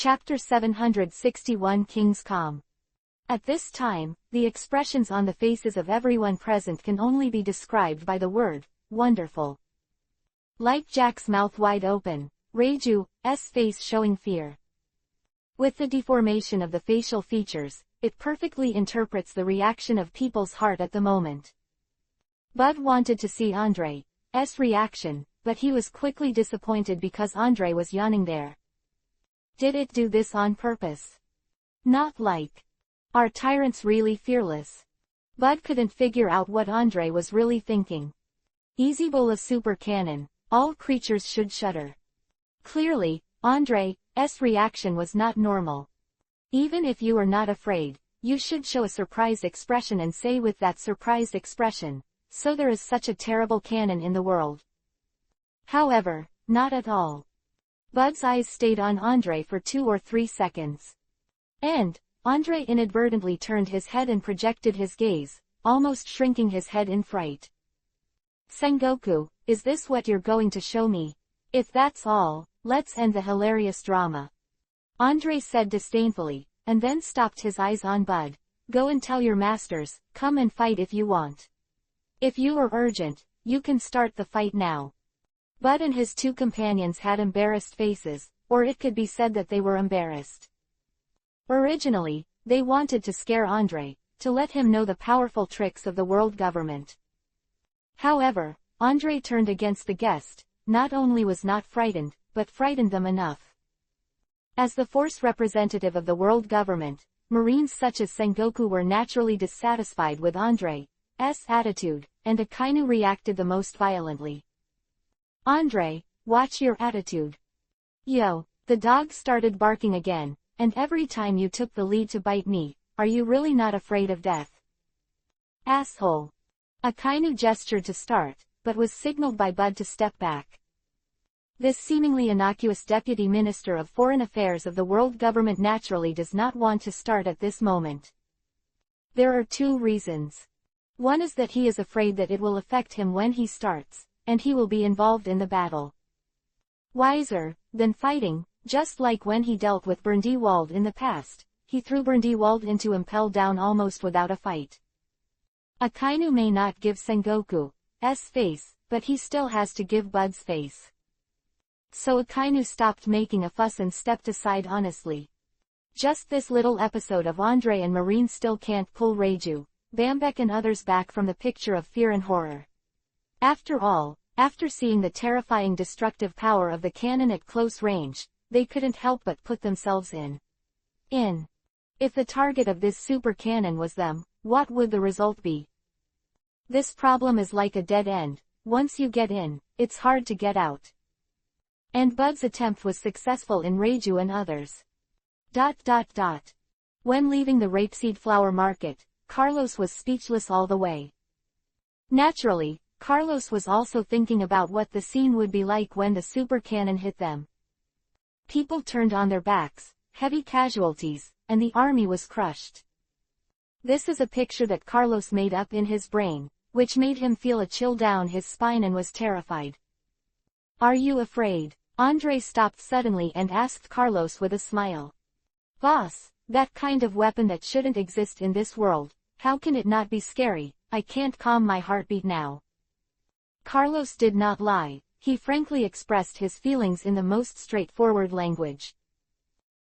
Chapter 761 King's Calm. At this time, the expressions on the faces of everyone present can only be described by the word, wonderful. Like Jack's mouth wide open, Reiju's face showing fear. With the deformation of the facial features, it perfectly interprets the reaction of people's heart at the moment. Bud wanted to see Andre's reaction, but he was quickly disappointed because Andre was yawning there. Did it do this on purpose? Not like. Are tyrants really fearless? Bud couldn't figure out what Andre was really thinking. Easybola super cannon, all creatures should shudder. Clearly, Andre's reaction was not normal. Even if you are not afraid, you should show a surprised expression and say with that surprised expression, so there is such a terrible cannon in the world. However, not at all. Bud's eyes stayed on Andre for 2 or 3 seconds. And, Andre inadvertently turned his head and projected his gaze, almost shrinking his head in fright. Sengoku, is this what you're going to show me? If that's all, let's end the hilarious drama. Andre said disdainfully, and then stopped his eyes on Bud. Go and tell your masters, come and fight if you want. If you are urgent, you can start the fight now. Bud and his 2 companions had embarrassed faces, or it could be said that they were embarrassed. Originally, they wanted to scare Andre, to let him know the powerful tricks of the world government. However, Andre turned against the guest, not only was not frightened, but frightened them enough. As the force representative of the world government, Marines such as Sengoku were naturally dissatisfied with Andre's attitude, and Akainu reacted the most violently. Andre, watch your attitude. Yo, the dog started barking again, and every time you took the lead to bite me, are you really not afraid of death? Asshole. Akainu gestured to start, but was signaled by Bud to step back. This seemingly innocuous Deputy Minister of Foreign Affairs of the world government naturally does not want to start at this moment. There are 2 reasons. One is that he is afraid that it will affect him when he starts, and he will be involved in the battle. Wiser than fighting, just like when he dealt with Brindewald in the past, he threw Brindewald into Impel down almost without a fight. Akainu may not give Sengoku's face, but he still has to give Bud's face. So Akainu stopped making a fuss and stepped aside honestly. Just this little episode of Andre and Marine still can't pull Reiju, Bambek and others back from the picture of fear and horror. After all, after seeing the terrifying destructive power of the cannon at close range, they couldn't help but put themselves in. If the target of this super cannon was them, what would the result be? This problem is like a dead end. Once you get in, it's hard to get out. And Bud's attempt was successful in Reiju and others. When leaving the rapeseed flower market, Carlos was speechless all the way. Naturally, Carlos was also thinking about what the scene would be like when the super cannon hit them. People turned on their backs, heavy casualties, and the army was crushed. This is a picture that Carlos made up in his brain, which made him feel a chill down his spine and was terrified. Are you afraid? Andre stopped suddenly and asked Carlos with a smile. Boss, that kind of weapon that shouldn't exist in this world, how can it not be scary? I can't calm my heartbeat now. Carlos did not lie, he frankly expressed his feelings in the most straightforward language.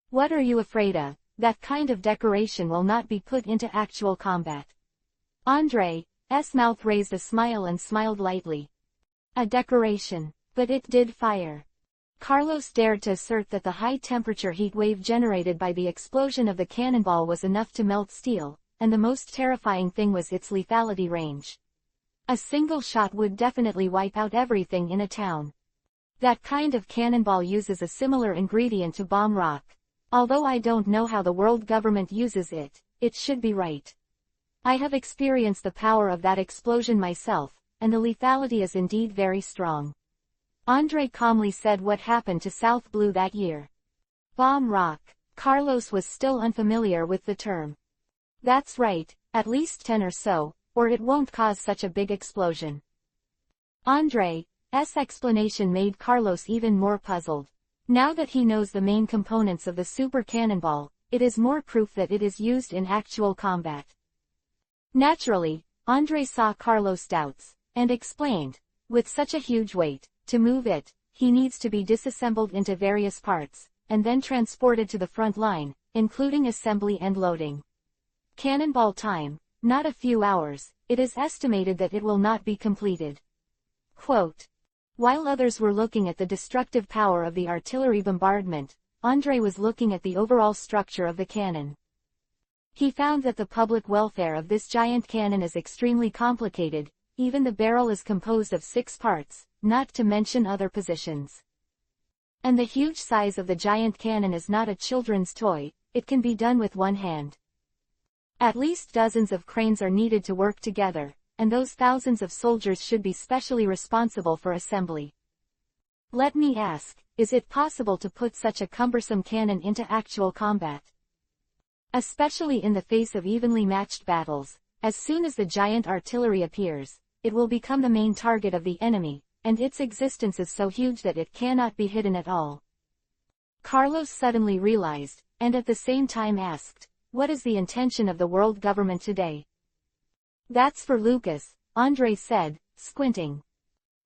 What are you afraid of? That kind of decoration will not be put into actual combat. Andre's mouth raised a smile and smiled lightly. A decoration, but it did fire. Carlos dared to assert that the high-temperature heat wave generated by the explosion of the cannonball was enough to melt steel, and the most terrifying thing was its lethality range. A single shot would definitely wipe out everything in a town. That kind of cannonball uses a similar ingredient to bomb rock. Although I don't know how the world government uses it, it should be right. I have experienced the power of that explosion myself, and the lethality is indeed very strong. Andre calmly said what happened to South Blue that year. Bomb rock. Carlos was still unfamiliar with the term. That's right, at least 10 or so, or it won't cause such a big explosion. Andre's explanation made Carlos even more puzzled. Now that he knows the main components of the super cannonball, it is more proof that it is used in actual combat. Naturally, Andre saw Carlos' doubts, and explained, with such a huge weight, to move it, he needs to be disassembled into various parts, and then transported to the front line, including assembly and loading. Cannonball time, not a few hours, it is estimated that it will not be completed. Quote. While others were looking at the destructive power of the artillery bombardment, Andre was looking at the overall structure of the cannon. He found that the public welfare of this giant cannon is extremely complicated, even the barrel is composed of 6 parts, not to mention other positions. And the huge size of the giant cannon is not a children's toy, it can be done with one hand. At least dozens of cranes are needed to work together, and those thousands of soldiers should be specially responsible for assembly. Let me ask, is it possible to put such a cumbersome cannon into actual combat? Especially in the face of evenly matched battles, as soon as the giant artillery appears, it will become the main target of the enemy, and its existence is so huge that it cannot be hidden at all. Carlos suddenly realized, and at the same time asked, what is the intention of the world government today? That's for Lucas, Andre said, squinting.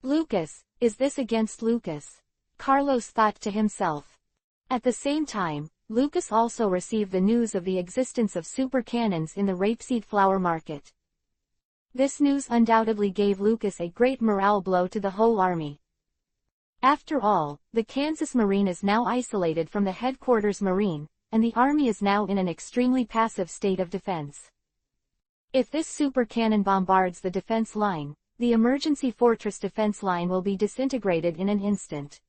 Lucas, is this against Lucas? Carlos thought to himself. At the same time, Lucas also received the news of the existence of super cannons in the rapeseed flower market. This news undoubtedly gave Lucas a great morale blow to the whole army. After all, the Kansas Marine is now isolated from the headquarters Marine, and the army is now in an extremely passive state of defense. If this super cannon bombards the defense line, the emergency fortress defense line will be disintegrated in an instant.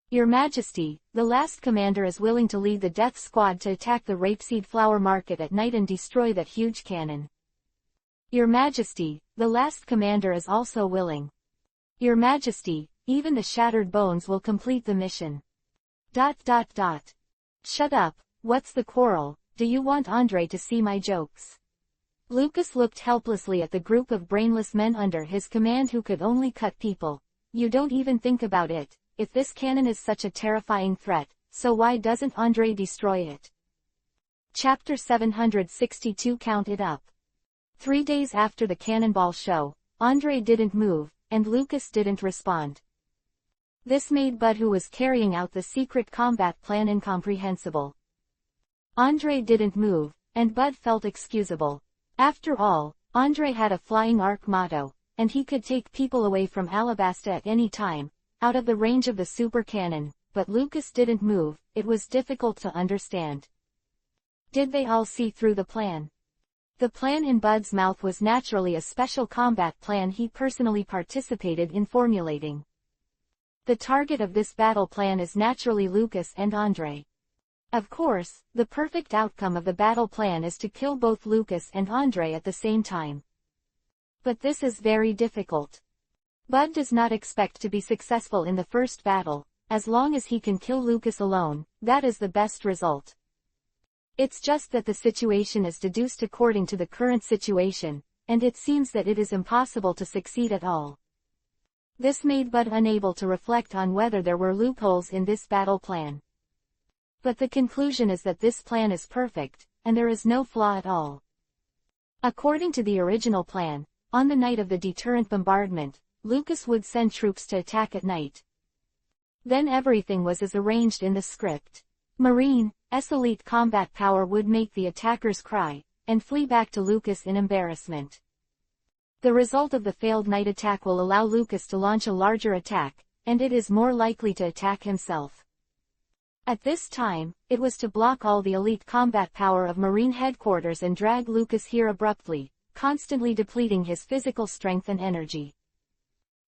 Your Majesty, the last commander is willing to lead the death squad to attack the rapeseed flower market at night and destroy that huge cannon. Your Majesty, the last commander is also willing. Your Majesty, even the shattered bones will complete the mission. ... Shut up, what's the quarrel, do you want Andre to see my jokes? Lucas looked helplessly at the group of brainless men under his command who could only cut people. You don't even think about it, if this cannon is such a terrifying threat, so why doesn't Andre destroy it? Chapter 762 Count It Up. 3 days after the cannonball show, Andre didn't move, and Lucas didn't respond. This made Bud, who was carrying out the secret combat plan, incomprehensible. Andre didn't move, and Bud felt excusable. After all, Andre had a flying arc motto, and he could take people away from Alabasta at any time, out of the range of the super cannon, but Lucas didn't move, it was difficult to understand. Did they all see through the plan? The plan in Bud's mouth was naturally a special combat plan he personally participated in formulating. The target of this battle plan is naturally Lucas and Andre. Of course, the perfect outcome of the battle plan is to kill both Lucas and Andre at the same time. But this is very difficult. Bud does not expect to be successful in the first battle, as long as he can kill Lucas alone, that is the best result. It's just that the situation is deduced according to the current situation, and it seems that it is impossible to succeed at all. This made Bud unable to reflect on whether there were loopholes in this battle plan. But the conclusion is that this plan is perfect, and there is no flaw at all. According to the original plan, on the night of the deterrent bombardment, Lucas would send troops to attack at night. Then everything was as arranged in the script. Marine's elite combat power would make the attackers cry, and flee back to Lucas in embarrassment. The result of the failed night attack will allow Lucas to launch a larger attack, and it is more likely to attack himself. At this time, it was to block all the elite combat power of Marine headquarters and drag Lucas here abruptly, constantly depleting his physical strength and energy.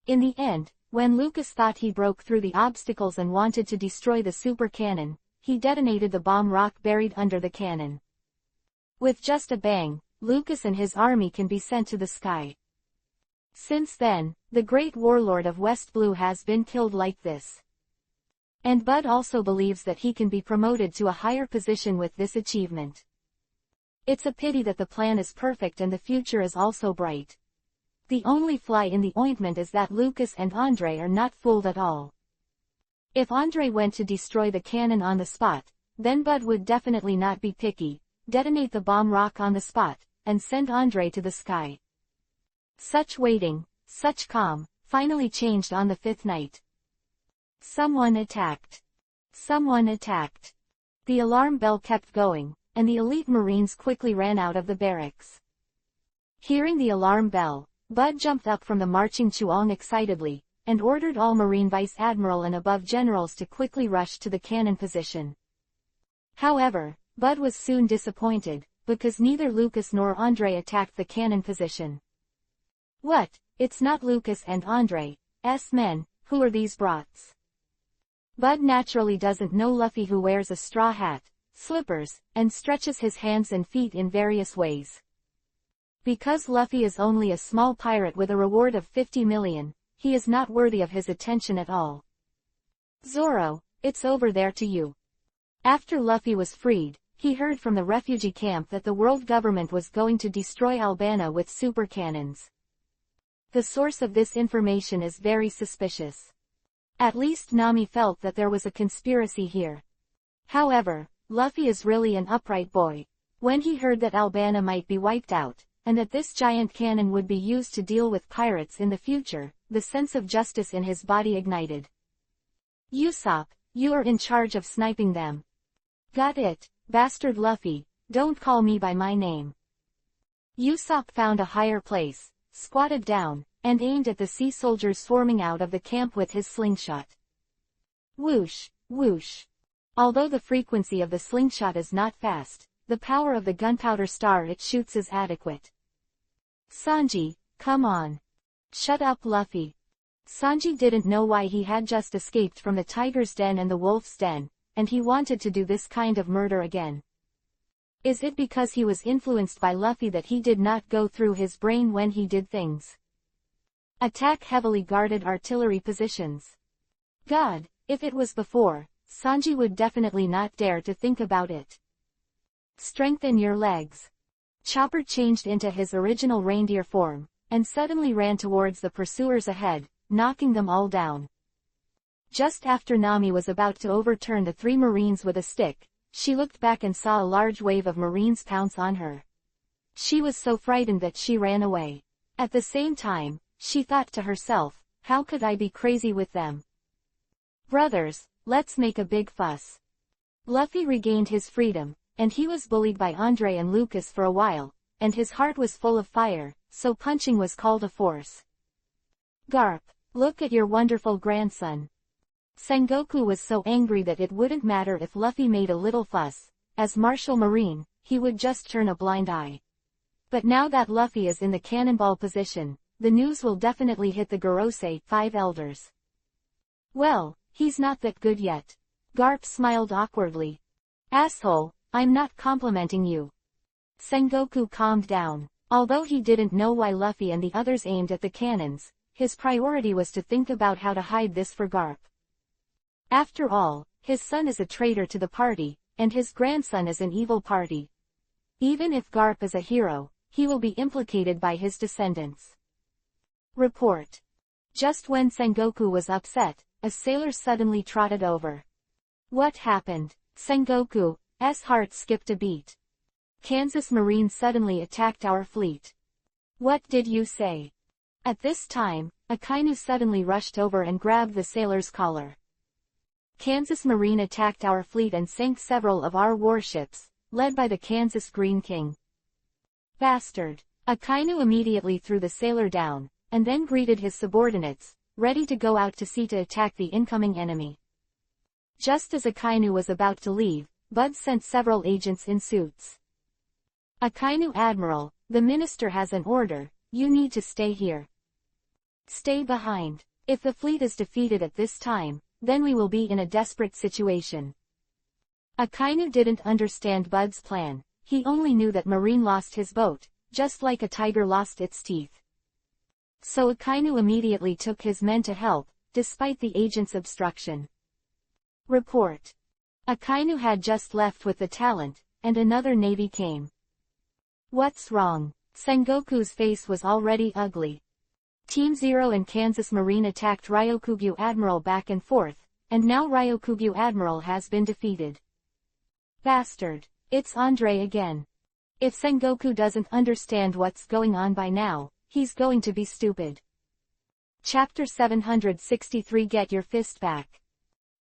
In the end, when Lucas thought he broke through the obstacles and wanted to destroy the super cannon, he detonated the bomb rock buried under the cannon. With just a bang, Lucas and his army can be sent to the sky. Since then, the great warlord of West Blue has been killed like this. And Bud also believes that he can be promoted to a higher position with this achievement. It's a pity that the plan is perfect and the future is also bright. The only fly in the ointment is that Lucas and Andre are not fooled at all. If Andre went to destroy the cannon on the spot, then Bud would definitely not be picky, detonate the bomb rock on the spot, and send Andre to the sky. Such waiting, such calm, finally changed on the fifth night. Someone attacked. Someone attacked. The alarm bell kept going, and the elite Marines quickly ran out of the barracks. Hearing the alarm bell, Bud jumped up from the marching Chuang excitedly, and ordered all Marine Vice Admiral and above generals to quickly rush to the cannon position. However, Bud was soon disappointed, because neither Lucas nor Andre attacked the cannon position. What? It's not Lucas and Andre's men, who are these brats? Bud naturally doesn't know Luffy, who wears a straw hat, slippers, and stretches his hands and feet in various ways. Because Luffy is only a small pirate with a reward of 50 million, he is not worthy of his attention at all. Zoro, it's over there to you. After Luffy was freed, he heard from the refugee camp that the world government was going to destroy Albana with super cannons. The source of this information is very suspicious. At least Nami felt that there was a conspiracy here. However, Luffy is really an upright boy. When he heard that Albana might be wiped out, and that this giant cannon would be used to deal with pirates in the future, the sense of justice in his body ignited. Usopp, you are in charge of sniping them. Got it, bastard Luffy, don't call me by my name. Usopp found a higher place, squatted down, and aimed at the sea soldiers swarming out of the camp with his slingshot. Whoosh, whoosh. Although the frequency of the slingshot is not fast, the power of the gunpowder star it shoots is adequate. Sanji, come on. Shut up, Luffy. Sanji didn't know why he had just escaped from the tiger's den and the wolf's den, and he wanted to do this kind of murder again. Is it because he was influenced by Luffy that he did not go through his brain when he did things? Attack heavily guarded artillery positions. God, if it was before, Sanji would definitely not dare to think about it. Strengthen your legs. Chopper changed into his original reindeer form, and suddenly ran towards the pursuers ahead, knocking them all down. Just after Nami was about to overturn the three Marines with a stick, she looked back and saw a large wave of Marines pounce on her. She was so frightened that she ran away. At the same time, she thought to herself, how could I be crazy with them? Brothers, let's make a big fuss. Luffy regained his freedom, and he was bullied by Andre and Lucas for a while, and his heart was full of fire, so punching was called a force. Garp, look at your wonderful grandson. Sengoku was so angry that it wouldn't matter if Luffy made a little fuss. As Martial Marine, he would just turn a blind eye. But now that Luffy is in the cannonball position, the news will definitely hit the Gorosei 5 elders. Well, he's not that good yet. Garp smiled awkwardly. Asshole, I'm not complimenting you. Sengoku calmed down. Although he didn't know why Luffy and the others aimed at the cannons, his priority was to think about how to hide this for Garp. After all, his son is a traitor to the party, and his grandson is an evil party. Even if Garp is a hero, he will be implicated by his descendants. Report. Just when Sengoku was upset, a sailor suddenly trotted over. What happened? Sengoku's heart skipped a beat. Kansas Marines suddenly attacked our fleet. What did you say? At this time, Akainu suddenly rushed over and grabbed the sailor's collar. Kansas Marine attacked our fleet and sank several of our warships, led by the Kansas Green King. Bastard! Akainu immediately threw the sailor down, and then greeted his subordinates, ready to go out to sea to attack the incoming enemy. Just as Akainu was about to leave, Bud sent several agents in suits. Akainu Admiral, the minister has an order, you need to stay here. Stay behind. If the fleet is defeated at this time, then we will be in a desperate situation. Akainu didn't understand Bud's plan, he only knew that Marine lost his boat, just like a tiger lost its teeth. So Akainu immediately took his men to help, despite the agent's obstruction. Report. Akainu had just left with the talent, and another navy came. What's wrong? Sengoku's face was already ugly. Team Zero and Kansas Marine attacked Ryokugyu Admiral back and forth, and now Ryokugyu Admiral has been defeated. Bastard. It's Andre again. If Sengoku doesn't understand what's going on by now, he's going to be stupid. Chapter 763 Get Your Fist Back.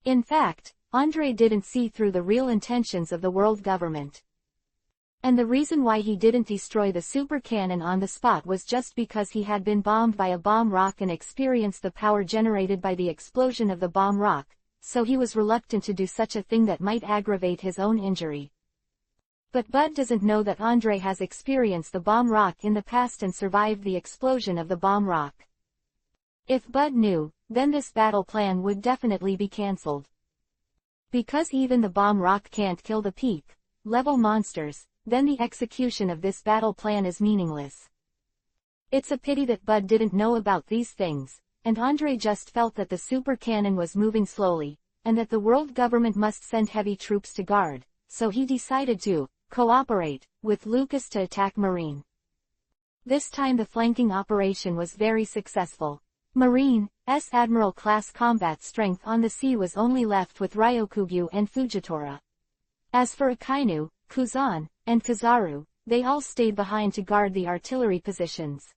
In fact, Andre didn't see through the real intentions of the world government. And the reason why he didn't destroy the super cannon on the spot was just because he had been bombed by a bomb rock and experienced the power generated by the explosion of the bomb rock, so he was reluctant to do such a thing that might aggravate his own injury. But Bud doesn't know that Andre has experienced the bomb rock in the past and survived the explosion of the bomb rock. If Bud knew, then this battle plan would definitely be cancelled. Because even the bomb rock can't kill the peak-level monsters, then the execution of this battle plan is meaningless. It's a pity that Bud didn't know about these things, and Andre just felt that the super cannon was moving slowly, and that the world government must send heavy troops to guard, so he decided to cooperate with Lucas to attack Marine. This time the flanking operation was very successful. Marine's Admiral-class combat strength on the sea was only left with Ryokugyu and Fujitora. As for Akainu, Kuzan, and Kizaru, they all stayed behind to guard the artillery positions.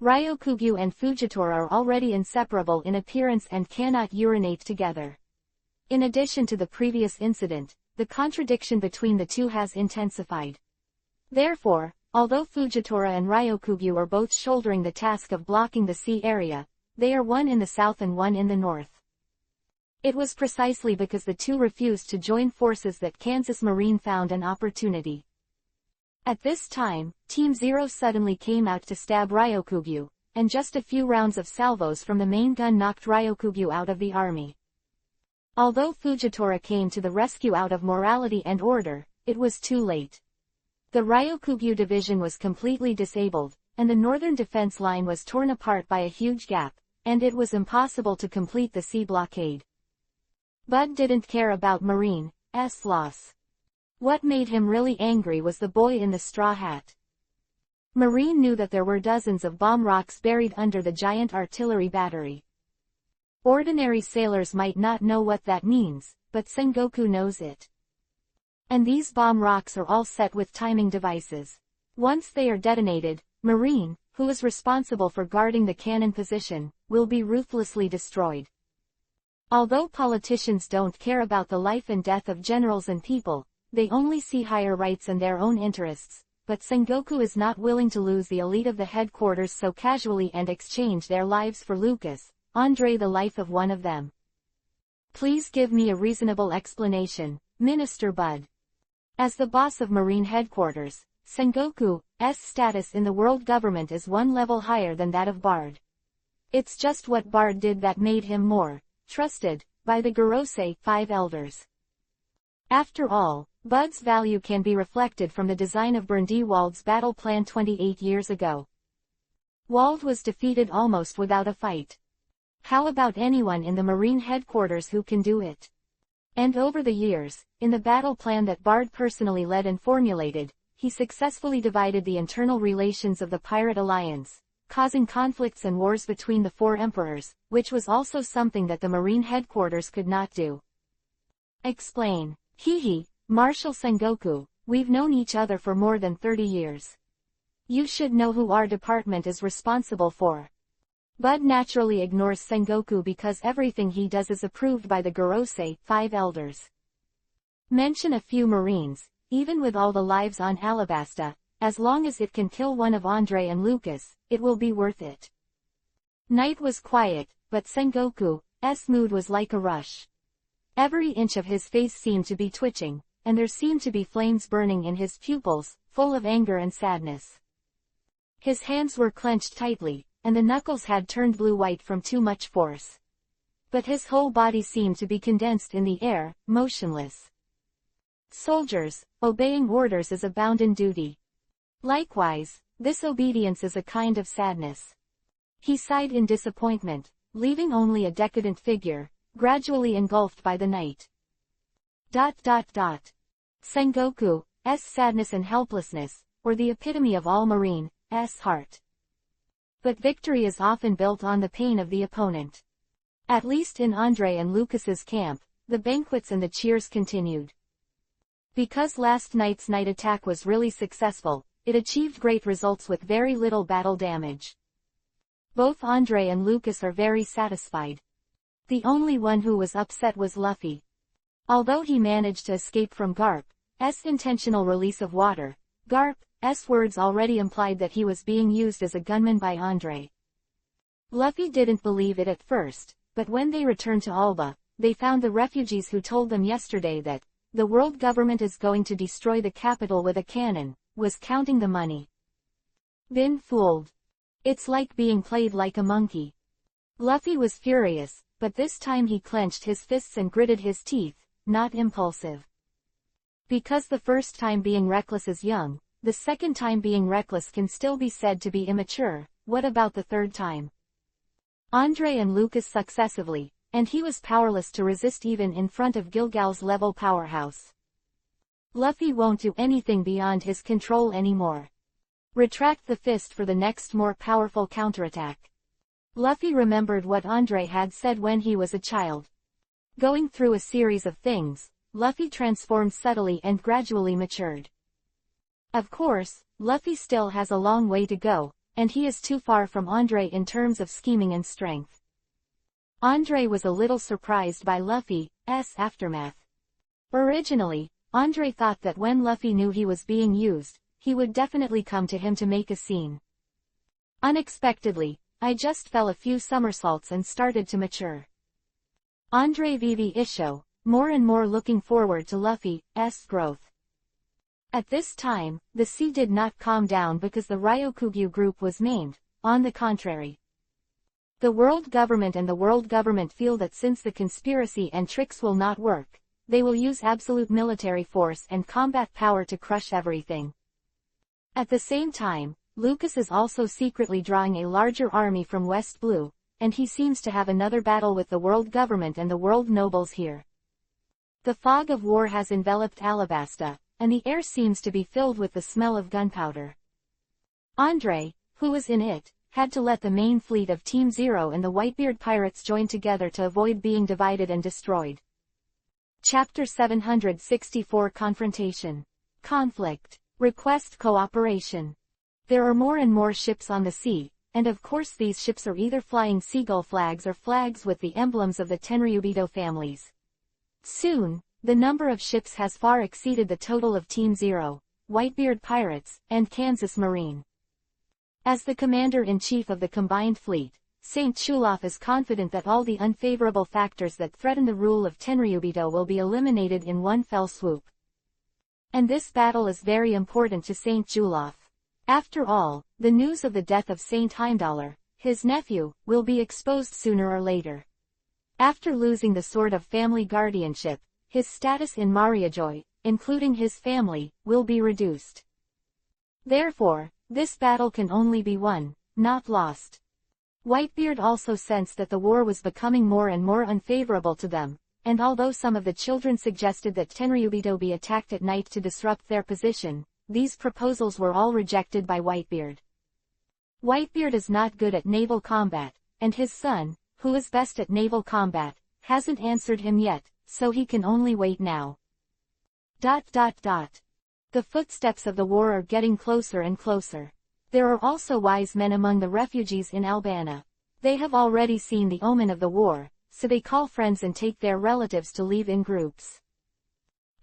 Ryokugyu and Fujitora are already inseparable in appearance and cannot urinate together. In addition to the previous incident, the contradiction between the two has intensified. Therefore, although Fujitora and Ryokugyu are both shouldering the task of blocking the sea area, they are one in the south and one in the north. It was precisely because the two refused to join forces that Kansas Marine found an opportunity. At this time, Team Zero suddenly came out to stab Ryokugyu, and just a few rounds of salvos from the main gun knocked Ryokugyu out of the army. Although Fujitora came to the rescue out of morality and order, it was too late. The Ryokugyu division was completely disabled, and the northern defense line was torn apart by a huge gap, and it was impossible to complete the sea blockade. Bud didn't care about Marine's loss. What made him really angry was the boy in the straw hat. Marine knew that there were dozens of bomb rocks buried under the giant artillery battery. Ordinary sailors might not know what that means, but Sengoku knows it. And these bomb rocks are all set with timing devices. Once they are detonated, Marine, who is responsible for guarding the cannon position, will be ruthlessly destroyed. Although politicians don't care about the life and death of generals and people, they only see higher rights and their own interests, but Sengoku is not willing to lose the elite of the headquarters so casually and exchange their lives for Lucas, Andre, the life of one of them. Please give me a reasonable explanation, Minister Bud. As the boss of Marine headquarters, Sengoku's status in the world government is one level higher than that of Bard. It's just what Bard did that made him more trusted by the Gorosei 5 elders. After all, Bud's value can be reflected from the design of Brundewald's battle plan 28 years ago. Wald was defeated almost without a fight. How about anyone in the Marine headquarters who can do it? And over the years, in the battle plan that Bard personally led and formulated, he successfully divided the internal relations of the Pirate Alliance, causing conflicts and wars between the four emperors, which was also something that the Marine headquarters could not do. Explain. Hehe, Marshal Sengoku, we've known each other for more than 30 years. You should know who our department is responsible for. Bud naturally ignores Sengoku because everything he does is approved by the Gorosei 5 elders. Mention a few Marines, even with all the lives on Alabasta, as long as it can kill one of Andre and Lucas, it will be worth it. Night was quiet, but Sengoku's mood was like a rush. Every inch of his face seemed to be twitching, and there seemed to be flames burning in his pupils, full of anger and sadness. His hands were clenched tightly, and the knuckles had turned blue-white from too much force. But his whole body seemed to be condensed in the air, motionless. Soldiers, obeying orders is a bounden duty. Likewise, this obedience is a kind of sadness. He sighed in disappointment, leaving only a decadent figure, gradually engulfed by the night. Sengoku's sadness and helplessness, were the epitome of all Marine's heart. But victory is often built on the pain of the opponent. At least in Andre and Lucas's camp, the banquets and the cheers continued. Because last night's night attack was really successful, it achieved great results with very little battle damage. Both Andre and Lucas are very satisfied. The only one who was upset was Luffy. Although he managed to escape from Garp's intentional release of water, Garp's words already implied that he was being used as a gunman by Andre. Luffy didn't believe it at first, but when they returned to Alba, they found the refugees who told them yesterday that the world government is going to destroy the capital with a cannon, was counting the money. Been fooled. It's like being played like a monkey. Luffy was furious, but this time he clenched his fists and gritted his teeth, not impulsive. Because the first time being reckless is young, the second time being reckless can still be said to be immature. What about the third time? Andre and Lucas successively, and he was powerless to resist even in front of Gilgal's level powerhouse. Luffy won't do anything beyond his control anymore. Retract the fist for the next more powerful counterattack. Luffy remembered what Andre had said when he was a child. Going through a series of things, Luffy transformed subtly and gradually matured. Of course, Luffy still has a long way to go, and he is too far from Andre in terms of scheming and strength. Andre was a little surprised by Luffy's aftermath. Originally, Andre thought that when Luffy knew he was being used, he would definitely come to him to make a scene. Unexpectedly, I just fell a few somersaults and started to mature. Andre Vivi Isho, more and more looking forward to Luffy's growth. At this time, the sea did not calm down because the Ryokugyu group was named. On the contrary, the world government and the world government feel that since the conspiracy and tricks will not work, they will use absolute military force and combat power to crush everything. At the same time, Lucas is also secretly drawing a larger army from West Blue, and he seems to have another battle with the world government and the world nobles here. The fog of war has enveloped Alabasta, and the air seems to be filled with the smell of gunpowder. Andre, who was in it, had to let the main fleet of Team Zero and the Whitebeard pirates join together to avoid being divided and destroyed. Chapter 764 Confrontation. Conflict. Request cooperation. There are more and more ships on the sea, and of course these ships are either flying seagull flags or flags with the emblems of the Tenryubito families. Soon, the number of ships has far exceeded the total of Team Zero, Whitebeard Pirates, and Kansas Marine. As the commander-in-chief of the combined fleet, Saint Chuloff is confident that all the unfavorable factors that threaten the rule of Tenryubito will be eliminated in one fell swoop. And this battle is very important to Saint Chuloff. After all, the news of the death of Saint Heimdallr, his nephew, will be exposed sooner or later. After losing the Sword of Family Guardianship, his status in Mariajoy, including his family, will be reduced. Therefore, this battle can only be won, not lost. Whitebeard also sensed that the war was becoming more and more unfavorable to them, and although some of the children suggested that Tenryubito be attacked at night to disrupt their position, these proposals were all rejected by Whitebeard. Whitebeard is not good at naval combat, and his son, who is best at naval combat, hasn't answered him yet, so he can only wait now. The footsteps of the war are getting closer and closer. There are also wise men among the refugees in Albana. They have already seen the omen of the war, so they call friends and take their relatives to leave in groups.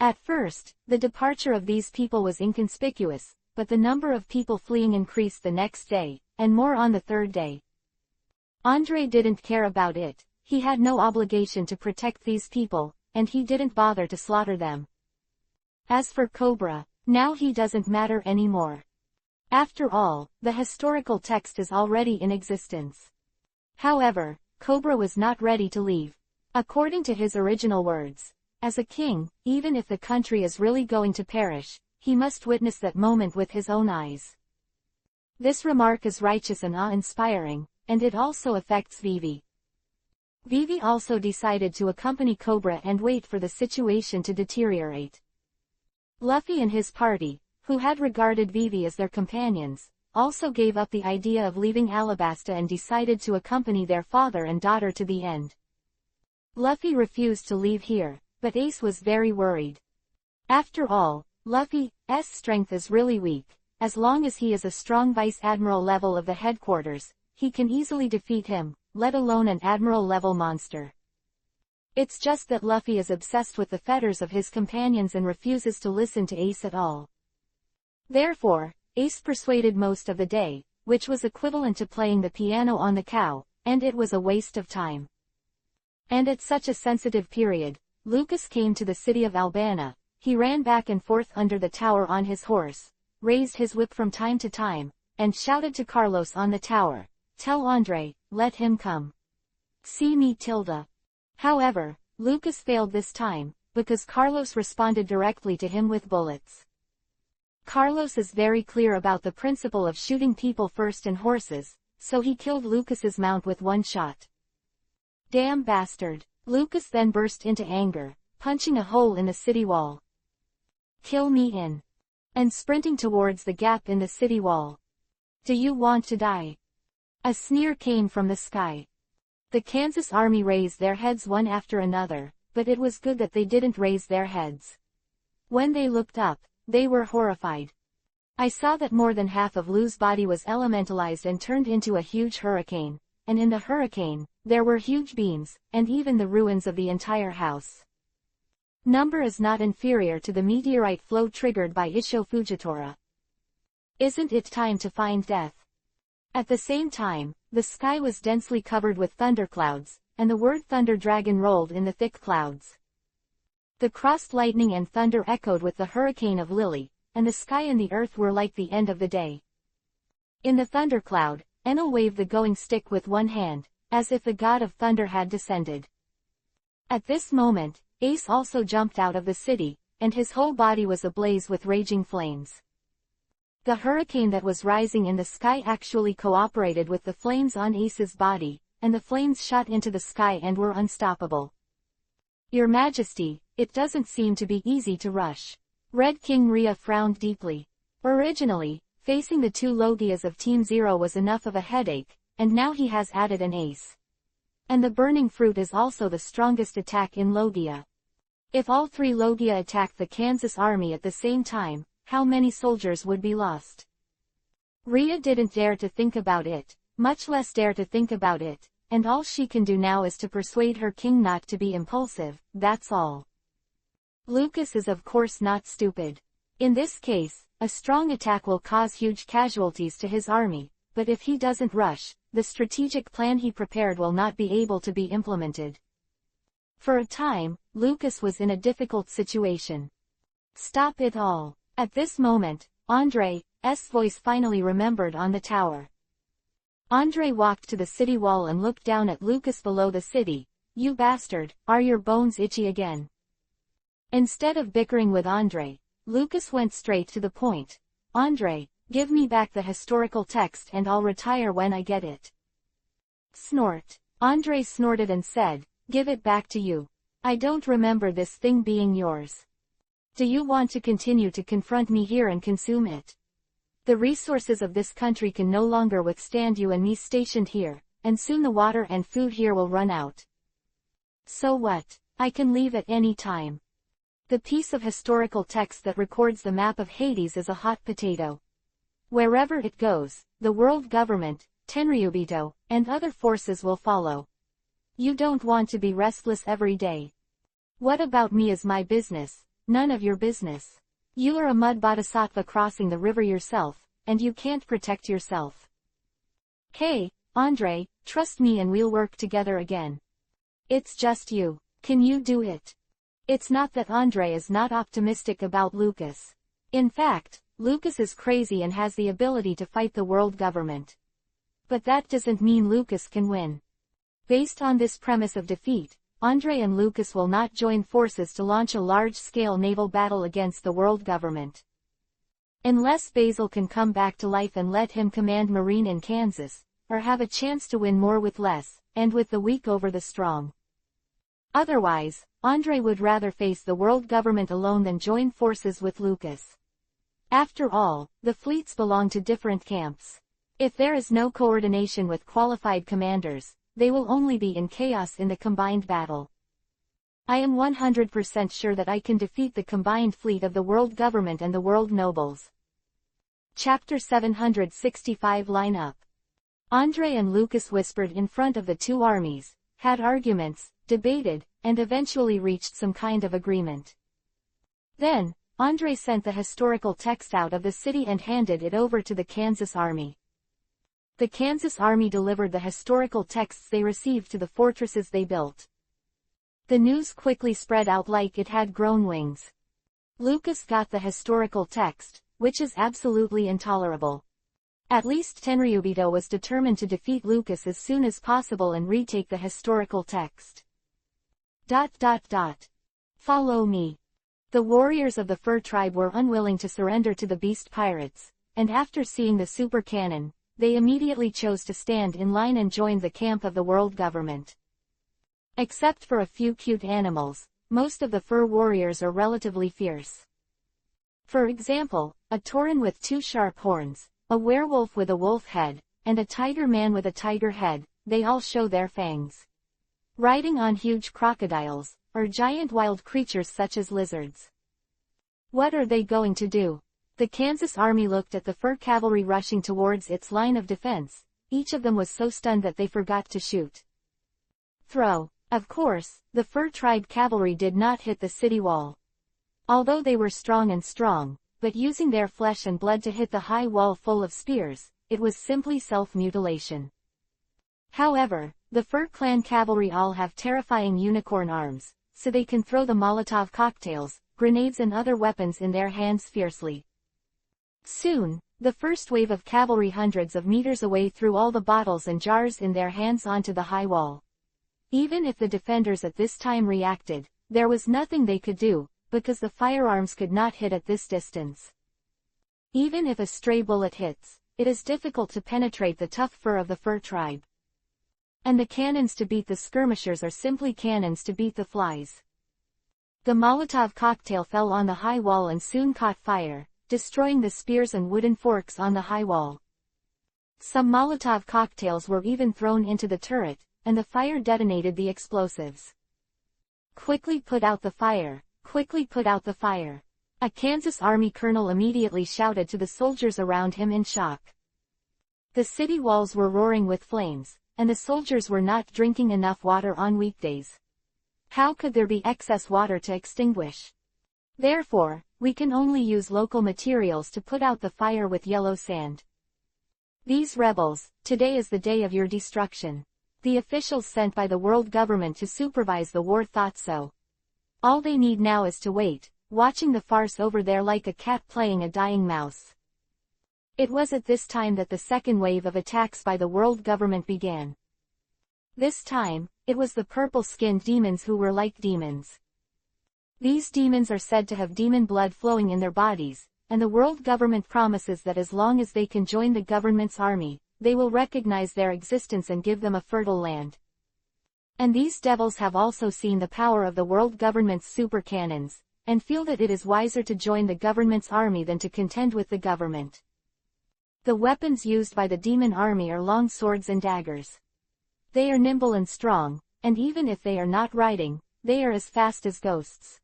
At first, the departure of these people was inconspicuous, but the number of people fleeing increased the next day, and more on the third day. Andre didn't care about it. He had no obligation to protect these people, and he didn't bother to slaughter them. As for Cobra, now he doesn't matter anymore. After all, the historical text is already in existence. However, Cobra was not ready to leave. According to his original words, as a king, even if the country is really going to perish, he must witness that moment with his own eyes. This remark is righteous and awe-inspiring, and it also affects Vivi. Vivi also decided to accompany Cobra and wait for the situation to deteriorate. Luffy and his party, who had regarded Vivi as their companions, also gave up the idea of leaving Alabasta and decided to accompany their father and daughter to the end. Luffy refused to leave here, but Ace was very worried. After all, Luffy's strength is really weak. As long as he is a strong vice admiral level of the headquarters, he can easily defeat him, let alone an admiral level monster. It's just that Luffy is obsessed with the fetters of his companions and refuses to listen to Ace at all. Therefore, Ace persuaded most of the day, which was equivalent to playing the piano on the cow, and it was a waste of time. And at such a sensitive period, Lucas came to the city of Albana. He ran back and forth under the tower on his horse, raised his whip from time to time, and shouted to Carlos on the tower, "Tell Andre, let him come. See me tilde." However, Lucas failed this time, because Carlos responded directly to him with bullets. Carlos is very clear about the principle of shooting people first and horses, so he killed Lucas's mount with one shot. Damn bastard. Lucas then burst into anger, punching a hole in the city wall. "Kill me in." And sprinting towards the gap in the city wall. "Do you want to die?" A sneer came from the sky. The Kansas army raised their heads one after another, but it was good that they didn't raise their heads. When they looked up, they were horrified. I saw that more than half of Lou's body was elementalized and turned into a huge hurricane, and in the hurricane, there were huge beams, and even the ruins of the entire house. Number is not inferior to the meteorite flow triggered by Isho Fujitora. Isn't it time to find death? At the same time, the sky was densely covered with thunderclouds, and the word thunder dragon rolled in the thick clouds. The crossed lightning and thunder echoed with the hurricane of Lily, and the sky and the earth were like the end of the day. In the thundercloud, Enel waved the going stick with one hand, as if the god of thunder had descended. At this moment, Ace also jumped out of the city, and his whole body was ablaze with raging flames. The hurricane that was rising in the sky actually cooperated with the flames on Ace's body, and the flames shot into the sky and were unstoppable. "Your Majesty, it doesn't seem to be easy to rush." Red King Rhea frowned deeply. Originally, facing the two Logias of Team Zero was enough of a headache, and now he has added an Ace. And the burning fruit is also the strongest attack in Logia. If all three Logia attacked the Kansas army at the same time, how many soldiers would be lost? Rhea didn't dare to think about it, much less dare to think about it, and all she can do now is to persuade her king not to be impulsive, that's all. Lucas is of course not stupid. In this case, a strong attack will cause huge casualties to his army, but if he doesn't rush, the strategic plan he prepared will not be able to be implemented. For a time, Lucas was in a difficult situation. Stop it all. At this moment, Andre's voice finally remembered on the tower. Andre walked to the city wall and looked down at Lucas below the city. "You bastard, are your bones itchy again?" Instead of bickering with Andre, Lucas went straight to the point. "Andre, give me back the historical text and I'll retire when I get it." Snort. Andre snorted and said, "Give it back to you. I don't remember this thing being yours. Do you want to continue to confront me here and consume it? The resources of this country can no longer withstand you and me stationed here, and soon the water and food here will run out. So what? I can leave at any time. The piece of historical text that records the map of Hades is a hot potato. Wherever it goes, the world government, Tenryubito, and other forces will follow. You don't want to be restless every day. What about me is my business, none of your business. You are a mud bodhisattva crossing the river yourself, and you can't protect yourself. Hey, Andre, trust me and we'll work together again. It's just you. Can you do it?" It's not that Andre is not optimistic about Lucas. In fact, Lucas is crazy and has the ability to fight the world government. But that doesn't mean Lucas can win. Based on this premise of defeat, Andre and Lucas will not join forces to launch a large-scale naval battle against the world government. Unless Basil can come back to life and let him command Marine in Kansas, or have a chance to win more with less, and with the weak over the strong. Otherwise, Andre would rather face the world government alone than join forces with Lucas. After all, the fleets belong to different camps. If there is no coordination with qualified commanders, they will only be in chaos in the combined battle. I am 100% sure that I can defeat the combined fleet of the world government and the world nobles. Chapter 765 Line Up. Andre and Lucas whispered in front of the two armies, had arguments, debated, and eventually reached some kind of agreement. Then, Andre sent the historical text out of the city and handed it over to the Kansas army. The Kansas army delivered the historical texts they received to the fortresses they built. The news quickly spread out like it had grown wings. Lucas got the historical text, which is absolutely intolerable. At least Tenryubito was determined to defeat Lucas as soon as possible and retake the historical text. Follow me. The warriors of the Fur tribe were unwilling to surrender to the beast pirates, and after seeing the super cannon, they immediately chose to stand in line and join the camp of the world government. Except for a few cute animals, most of the Fur warriors are relatively fierce. For example, a tauren with two sharp horns, a werewolf with a wolf head, and a tiger man with a tiger head, they all show their fangs. Riding on huge crocodiles, or giant wild creatures such as lizards. What are they going to do? The Kansas army looked at the Fur cavalry rushing towards its line of defense. Each of them was so stunned that they forgot to shoot. Throw. Of course, the Fur tribe cavalry did not hit the city wall. Although they were strong, but using their flesh and blood to hit the high wall full of spears, it was simply self-mutilation. However, the Fur clan cavalry all have terrifying unicorn arms, so they can throw the Molotov cocktails, grenades and other weapons in their hands fiercely. Soon, the first wave of cavalry hundreds of meters away threw all the bottles and jars in their hands onto the high wall. Even if the defenders at this time reacted, there was nothing they could do, because the firearms could not hit at this distance. Even if a stray bullet hits, it is difficult to penetrate the tough fur of the Fur tribe. And the cannons to beat the skirmishers are simply cannons to beat the flies. The Molotov cocktail fell on the high wall and soon caught fire, destroying the spears and wooden forks on the high wall. Some Molotov cocktails were even thrown into the turret, and the fire detonated the explosives. Quickly put out the fire. Quickly put out the fire. A Kansas army colonel immediately shouted to the soldiers around him in shock. The city walls were roaring with flames, and the soldiers were not drinking enough water on weekdays. How could there be excess water to extinguish? Therefore, we can only use local materials to put out the fire with yellow sand. These rebels, today is the day of your destruction. The officials sent by the world government to supervise the war thought so. All they need now is to wait, watching the farce over there like a cat playing a dying mouse. It was at this time that the second wave of attacks by the world government began. This time, it was the purple-skinned demons who were like demons. These demons are said to have demon blood flowing in their bodies, and the world government promises that as long as they can join the government's army, they will recognize their existence and give them a fertile land. And these devils have also seen the power of the world government's super cannons, and feel that it is wiser to join the government's army than to contend with the government. The weapons used by the demon army are long swords and daggers. They are nimble and strong, and even if they are not riding, they are as fast as ghosts.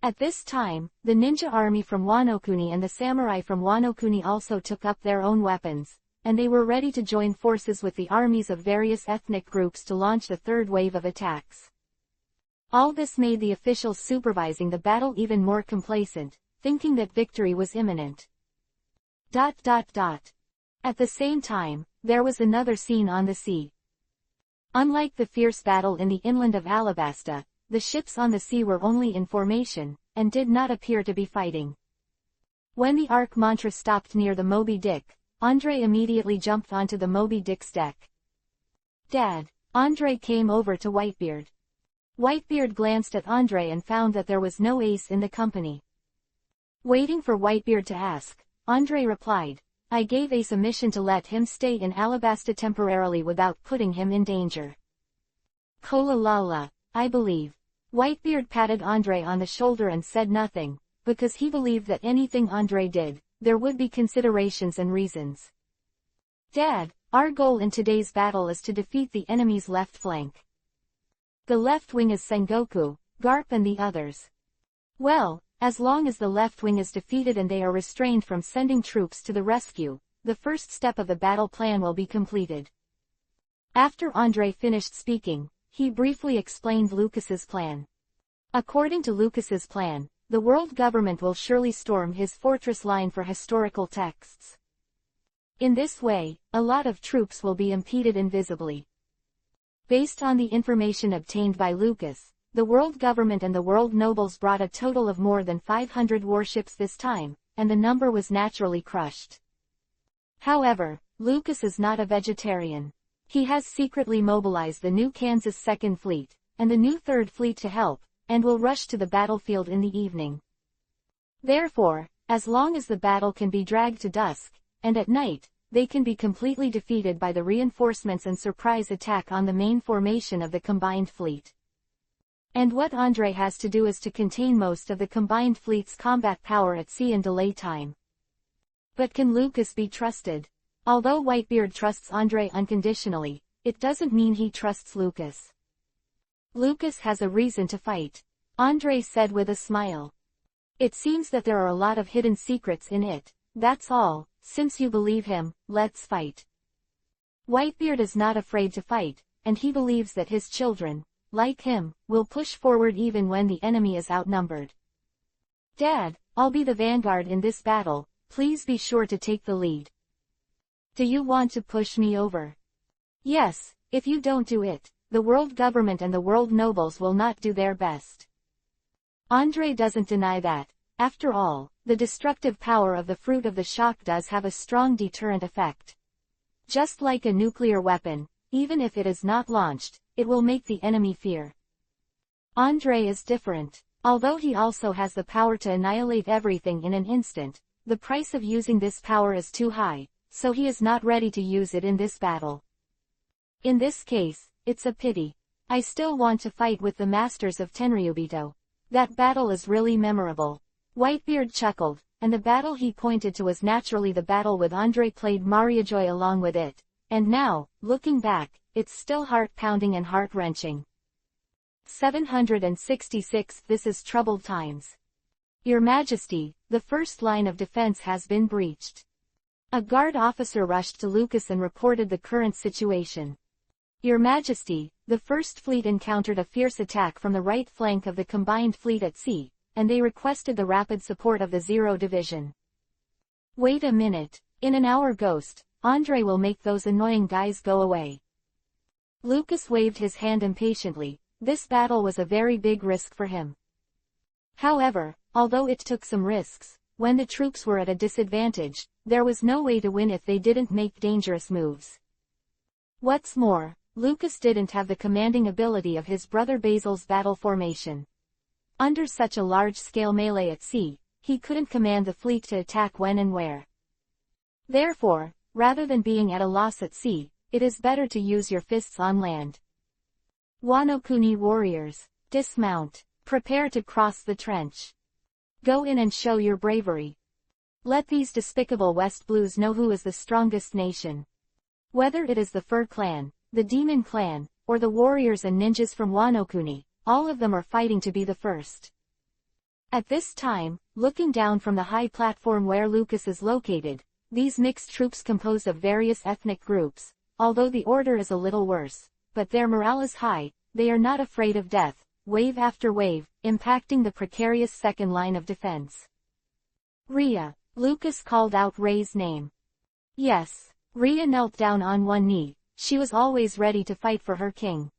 At this time, the ninja army from Wano-kuni and the samurai from Wano-kuni also took up their own weapons, and they were ready to join forces with the armies of various ethnic groups to launch the third wave of attacks. All this made the officials supervising the battle even more complacent, thinking that victory was imminent. At the same time, there was another scene on the sea. Unlike the fierce battle in the inland of Alabasta, the ships on the sea were only in formation, and did not appear to be fighting. When the Ark Mantra stopped near the Moby Dick, Andre immediately jumped onto the Moby Dick's deck. Dad. Andre came over to Whitebeard. Whitebeard glanced at Andre and found that there was no ace in the company. Waiting for Whitebeard to ask, Andre replied, I gave Ace a mission to let him stay in Alabasta temporarily without putting him in danger. Kola Lala, I believe. Whitebeard patted Andre on the shoulder and said nothing, because he believed that anything Andre did, there would be considerations and reasons. Dad, our goal in today's battle is to defeat the enemy's left flank. The left wing is Sengoku, Garp and the others. Well, as long as the left wing is defeated and they are restrained from sending troops to the rescue, the first step of the battle plan will be completed. After Andre finished speaking, he briefly explained Lucas's plan. According to Lucas's plan, the world government will surely storm his fortress line for historical texts. In this way, a lot of troops will be impeded invisibly. Based on the information obtained by Lucas, the world government and the world nobles brought a total of more than 500 warships this time, and the number was naturally crushed. However, Lucas is not a vegetarian. He has secretly mobilized the new Kansas Second Fleet, and the new Third Fleet to help, and will rush to the battlefield in the evening. Therefore, as long as the battle can be dragged to dusk, and at night, they can be completely defeated by the reinforcements and surprise attack on the main formation of the combined fleet. And what Andre has to do is to contain most of the combined fleet's combat power at sea and delay time. But can Lucas be trusted? Although Whitebeard trusts Andre unconditionally, it doesn't mean he trusts Lucas. Lucas has a reason to fight, Andre said with a smile. It seems that there are a lot of hidden secrets in it, that's all. Since you believe him, let's fight. Whitebeard is not afraid to fight, and he believes that his children, like him, will push forward even when the enemy is outnumbered. Dad, I'll be the vanguard in this battle, please be sure to take the lead. Do you want to push me over? Yes, if you don't do it, the world government and the world nobles will not do their best. Andre doesn't deny that. After all, the destructive power of the fruit of the shock does have a strong deterrent effect. Just like a nuclear weapon, even if it is not launched, it will make the enemy fear. Andre is different. Although he also has the power to annihilate everything in an instant, the price of using this power is too high, so he is not ready to use it in this battle. In this case, it's a pity. I still want to fight with the masters of Tenryubito. That battle is really memorable. Whitebeard chuckled, and the battle he pointed to was naturally the battle with Andre played Mariajoy along with it, and now, looking back, it's still heart-pounding and heart-wrenching. 766 This is troubled times. Your Majesty, the first line of defense has been breached. A guard officer rushed to Lucas and reported the current situation. Your Majesty, the First Fleet encountered a fierce attack from the right flank of the combined fleet at sea, and they requested the rapid support of the Zero Division. Wait a minute, in an hour Ghost, Andre will make those annoying guys go away. Lucas waved his hand impatiently. This battle was a very big risk for him. However, although it took some risks, when the troops were at a disadvantage, there was no way to win if they didn't make dangerous moves. What's more, Lucas didn't have the commanding ability of his brother Basil's battle formation. Under such a large-scale melee at sea, he couldn't command the fleet to attack when and where. Therefore, rather than being at a loss at sea, it is better to use your fists on land. Wano-kuni warriors, dismount. Prepare to cross the trench. Go in and show your bravery. Let these despicable West Blues know who is the strongest nation. Whether it is the Fur Clan, the Demon Clan, or the warriors and ninjas from Wano-kuni, all of them are fighting to be the first. At this time, looking down from the high platform where Lucas is located, these mixed troops composed of various ethnic groups, although the order is a little worse, but their morale is high, they are not afraid of death, wave after wave, impacting the precarious second line of defense. Rhea. Lucas called out Ray's name. Yes. Rhea knelt down on one knee, she was always ready to fight for her king.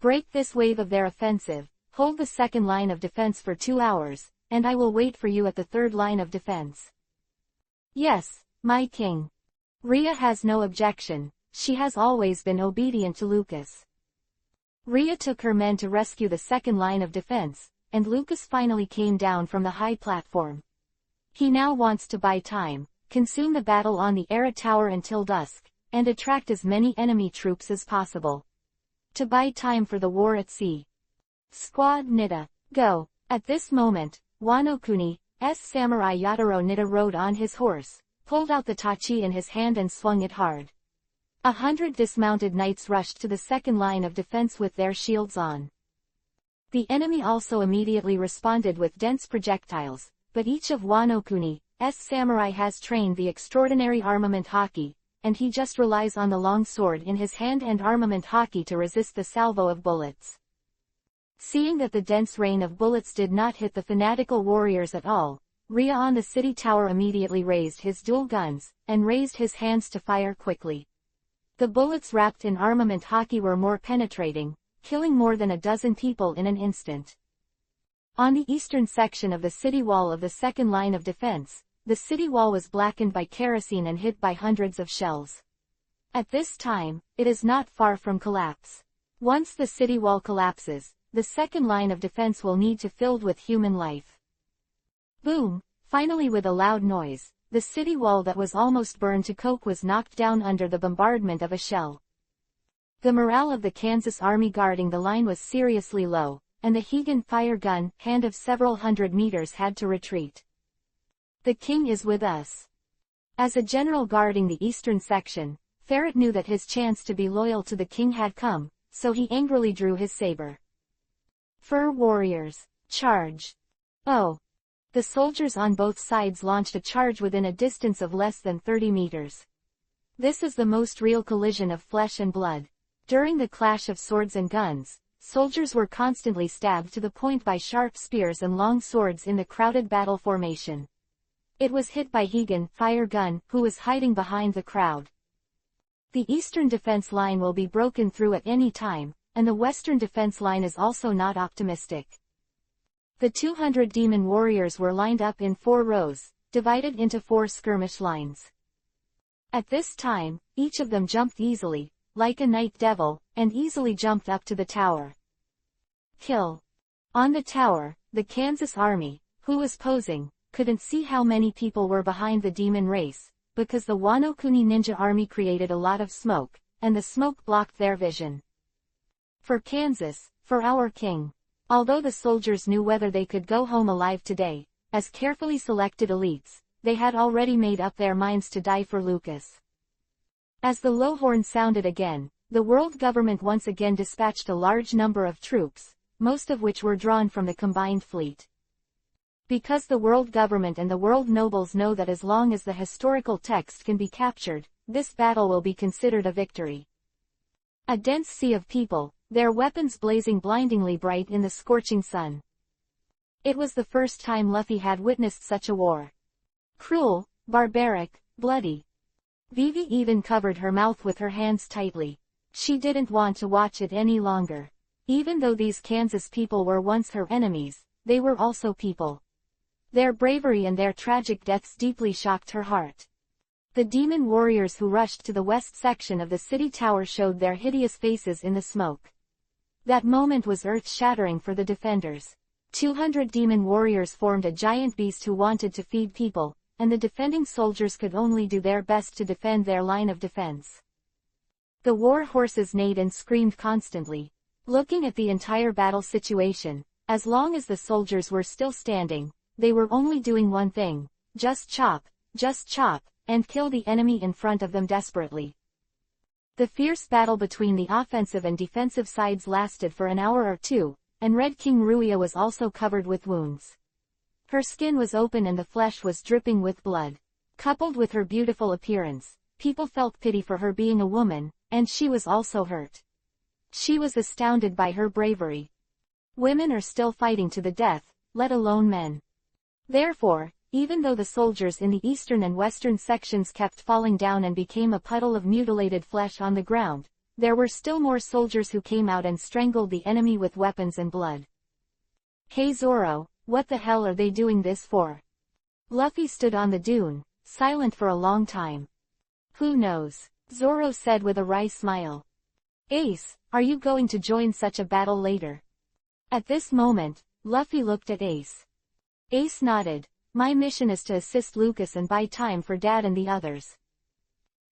Break this wave of their offensive, hold the second line of defense for 2 hours, and I will wait for you at the third line of defense. Yes, my king. Rhea has no objection, she has always been obedient to Lucas. Rhea took her men to rescue the second line of defense, and Lucas finally came down from the high platform. He now wants to buy time, consume the battle on the Era Tower until dusk, and attract as many enemy troops as possible. To buy time for the war at sea. Squad Nida, go. At this moment, Wano-kuni's samurai Yataro Nida rode on his horse, pulled out the tachi in his hand and swung it hard. 100 dismounted knights rushed to the second line of defense with their shields on. The enemy also immediately responded with dense projectiles, but each of Wano Kuni's samurai has trained the extraordinary armament haki, and he just relies on the long sword in his hand and armament haki to resist the salvo of bullets. Seeing that the dense rain of bullets did not hit the fanatical warriors at all, Rhea on the city tower immediately raised his dual guns, and raised his hands to fire quickly. The bullets wrapped in armament haki were more penetrating, killing more than a dozen people in an instant. On the eastern section of the city wall of the second line of defense, the city wall was blackened by kerosene and hit by hundreds of shells. At this time, it is not far from collapse. Once the city wall collapses, the second line of defense will need to filled with human life. Boom! Finally, with a loud noise, the city wall that was almost burned to coke was knocked down under the bombardment of a shell. The morale of the Kansas army guarding the line was seriously low, and the Higan fire gun hand of several hundred meters had to retreat. The king is with us. As a general guarding the eastern section, Ferret knew that his chance to be loyal to the king had come, so he angrily drew his saber. Fur warriors, charge! Oh! The soldiers on both sides launched a charge within a distance of less than 30 meters. This is the most real collision of flesh and blood. During the clash of swords and guns, soldiers were constantly stabbed to the point by sharp spears and long swords in the crowded battle formation. It was hit by Higan fire gun, who was hiding behind the crowd. The eastern defense line will be broken through at any time, and the western defense line is also not optimistic. The 200 demon warriors were lined up in 4 rows, divided into 4 skirmish lines. At this time, each of them jumped easily, like a night devil, and easily jumped up to the tower. Kill! On the tower, the Kansas army, who was posing, couldn't see how many people were behind the demon race, because the Wano Kuni ninja army created a lot of smoke, and the smoke blocked their vision. For Kansas, for our king. Although the soldiers knew whether they could go home alive today, as carefully selected elites, they had already made up their minds to die for Lucas. As the low horn sounded again, the world government once again dispatched a large number of troops, most of which were drawn from the combined fleet. Because the world government and the world nobles know that as long as the historical text can be captured, this battle will be considered a victory. A dense sea of people, their weapons blazing blindingly bright in the scorching sun. It was the first time Luffy had witnessed such a war. Cruel, barbaric, bloody. Vivi even covered her mouth with her hands tightly. She didn't want to watch it any longer. Even though these Kansas people were once her enemies, they were also people. Their bravery and their tragic deaths deeply shocked her heart. The demon warriors who rushed to the west section of the city tower showed their hideous faces in the smoke. That moment was earth-shattering for the defenders. 200 demon warriors formed a giant beast who wanted to feed people, and the defending soldiers could only do their best to defend their line of defense. The war horses neighed and screamed constantly. Looking at the entire battle situation, as long as the soldiers were still standing, they were only doing one thing: just chop, and kill the enemy in front of them desperately. The fierce battle between the offensive and defensive sides lasted for an hour or two, and Red King Ruia was also covered with wounds. Her skin was open and the flesh was dripping with blood. Coupled with her beautiful appearance, people felt pity for her being a woman, and she was also hurt. She was astounded by her bravery. Women are still fighting to the death, let alone men. Therefore, even though the soldiers in the eastern and western sections kept falling down and became a puddle of mutilated flesh on the ground, there were still more soldiers who came out and strangled the enemy with weapons and blood. Hey Zoro, what the hell are they doing this for? Luffy stood on the dune, silent for a long time. Who knows? Zoro said with a wry smile. Ace, are you going to join such a battle later? At this moment, Luffy looked at Ace. Ace nodded. My mission is to assist Lucas and buy time for Dad and the others.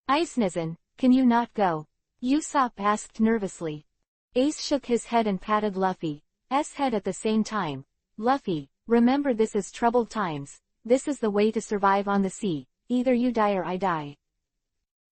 Ice-Nizen, can you not go? Usopp asked nervously. Ace shook his head and patted Luffy's head at the same time. Luffy, remember this is troubled times. This is the way to survive on the sea. Either you die or I die.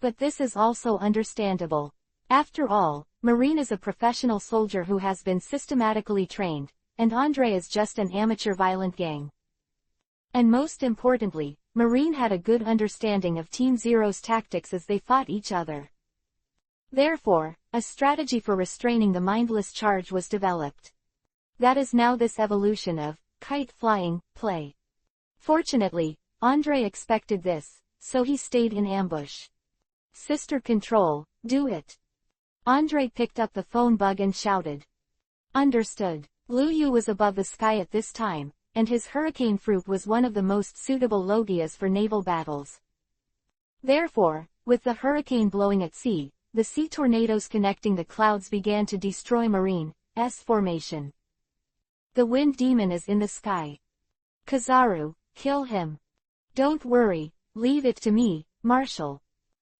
But this is also understandable. After all, Marine is a professional soldier who has been systematically trained, and Andre is just an amateur violent gang. And most importantly, Marine had a good understanding of Team Zero's tactics as they fought each other. Therefore, a strategy for restraining the mindless charge was developed. That is now this evolution of kite flying play. Fortunately, Andre expected this, so he stayed in ambush. Sister Control, do it. Andre picked up the phone bug and shouted. Understood. Lu Yu was above the sky at this time, and his hurricane fruit was one of the most suitable logias for naval battles. Therefore, with the hurricane blowing at sea, the sea tornadoes connecting the clouds began to destroy Marine's formation. The wind demon is in the sky. Kizaru, kill him. Don't worry, leave it to me, Marshal.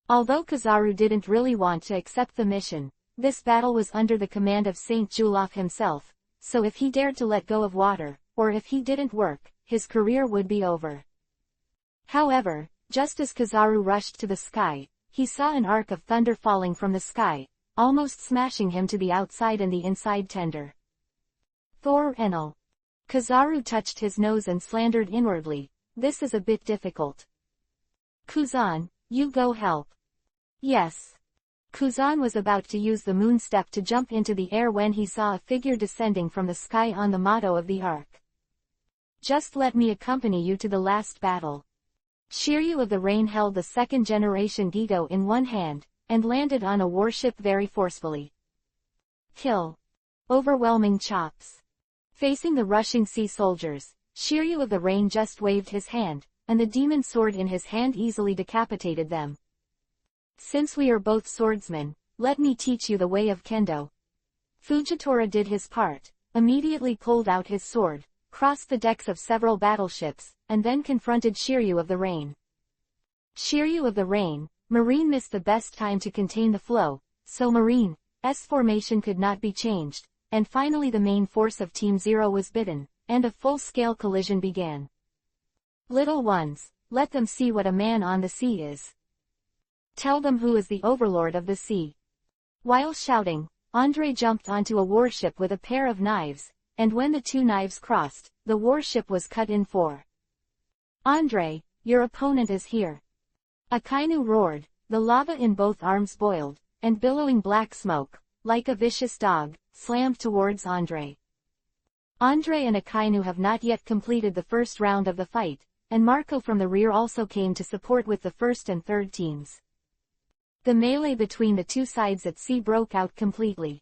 Although Kizaru didn't really want to accept the mission, this battle was under the command of Saint Julof himself, so if he dared to let go of water, or if he didn't work, his career would be over. However, just as Kizaru rushed to the sky, he saw an arc of thunder falling from the sky, almost smashing him to the outside and the inside tender. Thor Enel. Kizaru touched his nose and slandered inwardly, this is a bit difficult. Kuzan, you go help. Yes. Kuzan was about to use the moon step to jump into the air when he saw a figure descending from the sky on the motto of the arc. Just let me accompany you to the last battle. Shiryu of the Rain held the second-generation Gigo in one hand, and landed on a warship very forcefully. Kill. Overwhelming chops. Facing the rushing sea soldiers, Shiryu of the Rain just waved his hand, and the demon sword in his hand easily decapitated them. Since we are both swordsmen, let me teach you the way of kendo. Fujitora did his part, immediately pulled out his sword, crossed the decks of several battleships, and then confronted Shiryu of the Rain. Shiryu of the Rain, Marine missed the best time to contain the flow, so Marine's formation could not be changed, and finally the main force of Team Zero was bitten, and a full-scale collision began. Little ones, let them see what a man on the sea is. Tell them who is the overlord of the sea. While shouting, Andre jumped onto a warship with a pair of knives, and when the two knives crossed, the warship was cut in four. Andre, your opponent is here. Akainu roared, the lava in both arms boiled, and billowing black smoke, like a vicious dog, slammed towards Andre. Andre and Akainu have not yet completed the first round of the fight, and Marco from the rear also came to support with the first and third teams. The melee between the two sides at sea broke out completely.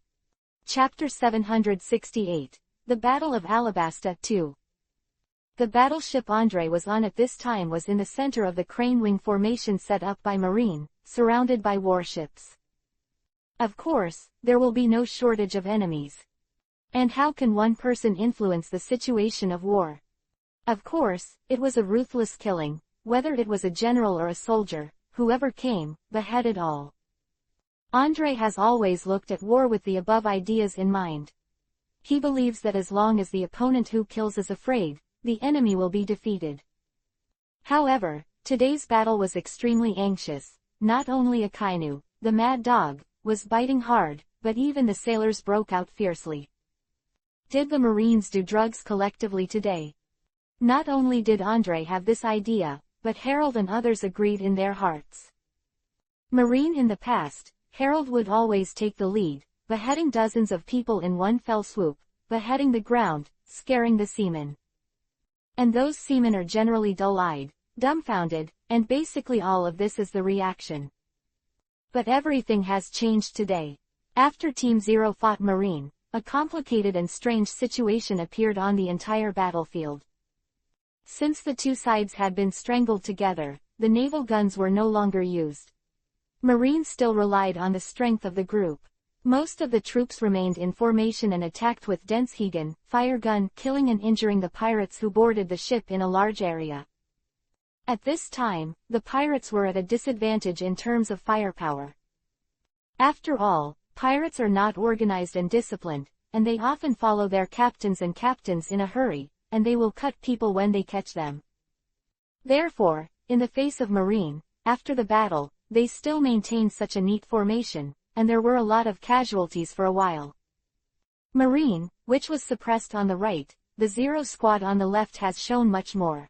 Chapter 768, The Battle of Alabasta 2. The battleship Andre was on at this time was in the center of the crane wing formation set up by Marine, surrounded by warships. Of course, there will be no shortage of enemies. And how can one person influence the situation of war? Of course, it was a ruthless killing, whether it was a general or a soldier, whoever came, beheaded all. Andre has always looked at war with the above ideas in mind. He believes that as long as the opponent who kills is afraid, the enemy will be defeated. However, today's battle was extremely anxious. Not only Akainu, the mad dog, was biting hard, but even the sailors broke out fiercely. Did the Marines do drugs collectively today? Not only did Andre have this idea, but Harold and others agreed in their hearts. Marine in the past, Harold would always take the lead, beheading dozens of people in one fell swoop, beheading the ground, scaring the seamen. And those seamen are generally dull-eyed, dumbfounded, and basically all of this is the reaction. But everything has changed today. After Team Zero fought Marine, a complicated and strange situation appeared on the entire battlefield. Since the two sides had been strangled together, the naval guns were no longer used. Marine still relied on the strength of the group. Most of the troops remained in formation and attacked with Denshegen, fire gun, killing and injuring the pirates who boarded the ship in a large area. At this time, the pirates were at a disadvantage in terms of firepower. After all, pirates are not organized and disciplined, and they often follow their captains in a hurry, and they will cut people when they catch them. Therefore, in the face of Marine, after the battle, they still maintained such a neat formation, and there were a lot of casualties for a while. Marine, which was suppressed on the right, the Zero Squad on the left has shown much more.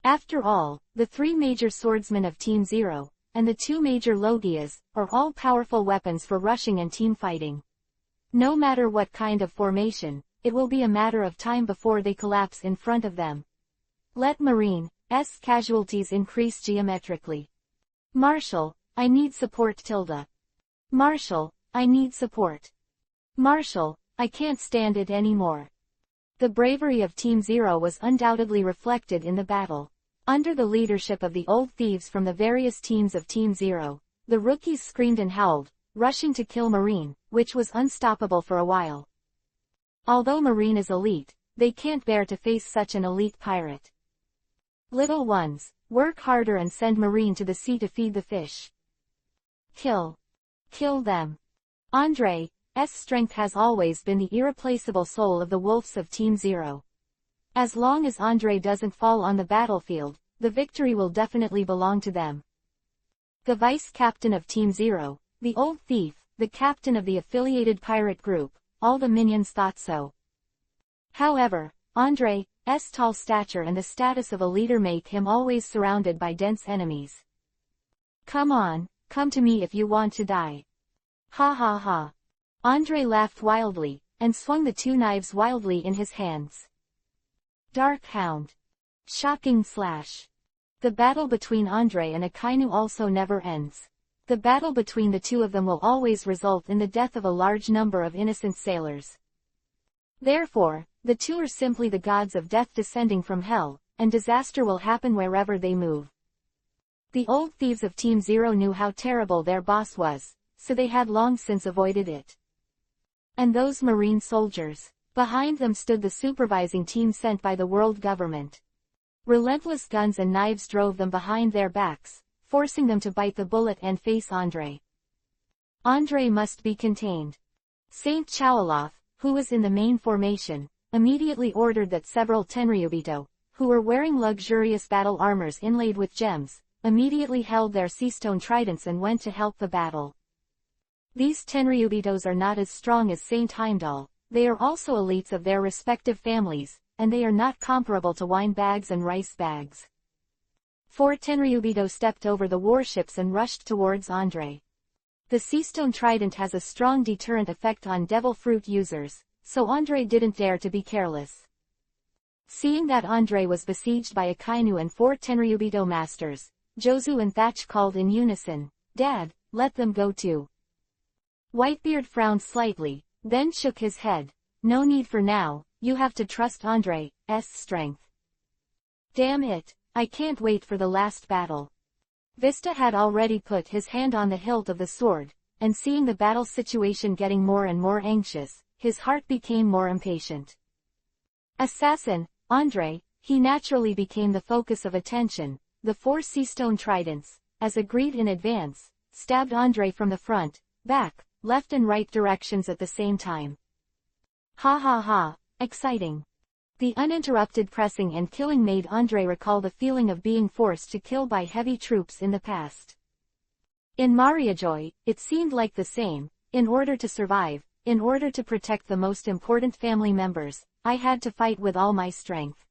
After all, the 3 major swordsmen of Team Zero, and the 2 major Logias, are all powerful weapons for rushing and team fighting. No matter what kind of formation, it will be a matter of time before they collapse in front of them. Let Marine's casualties increase geometrically. Marshall, I need support tilde. Marshall, I need support. Marshall, I can't stand it anymore. The bravery of Team Zero was undoubtedly reflected in the battle. Under the leadership of the old thieves from the various teams of Team Zero, the rookies screamed and howled, rushing to kill Marine, which was unstoppable for a while. Although Marine is elite, they can't bear to face such an elite pirate. Little ones, work harder and send Marine to the sea to feed the fish. Kill them. Andre's strength has always been the irreplaceable soul of the wolves of Team Zero. As long as Andre doesn't fall on the battlefield, the victory will definitely belong to them. The vice-captain of Team Zero, the old thief, the captain of the affiliated pirate group, all the minions thought so. However, Andre's tall stature and the status of a leader make him always surrounded by dense enemies. Come on, come to me if you want to die. Ha ha ha. Andre laughed wildly, and swung the 2 knives wildly in his hands. Dark Hound. Shocking slash. The battle between Andre and Akainu also never ends. The battle between the 2 of them will always result in the death of a large number of innocent sailors. Therefore, the 2 are simply the gods of death descending from hell, and disaster will happen wherever they move. The old thieves of Team Zero knew how terrible their boss was, so they had long since avoided it. And those Marine soldiers, behind them stood the supervising team sent by the world government. Relentless guns and knives drove them behind their backs, forcing them to bite the bullet and face Andre. Andre must be contained. Saint Chowaloth, who was in the main formation, immediately ordered that several Tenryubito, who were wearing luxurious battle armors inlaid with gems, immediately held their seastone tridents and went to help the battle. These Tenryubitos are not as strong as Saint Heimdall, they are also elites of their respective families, and they are not comparable to wine bags and rice bags. 4 Tenryubito stepped over the warships and rushed towards Andre. The seastone trident has a strong deterrent effect on devil fruit users, so Andre didn't dare to be careless. Seeing that Andre was besieged by Akainu and 4 Tenryubito masters, Jozu and Thatch called in unison, "Dad, let them go too." Whitebeard frowned slightly, then shook his head. "No need for now, you have to trust Andre's strength." Damn it, I can't wait for the last battle. Vista had already put his hand on the hilt of the sword, and seeing the battle situation getting more and more anxious, his heart became more impatient. Assassin, Andre, he naturally became the focus of attention. The 4 seastone tridents, as agreed in advance, stabbed Andre from the front, back, left and right directions at the same time. Ha ha ha, exciting. The uninterrupted pressing and killing made Andre recall the feeling of being forced to kill by heavy troops in the past. In Mariajoy, it seemed like the same. In order to survive, in order to protect the most important family members, I had to fight with all my strength.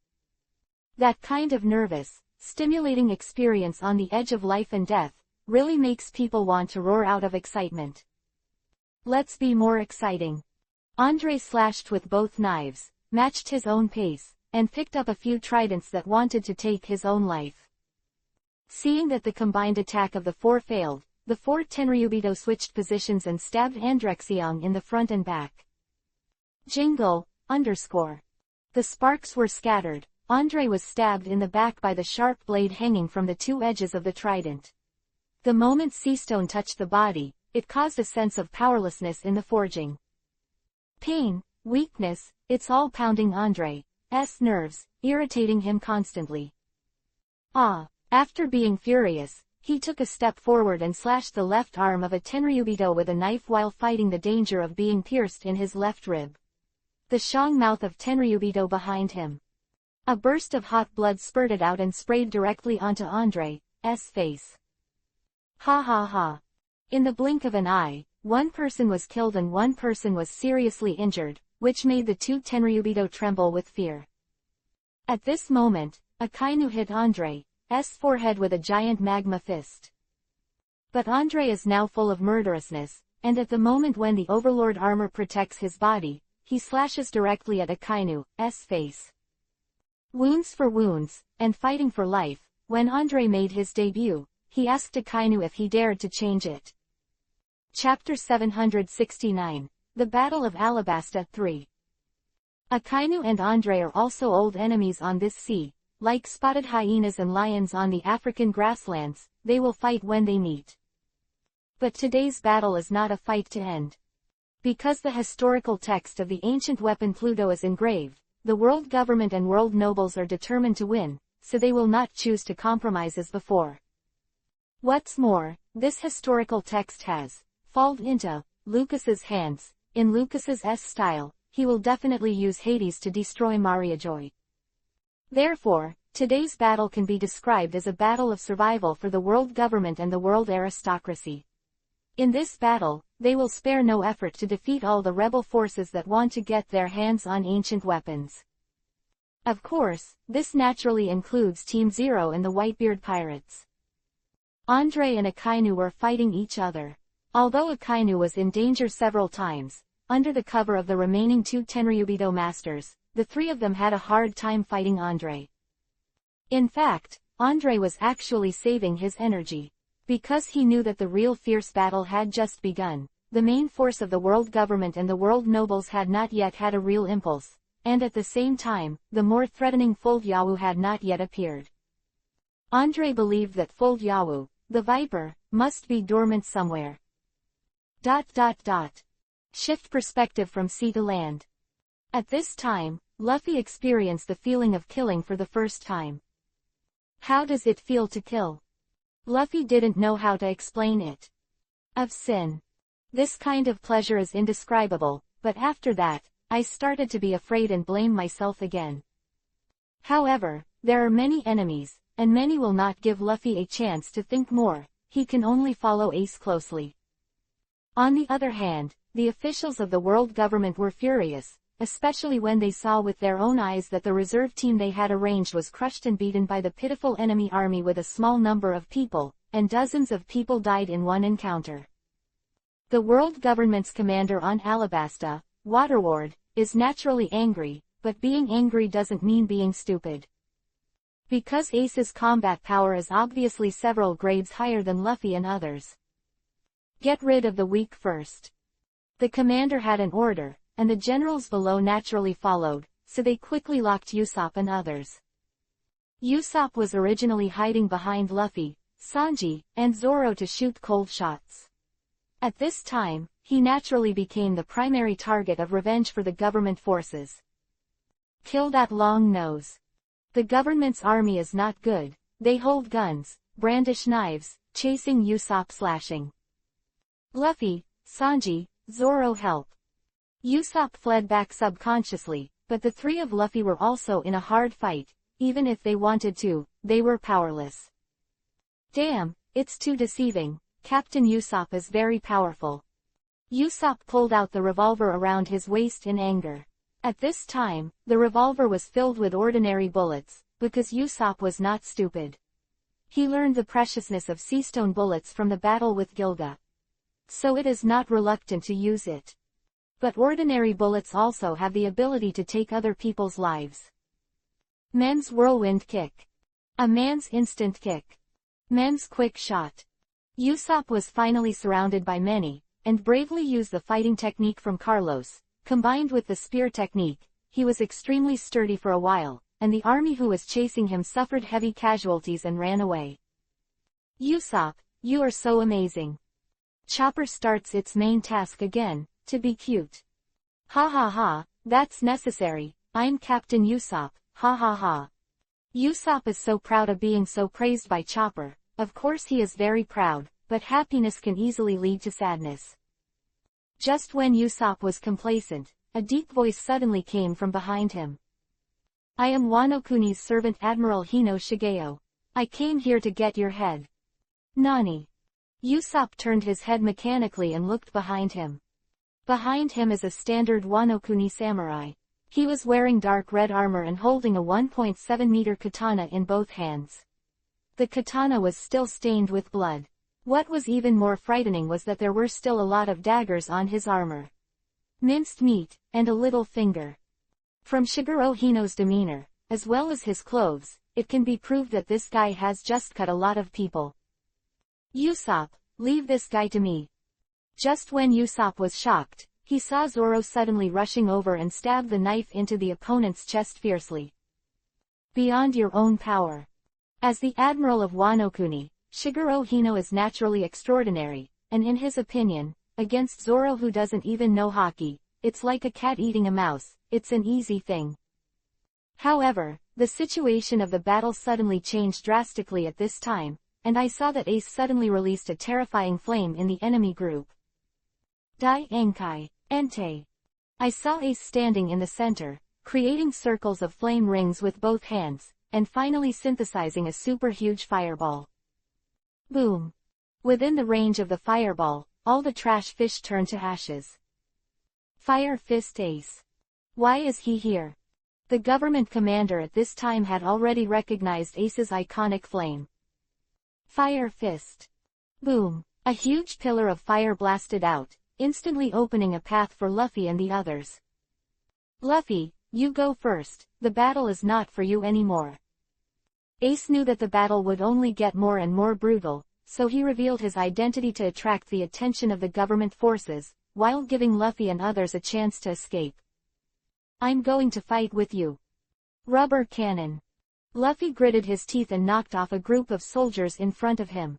That kind of nervous, stimulating experience on the edge of life and death, really makes people want to roar out of excitement. Let's be more exciting. Andre slashed with both knives, matched his own pace, and picked up a few tridents that wanted to take his own life. Seeing that the combined attack of the 4 failed, the 4 Tenryubito switched positions and stabbed Andrexiong in the front and back. Jingle, _. The sparks were scattered. Andre was stabbed in the back by the sharp blade hanging from the 2 edges of the trident. The moment Seastone touched the body, it caused a sense of powerlessness in the forging. Pain, weakness, it's all pounding Andre's nerves, irritating him constantly. After being furious, he took a step forward and slashed the left arm of a Tenryubito with a knife while fighting the danger of being pierced in his left rib. The shong mouth of Tenryubito behind him. A burst of hot blood spurted out and sprayed directly onto Andre's face. Ha ha ha. In the blink of an eye, one person was killed and one person was seriously injured, which made the two Tenryubito tremble with fear. At this moment, Akainu hit Andre's forehead with a giant magma fist. But Andre is now full of murderousness, and at the moment when the Overlord armor protects his body, he slashes directly at Akainu's face. Wounds for wounds, and fighting for life. When Andre made his debut, he asked Akainu if he dared to change it. Chapter 769, The Battle of Alabasta 3. Akainu and Andre are also old enemies on this sea. Like spotted hyenas and lions on the African grasslands, they will fight when they meet. But today's battle is not a fight to end. Because the historical text of the ancient weapon Pluto is engraved, the world government and world nobles are determined to win, so they will not choose to compromise as before. What's more, this historical text has fallen into Lucas's hands. In Lucas's style, he will definitely use Hades to destroy Mariajoy. Therefore, today's battle can be described as a battle of survival for the world government and the world aristocracy. In this battle, they will spare no effort to defeat all the rebel forces that want to get their hands on ancient weapons. Of course, this naturally includes Team Zero and the Whitebeard Pirates. Andre and Akainu were fighting each other. Although Akainu was in danger several times, under the cover of the remaining two Tenryubito masters, the three of them had a hard time fighting Andre. In fact, Andre was actually saving his energy. Because he knew that the real fierce battle had just begun, the main force of the world government and the world nobles had not yet had a real impulse, and at the same time, the more threatening Fulgyawu had not yet appeared. Andre believed that Fulgyawu, the Viper, must be dormant somewhere. Shift perspective from sea to land. At this time, Luffy experienced the feeling of killing for the first time. How does it feel to kill? Luffy didn't know how to explain it. Of sin. This kind of pleasure is indescribable, but after that, I started to be afraid and blame myself again. However, there are many enemies, and many will not give Luffy a chance to think more. He can only follow Ace closely. On the other hand, the officials of the world government were furious, especially when they saw with their own eyes that the reserve team they had arranged was crushed and beaten by the pitiful enemy army with a small number of people, and dozens of people died in one encounter. The world government's commander on Alabasta, Waterward, is naturally angry, but being angry doesn't mean being stupid. Because Ace's combat power is obviously several grades higher than Luffy and others. Get rid of the weak first. The commander had an order, and the generals below naturally followed, so they quickly locked Usopp and others. Usopp was originally hiding behind Luffy, Sanji, and Zoro to shoot cold shots. At this time, he naturally became the primary target of revenge for the government forces. Kill that long nose. The government's army is not good. They hold guns, brandish knives, chasing Usopp slashing. Luffy, Sanji, Zoro help. Usopp fled back subconsciously, but the three of Luffy were also in a hard fight. Even if they wanted to, they were powerless. Damn, it's too deceiving. Captain Usopp is very powerful. Usopp pulled out the revolver around his waist in anger. At this time, the revolver was filled with ordinary bullets, because Usopp was not stupid. He learned the preciousness of seastone bullets from the battle with Gilga. So it is not reluctant to use it. But ordinary bullets also have the ability to take other people's lives. Men's whirlwind kick. A man's instant kick. Men's quick shot. Usopp was finally surrounded by many, and bravely used the fighting technique from Carlos. Combined with the spear technique, he was extremely sturdy for a while, and the army who was chasing him suffered heavy casualties and ran away. Usopp, you are so amazing. Chopper starts its main task again, to be cute. Ha ha ha, that's necessary, I'm Captain Usopp, ha ha ha. Usopp is so proud of being so praised by Chopper. Of course he is very proud, but happiness can easily lead to sadness. Just when Usopp was complacent, a deep voice suddenly came from behind him. I am Wano Kuni's servant Admiral Hino Shigeo. I came here to get your head. Nani? Usopp turned his head mechanically and looked behind him. Behind him is a standard Wano-kuni samurai. He was wearing dark red armor and holding a 1.7-meter katana in both hands. The katana was still stained with blood. What was even more frightening was that there were still a lot of daggers on his armor. Minced meat, and a little finger. From Shigeru Hino's demeanor, as well as his clothes, it can be proved that this guy has just cut a lot of people. Usopp, leave this guy to me. Just when Usopp was shocked, he saw Zoro suddenly rushing over and stab the knife into the opponent's chest fiercely. Beyond your own power. As the Admiral of Wano-kuni, Shigeru Hino is naturally extraordinary, and in his opinion, against Zoro who doesn't even know hockey, it's like a cat eating a mouse, it's an easy thing. However, the situation of the battle suddenly changed drastically at this time, and I saw that Ace suddenly released a terrifying flame in the enemy group. Dai Enkai, Entei. I saw Ace standing in the center, creating circles of flame rings with both hands, and finally synthesizing a super huge fireball. Boom. Within the range of the fireball, all the trash fish turned to ashes. Fire Fist Ace. Why is he here? The government commander at this time had already recognized Ace's iconic flame. Fire Fist. Boom. A huge pillar of fire blasted out, instantly opening a path for Luffy and the others. Luffy, you go first, the battle is not for you anymore. Ace knew that the battle would only get more and more brutal, so he revealed his identity to attract the attention of the government forces, while giving Luffy and others a chance to escape. I'm going to fight with you. Rubber cannon. Luffy gritted his teeth and knocked off a group of soldiers in front of him.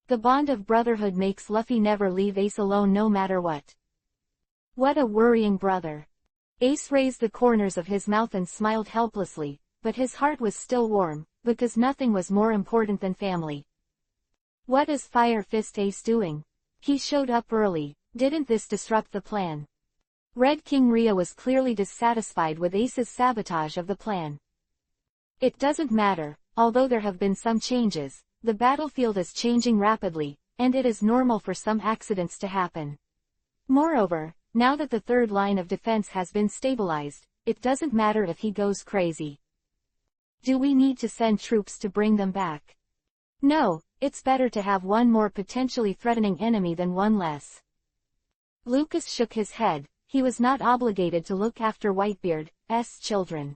The bond of brotherhood makes Luffy never leave Ace alone no matter what. What a worrying brother. Ace raised the corners of his mouth and smiled helplessly, but his heart was still warm, because nothing was more important than family. What is Fire Fist Ace doing? He showed up early, didn't this disrupt the plan? Red King Rhea was clearly dissatisfied with Ace's sabotage of the plan. It doesn't matter, although there have been some changes. The battlefield is changing rapidly, and it is normal for some accidents to happen. Moreover, now that the third line of defense has been stabilized, it doesn't matter if he goes crazy. Do we need to send troops to bring them back? No, it's better to have one more potentially threatening enemy than one less. Lucas shook his head, he was not obligated to look after Whitebeard's children.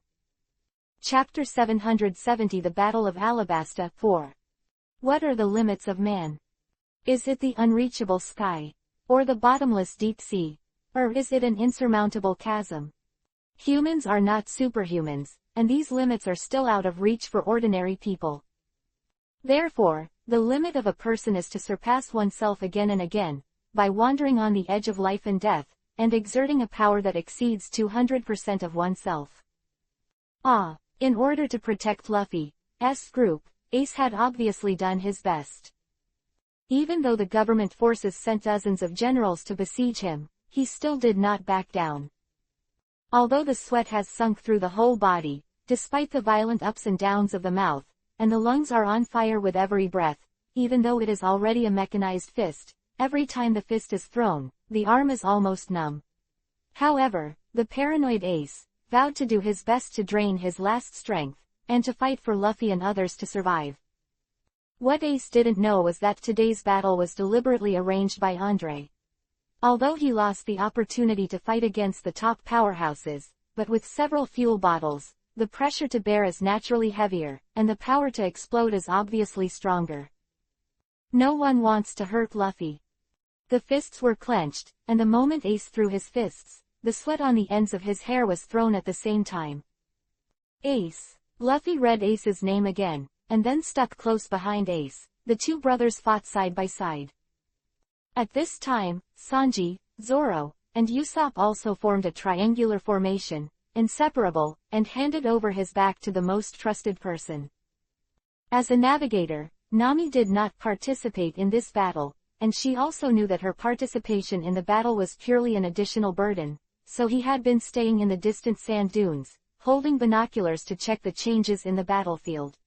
Chapter 770 The Battle of Alabasta 4. What are the limits of man? Is it the unreachable sky? Or the bottomless deep sea? Or is it an insurmountable chasm? Humans are not superhumans, and these limits are still out of reach for ordinary people. Therefore, the limit of a person is to surpass oneself again and again, by wandering on the edge of life and death, and exerting a power that exceeds 200% of oneself. In order to protect Luffy's group, Ace had obviously done his best. Even though the government forces sent dozens of generals to besiege him, he still did not back down. Although the sweat has sunk through the whole body, despite the violent ups and downs of the mouth, and the lungs are on fire with every breath, even though it is already a mechanized fist, every time the fist is thrown, the arm is almost numb. However, the paranoid Ace vowed to do his best to drain his last strength, and to fight for Luffy and others to survive. What Ace didn't know was that today's battle was deliberately arranged by Andre. Although he lost the opportunity to fight against the top powerhouses, but with several fuel bottles, the pressure to bear is naturally heavier, and the power to explode is obviously stronger. No one wants to hurt Luffy. The fists were clenched, and the moment Ace threw his fists, the sweat on the ends of his hair was thrown at the same time. Ace. Luffy read Ace's name again, and then stuck close behind Ace. The two brothers fought side by side. At this time, Sanji, Zoro, and Usopp also formed a triangular formation, inseparable, and handed over his back to the most trusted person. As a navigator, Nami did not participate in this battle, and she also knew that her participation in the battle was purely an additional burden, so he had been staying in the distant sand dunes, holding binoculars to check the changes in the battlefield.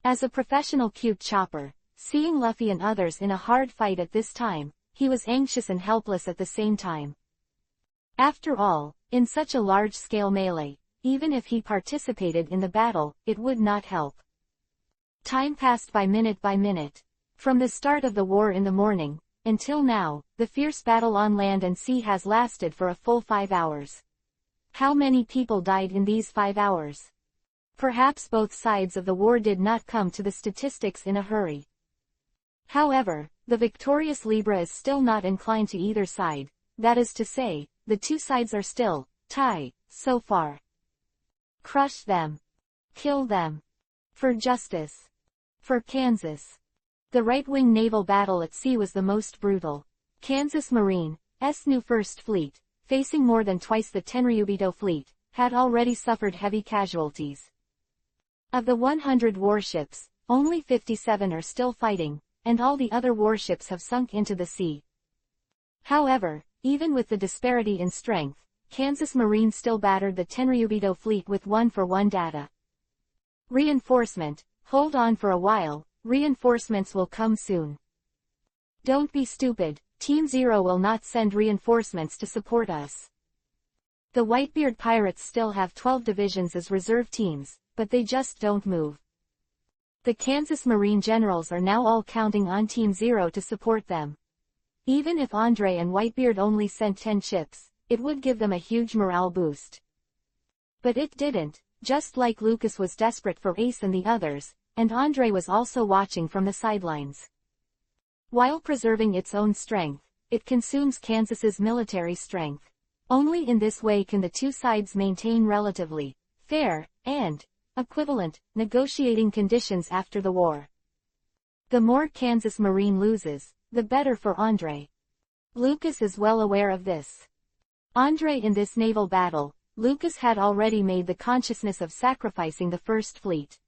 As a professional cute chopper, Seeing Luffy and others in a hard fight at this time, he was anxious and helpless at the same time. After all, in such a large-scale melee, even if he participated in the battle, it would not help. Time passed by minute. From the start of the war in the morning, until now, the fierce battle on land and sea has lasted for a full 5 hours. How many people died in these 5 hours? Perhaps both sides of the war did not come to the statistics in a hurry. However, the victorious Libra is still not inclined to either side, that is to say, the two sides are still tied, so far. Crush them. Kill them. For justice. For Kansas. The right-wing naval battle at sea was the most brutal. Kansas Marine's new First Fleet, facing more than twice the Tenryubito fleet, had already suffered heavy casualties. Of the 100 warships, only 57 are still fighting, and all the other warships have sunk into the sea. However, even with the disparity in strength, Kansas Marine still battered the Tenryubito fleet with 1-for-1 data. Reinforcement, hold on for a while, reinforcements will come soon. Don't be stupid, Team Zero will not send reinforcements to support us. The Whitebeard pirates still have 12 divisions as reserve teams, but they just don't move. The Kansas Marine generals are now all counting on Team Zero to support them. Even if Andre and Whitebeard only sent 10 ships, it would give them a huge morale boost. But it didn't, just like Lucas was desperate for Ace and the others, and Andre was also watching from the sidelines. While preserving its own strength, it consumes Kansas's military strength. Only in this way can the two sides maintain relatively fair and equivalent negotiating conditions after the war. The more Kansas Marine loses, the better for Andre. Lucas is well aware of this. Andre in this naval battle, Lucas had already made the consciousness of sacrificing the First Fleet.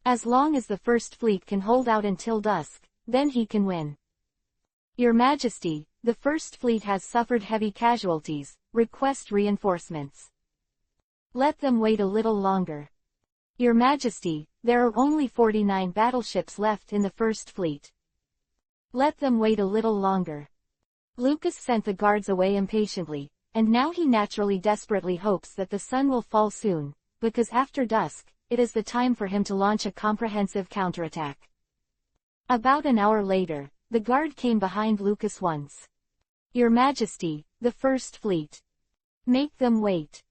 As long as the First Fleet can hold out until dusk, then he can win. Your Majesty, the First Fleet has suffered heavy casualties, request reinforcements. Let them wait a little longer. Your Majesty, there are only 49 battleships left in the First Fleet. Let them wait a little longer. Lucas sent the guards away impatiently, and now he naturally desperately hopes that the sun will fall soon, because after dusk, it is the time for him to launch a comprehensive counterattack. About an hour later, the guard came behind Lucas once. Your Majesty, the First Fleet. Make them wait.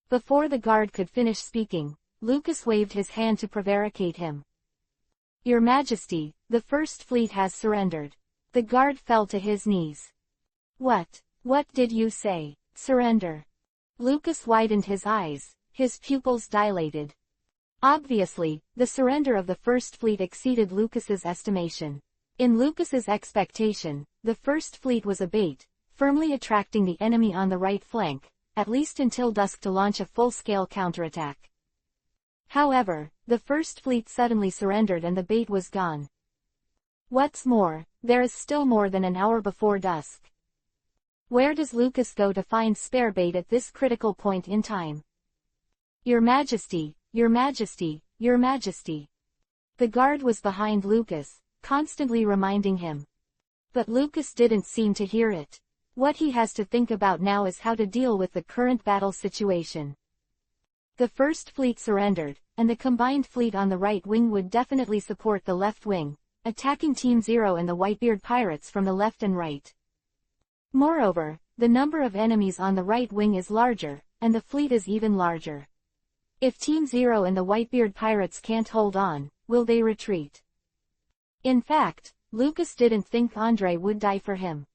Before the guard could finish speaking, Lucas waved his hand to prevaricate him. Your Majesty, the First Fleet has surrendered. The guard fell to his knees. What did you say? Surrender. Lucas widened his eyes, his pupils dilated. Obviously, the surrender of the First Fleet exceeded Lucas's estimation. In Lucas's expectation, the First Fleet was a bait, firmly attracting the enemy on the right flank, at least until dusk to launch a full-scale counterattack. However, the First Fleet suddenly surrendered and the bait was gone. What's more, there is still more than an hour before dusk. Where does Lucas go to find spare bait at this critical point in time? Your Majesty, Your Majesty, Your Majesty. The guard was behind Lucas, constantly reminding him. But Lucas didn't seem to hear it. What he has to think about now is how to deal with the current battle situation. The First Fleet surrendered, and the combined fleet on the right wing would definitely support the left wing, attacking Team Zero and the Whitebeard pirates from the left and right. Moreover, the number of enemies on the right wing is larger, and the fleet is even larger. If Team Zero and the Whitebeard pirates can't hold on, will they retreat? In fact, Lucas didn't think Andre would die for him.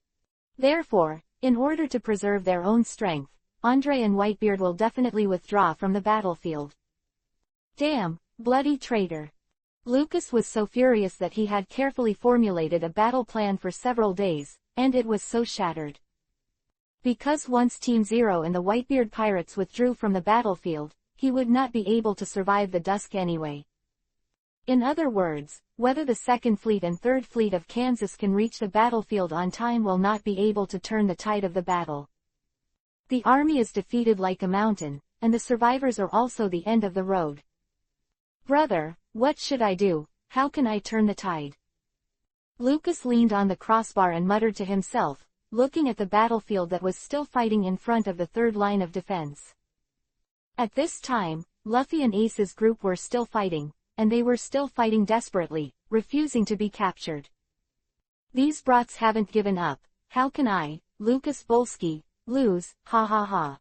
Therefore, in order to preserve their own strength, Andre and Whitebeard will definitely withdraw from the battlefield. Damn, bloody traitor. Lucas was so furious that he had carefully formulated a battle plan for several days, and it was so shattered. Because once Team Zero and the Whitebeard pirates withdrew from the battlefield, he would not be able to survive the dusk anyway. In other words, whether the Second Fleet and Third Fleet of Kansas can reach the battlefield on time will not be able to turn the tide of the battle. The army is defeated like a mountain, and the survivors are also the end of the road. Brother, what should I do? How can I turn the tide? Lucas leaned on the crossbar and muttered to himself, looking at the battlefield that was still fighting in front of the third line of defense. At this time, Luffy and Ace's group were still fighting, and they were still fighting desperately, refusing to be captured. These brats haven't given up. How can I, Lucas Bolski, lose, ha ha ha.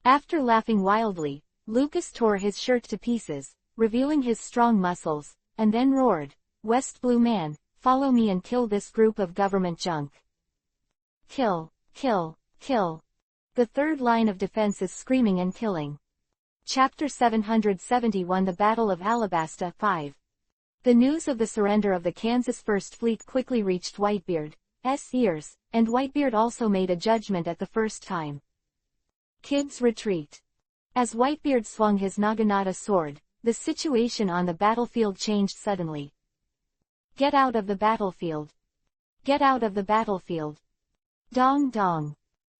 After laughing wildly, Lucas tore his shirt to pieces, revealing his strong muscles, and then roared, "West Blue Man, follow me and kill this group of government junk. Kill, kill, kill." The third line of defense is screaming and killing. Chapter 771 The Battle of Alabasta 5. The news of the surrender of the Kansas First Fleet quickly reached Whitebeard's ears, and Whitebeard also made a judgment at the first time. Kids retreat. As Whitebeard swung his Naginata sword, the situation on the battlefield changed suddenly. Get out of the battlefield. Get out of the battlefield. Dong dong.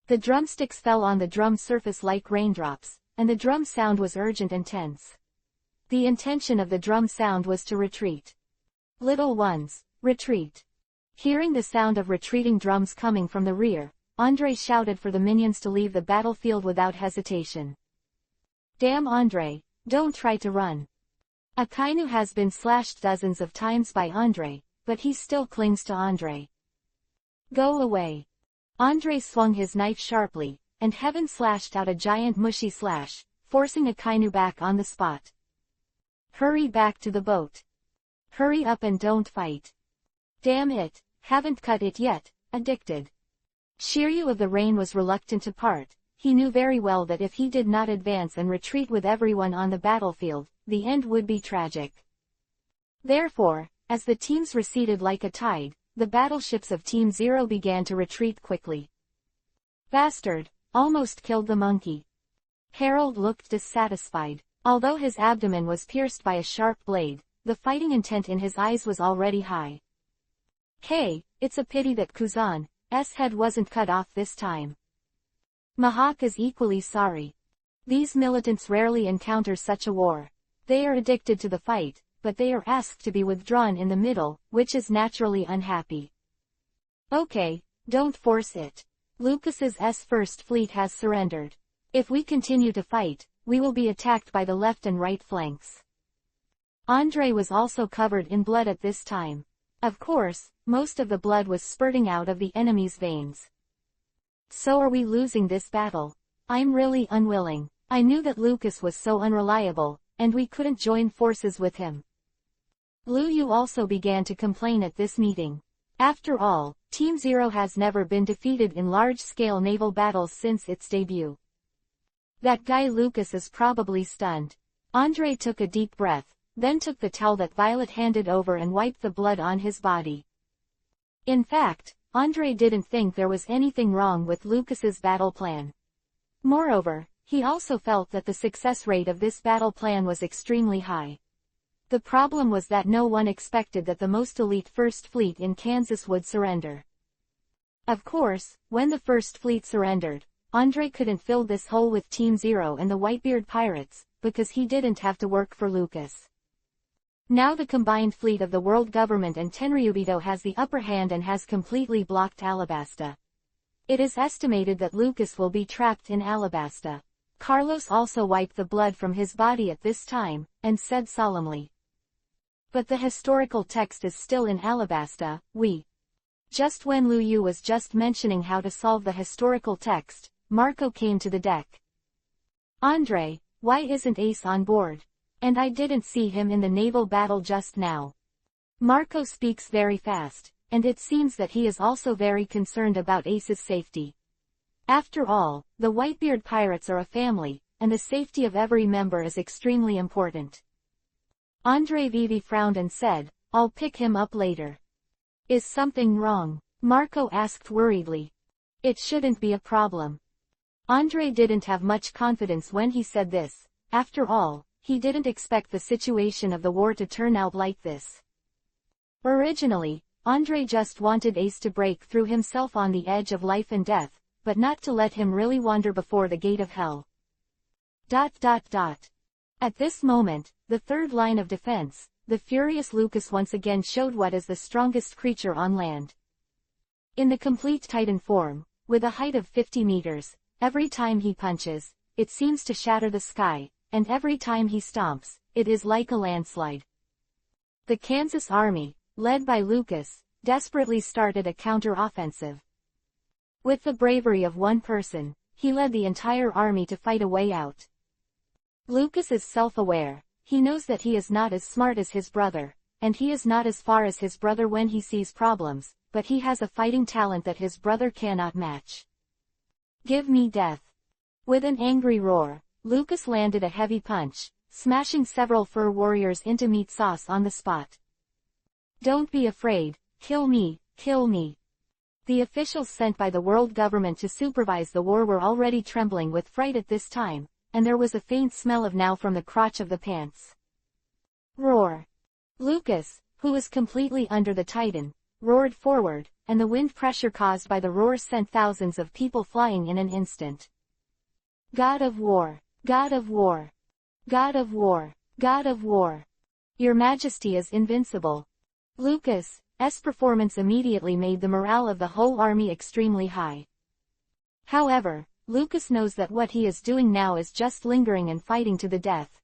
The drumsticks fell on the drum surface like raindrops, and the drum sound was urgent and tense. The intention of the drum sound was to retreat. Little ones, retreat. Hearing the sound of retreating drums coming from the rear, Andre shouted for the minions to leave the battlefield without hesitation. Damn Andre, don't try to run. Akainu has been slashed dozens of times by Andre, but he still clings to Andre. Go away. Andre swung his knife sharply, and Heaven slashed out a giant mushy slash, forcing Akainu back on the spot. Hurry back to the boat. Hurry up and don't fight. Damn it, haven't cut it yet, addicted. Shiryu of the Rain was reluctant to part. He knew very well that if he did not advance and retreat with everyone on the battlefield, the end would be tragic. Therefore, as the teams receded like a tide, the battleships of Team Zero began to retreat quickly. Bastard, almost killed the monkey. Harold looked dissatisfied. Although his abdomen was pierced by a sharp blade, the fighting intent in his eyes was already high. Hey, it's a pity that Kuzan's head wasn't cut off this time. Mihawk is equally sorry. These militants rarely encounter such a war. They are addicted to the fight, but they are asked to be withdrawn in the middle, which is naturally unhappy. Okay, don't force it. Lucas's First Fleet has surrendered. If we continue to fight, we will be attacked by the left and right flanks. Andre was also covered in blood at this time. Of course, most of the blood was spurting out of the enemy's veins. So are we losing this battle? I'm really unwilling. I knew that Lucas was so unreliable, and we couldn't join forces with him. Lu Yu also began to complain at this meeting. After all, Team Zero has never been defeated in large-scale naval battles since its debut. That guy Lucas is probably stunned. Andre took a deep breath, then took the towel that Violet handed over and wiped the blood on his body. In fact, Andre didn't think there was anything wrong with Lucas's battle plan. Moreover, he also felt that the success rate of this battle plan was extremely high. The problem was that no one expected that the most elite First Fleet in Kansas would surrender. Of course, when the First Fleet surrendered, Andre couldn't fill this hole with Team Zero and the Whitebeard pirates, because he didn't have to work for Lucas. Now the combined fleet of the world government and Tenryubito has the upper hand and has completely blocked Alabasta. It is estimated that Lucas will be trapped in Alabasta. Carlos also wiped the blood from his body at this time, and said solemnly. But the historical text is still in Alabasta, Just when Lu Yu was just mentioning how to solve the historical text, Marco came to the deck. Andre, why isn't Ace on board? And I didn't see him in the naval battle just now. Marco speaks very fast, and it seems that he is also very concerned about Ace's safety. After all, the Whitebeard pirates are a family, and the safety of every member is extremely important. Andre Vivi frowned and said, I'll pick him up later. Is something wrong? Marco asked worriedly. It shouldn't be a problem. Andre didn't have much confidence when he said this. After all, he didn't expect the situation of the war to turn out like this. Originally, Andre just wanted Ace to break through himself on the edge of life and death, but not to let him really wander before the gate of hell. At this moment, the third line of defense, the furious Lucas once again showed what is the strongest creature on land. In the complete Titan form, with a height of 50 meters, every time he punches, it seems to shatter the sky, and every time he stomps, it is like a landslide. The Kansas Army, led by Lucas, desperately started a counter-offensive. With the bravery of one person, he led the entire army to fight a way out. Lucas is self-aware. He knows that he is not as smart as his brother, and he is not as far as his brother when he sees problems, but he has a fighting talent that his brother cannot match. Give me death. With an angry roar, Lucas landed a heavy punch, smashing several fur warriors into meat sauce on the spot. Don't be afraid, kill me, kill me. The officials sent by the world government to supervise the war were already trembling with fright at this time, and there was a faint smell of now from the crotch of the pants. Roar. Lucas, who was completely under the Titan, roared forward, and the wind pressure caused by the roar sent thousands of people flying in an instant. God of War, God of War, God of War, God of War. Your Majesty is invincible. Lucas's performance immediately made the morale of the whole army extremely high. However, Lucas knows that what he is doing now is just lingering and fighting to the death.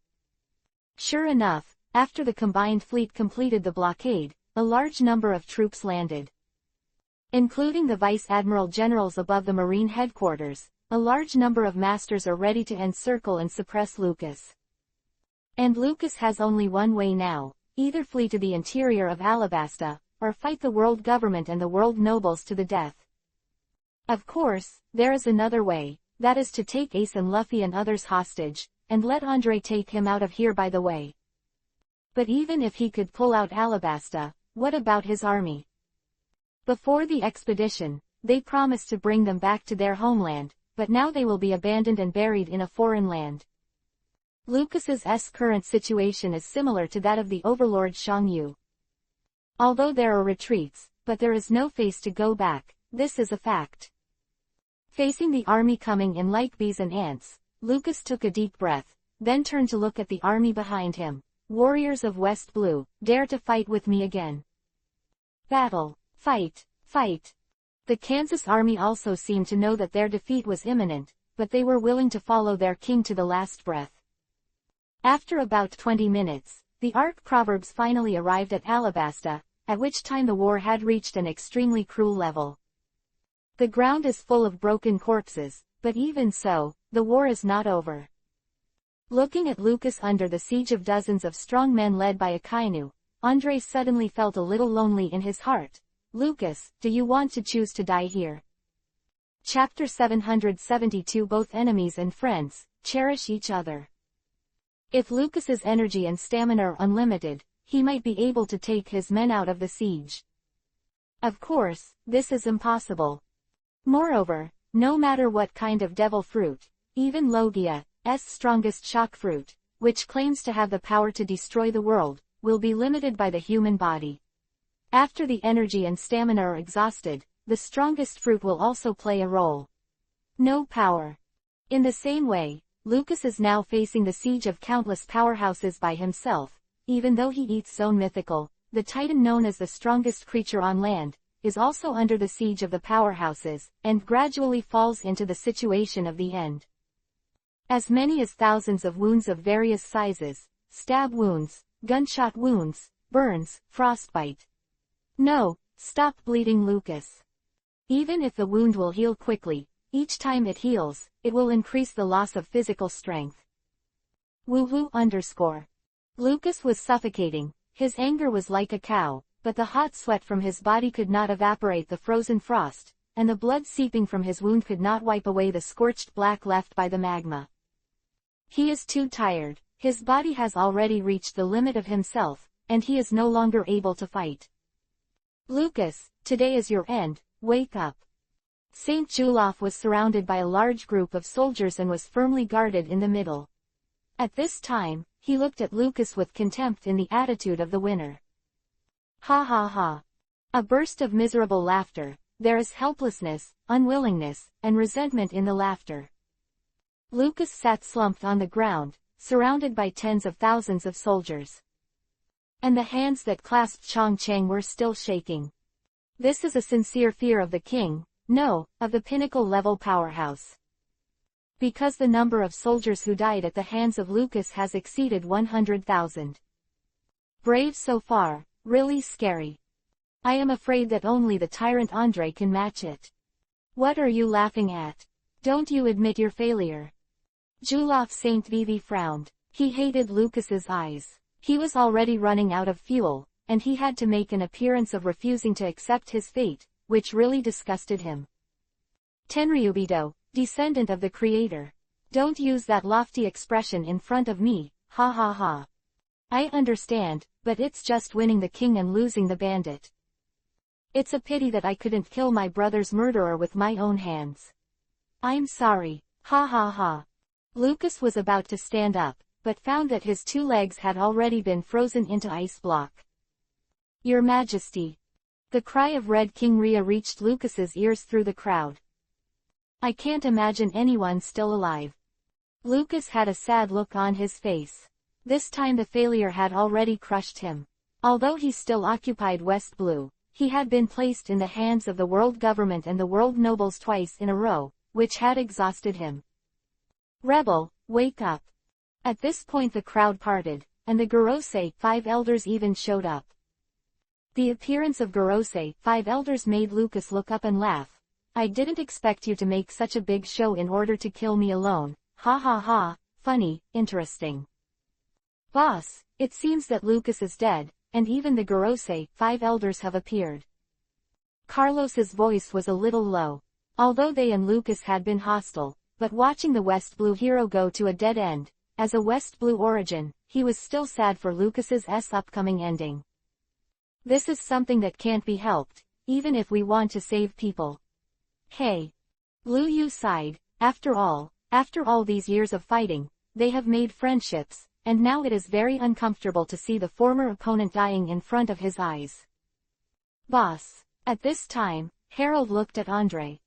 Sure enough, after the combined fleet completed the blockade, a large number of troops landed. Including the vice admiral generals above the marine headquarters, a large number of masters are ready to encircle and suppress Lucas. And Lucas has only one way now, either flee to the interior of Alabasta, or fight the world government and the world nobles to the death. Of course, there is another way, that is to take Ace and Luffy and others hostage, and let Andre take him out of here by the way. But even if he could pull out Alabasta, what about his army? Before the expedition, they promised to bring them back to their homeland, but now they will be abandoned and buried in a foreign land. Lucas's current situation is similar to that of the overlord Shang Yu. Although there are retreats, but there is no face to go back, this is a fact. Facing the army coming in like bees and ants, Lucas took a deep breath, then turned to look at the army behind him. Warriors of West Blue, dare to fight with me again. Battle. Fight. Fight. The Kansas army also seemed to know that their defeat was imminent, but they were willing to follow their king to the last breath. After about 20 minutes, the Ark Proverbs finally arrived at Alabasta, at which time the war had reached an extremely cruel level. The ground is full of broken corpses, but even so, the war is not over. Looking at Lucas under the siege of dozens of strong men led by Akainu, Andre suddenly felt a little lonely in his heart. Lucas, do you want to choose to die here? Chapter 772. Both enemies and friends, cherish each other. If Lucas's energy and stamina are unlimited, he might be able to take his men out of the siege. Of course, this is impossible. Moreover, no matter what kind of devil fruit, even Logia's strongest shock fruit, which claims to have the power to destroy the world, will be limited by the human body. After the energy and stamina are exhausted, the strongest fruit will also play a role. No power. In the same way, Lucas is now facing the siege of countless powerhouses by himself. Even though he eats zone mythical, the Titan known as the strongest creature on land, is also under the siege of the powerhouses, and gradually falls into the situation of the end. As many as thousands of wounds of various sizes, stab wounds, gunshot wounds, burns, frostbite. No, stop bleeding, Lucas. Even if the wound will heal quickly, each time it heals, it will increase the loss of physical strength. Woohoo_. Lucas was suffocating, his anger was like a cow, but the hot sweat from his body could not evaporate the frozen frost, and the blood seeping from his wound could not wipe away the scorched black left by the magma. He is too tired, his body has already reached the limit of himself, and he is no longer able to fight. Lucas, today is your end, wake up. Saint Julof was surrounded by a large group of soldiers and was firmly guarded in the middle. At this time, he looked at Lucas with contempt in the attitude of the winner. Ha ha ha. A burst of miserable laughter. There is helplessness, unwillingness, and resentment in the laughter. Lucas sat slumped on the ground, surrounded by tens of thousands of soldiers. And the hands that clasped Chong Chang were still shaking. This is a sincere fear of the king, no, of the pinnacle-level powerhouse. Because the number of soldiers who died at the hands of Lucas has exceeded 100,000. Brave so far, really scary. I am afraid that only the tyrant Andre can match it. What are you laughing at? Don't you admit your failure? Julof Saint Vivi frowned. He hated Lucas's eyes. He was already running out of fuel, and he had to make an appearance of refusing to accept his fate, which really disgusted him. Tenryubido, descendant of the creator. Don't use that lofty expression in front of me, ha ha ha. I understand, but it's just winning the king and losing the bandit. It's a pity that I couldn't kill my brother's murderer with my own hands. I'm sorry, ha ha ha. Lucas was about to stand up, but found that his two legs had already been frozen into ice block. Your Majesty. The cry of Red King Rhea reached Lucas's ears through the crowd. I can't imagine anyone still alive. Lucas had a sad look on his face. This time the failure had already crushed him. Although he still occupied West Blue, he had been placed in the hands of the world government and the world nobles twice in a row, which had exhausted him. Rebel, wake up. At this point the crowd parted, and the Gorosei 5 elders even showed up. The appearance of Gorosei 5 elders made Lucas look up and laugh. I didn't expect you to make such a big show in order to kill me alone, ha ha ha, funny, interesting. Boss, it seems that Lucas is dead, and even the Gorosei 5 elders have appeared. Carlos's voice was a little low. Although they and Lucas had been hostile, but watching the West Blue hero go to a dead end, as a West Blue origin, he was still sad for Lucas's upcoming ending. This is something that can't be helped, even if we want to save people. Hey. Lu Yu sighed, after all these years of fighting, they have made friendships, and now it is very uncomfortable to see the former opponent dying in front of his eyes. Boss. At this time, Harold looked at Andre.